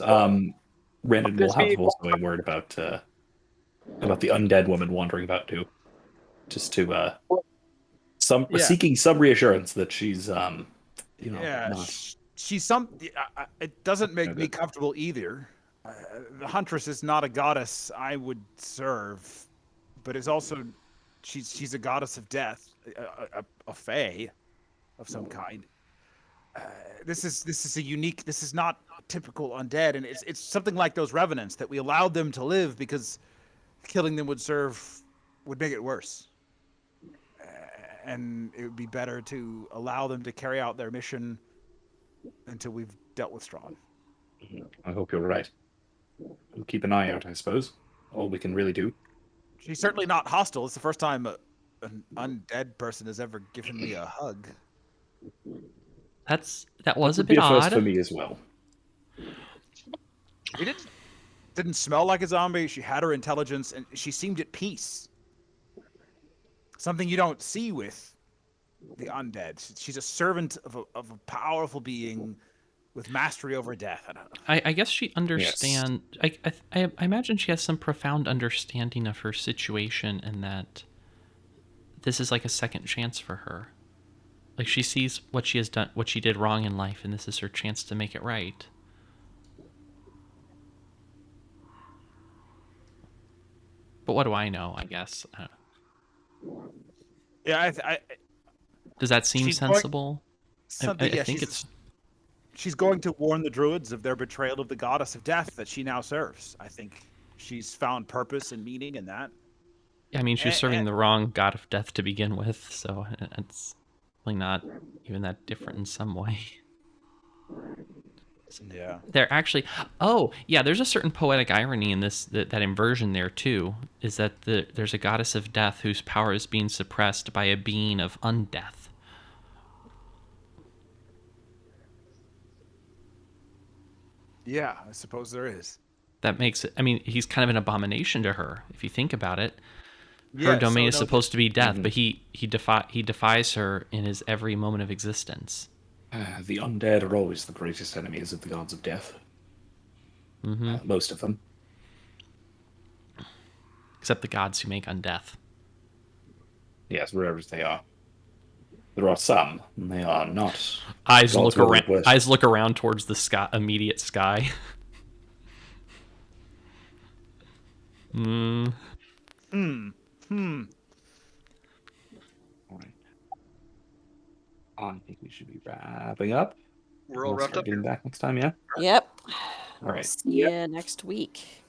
Brandon will have also a word about the undead woman wandering about too, just to seeking some reassurance that she's not. She's some. It doesn't make me comfortable either. The huntress is not a goddess I would serve, but is also she's a goddess of death, a fae of some kind. this is a unique. This is not typical undead, and it's something like those revenants that we allowed them to live because killing them would make it worse. And it would be better to allow them to carry out their mission until we've dealt with Strahd. I hope you're right. We'll keep an eye out, I suppose. All we can really do. She's certainly not hostile. It's the first time an undead person has ever given me a hug. That was That a would bit be a first odd. for me as well. She didn't smell like a zombie. She had her intelligence, and she seemed at peace. Something you don't see with the undead. She's a servant of a powerful being with mastery over death. I guess she understands. I imagine she has some profound understanding of her situation, and that this is like a second chance for her. Like, she sees what she has done, what she did wrong in life, and this is her chance to make it right. But what do I know? I guess. Yeah, Does that seem she's sensible? something. I Yeah, think it's. she's going to warn the druids of their betrayal of the goddess of death that she now serves. I think she's found purpose and meaning in that. I mean, she was serving the wrong god of death to begin with, so it's really not even that different in some way. Yeah. They're actually. Oh, yeah. There's a certain poetic irony in this that inversion there too. Is that there's a goddess of death whose power is being suppressed by a being of undeath. Yeah, I suppose there is. That makes it. I mean, he's kind of an abomination to her if you think about it. Her Yeah, domain is so no, supposed to be death, but he defies her in his every moment of existence. The undead are always the greatest enemies of the gods of death. Most of them. Except the gods who make undeath. Yes, wherever they are. There are some, and they are not. Eyes gods look worthy around. of worship. Eyes look around towards the sky, immediate sky. All right. I think we should be wrapping up. We're all We'll wrapped start up getting here. back next time, yeah? Yep. All right. See you next week.